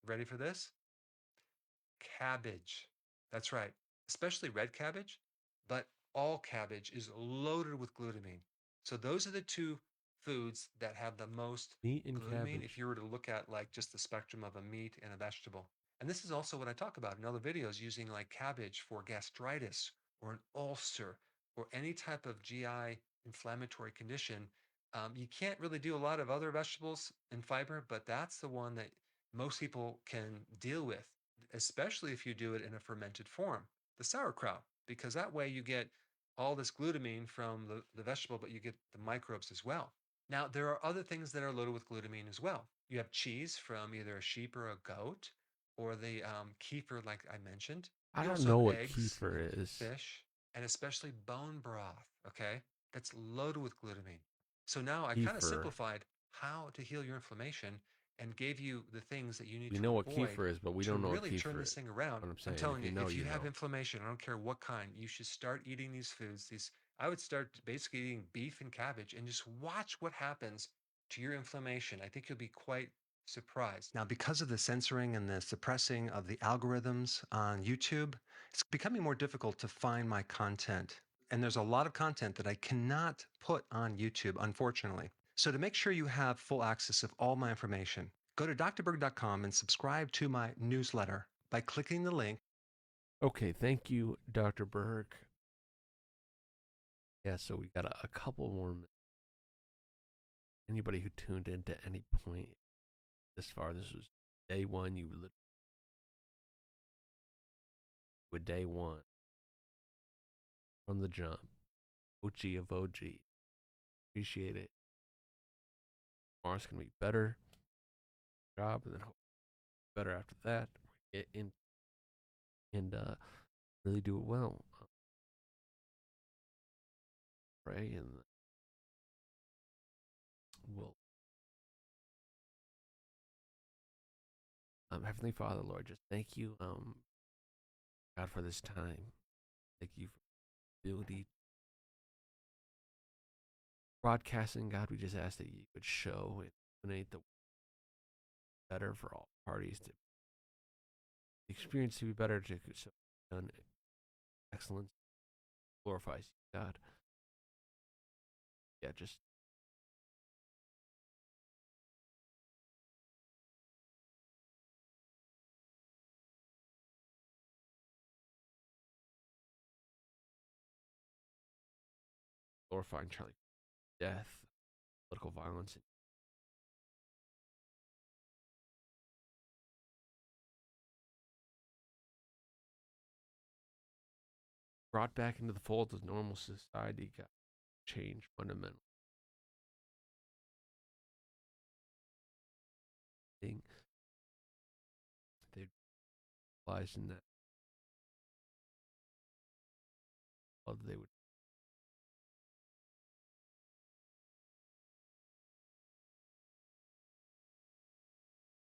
Ready for this? Cabbage. That's right, especially red cabbage, but all cabbage is loaded with glutamine. So those are the two foods that have the most Meat and glutamine cabbage. if you were to look at like just the spectrum of a meat and a vegetable. And this is also what I talk about in other videos, using like cabbage for gastritis or an ulcer or any type of GI inflammatory condition. You can't really do a lot of other vegetables and fiber, but that's the one that most people can deal with, especially if you do it in a fermented form, the sauerkraut, because that way you get all this glutamine from the vegetable, but you get the microbes as well. Now, there are other things that are loaded with glutamine as well. You have cheese from either a sheep or a goat, or the kefir, like I mentioned. I You don't also know have what eggs, kefir is. fish, and especially bone broth, okay? That's loaded with glutamine. So now I kind of Kefir. simplified how to heal your inflammation and gave you the things that you need We to know what avoid kefir is, but we to don't know what really turn kefir this is. thing around. What I'm I'm saying, telling if you, you know, if you you have know. inflammation, I don't care what kind, you should start eating these foods. I would start basically eating beef and cabbage and just watch what happens to your inflammation. I think you'll be quite surprised. Now, because of the censoring and the suppressing of the algorithms on YouTube, it's becoming more difficult to find my content. And there's a lot of content that I cannot put on YouTube, unfortunately. So to make sure you have full access of all my information, go to drberg.com and subscribe to my newsletter by clicking the link. Okay, thank you, Dr. Berg. Yeah, so we got a couple more minutes. Anybody who tuned in to any point this far, this was day one. You literally with day one from the jump. OG of OG. Appreciate it. Tomorrow's gonna be better job, and then better after that. Get in and really do it well. Pray and we'll Heavenly Father, Lord, just thank you, God, for this time. Thank you for the ability broadcasting, God. We just ask that you would show and illuminate the better for all parties to the experience to be better, to so done excellence glorifies you, God. Yeah, just glorifying Charlie death, political violence. Brought back into the fold of normal society, got change fundamentally. Thing they realized in that they would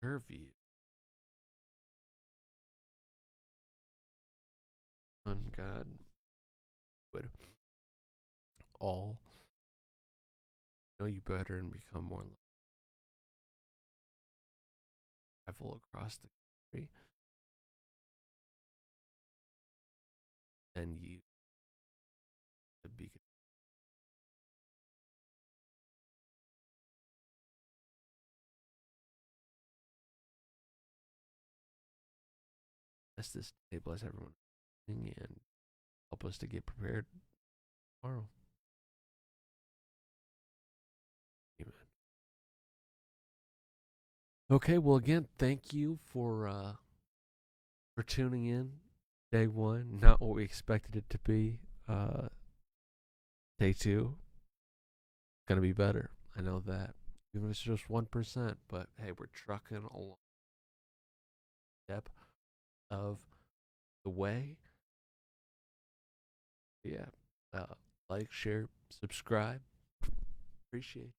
serve you. And God would all know you better and become more level across the country. And you to be bless this day, bless everyone, and help us to get prepared tomorrow. Amen. Okay, well, again, thank you for tuning in. Day one, not what we expected it to be. Day two, gonna be better. I know that. Even if it's just 1%, but hey, we're trucking along. Step of the way. Yeah. Like, share, subscribe. Appreciate it.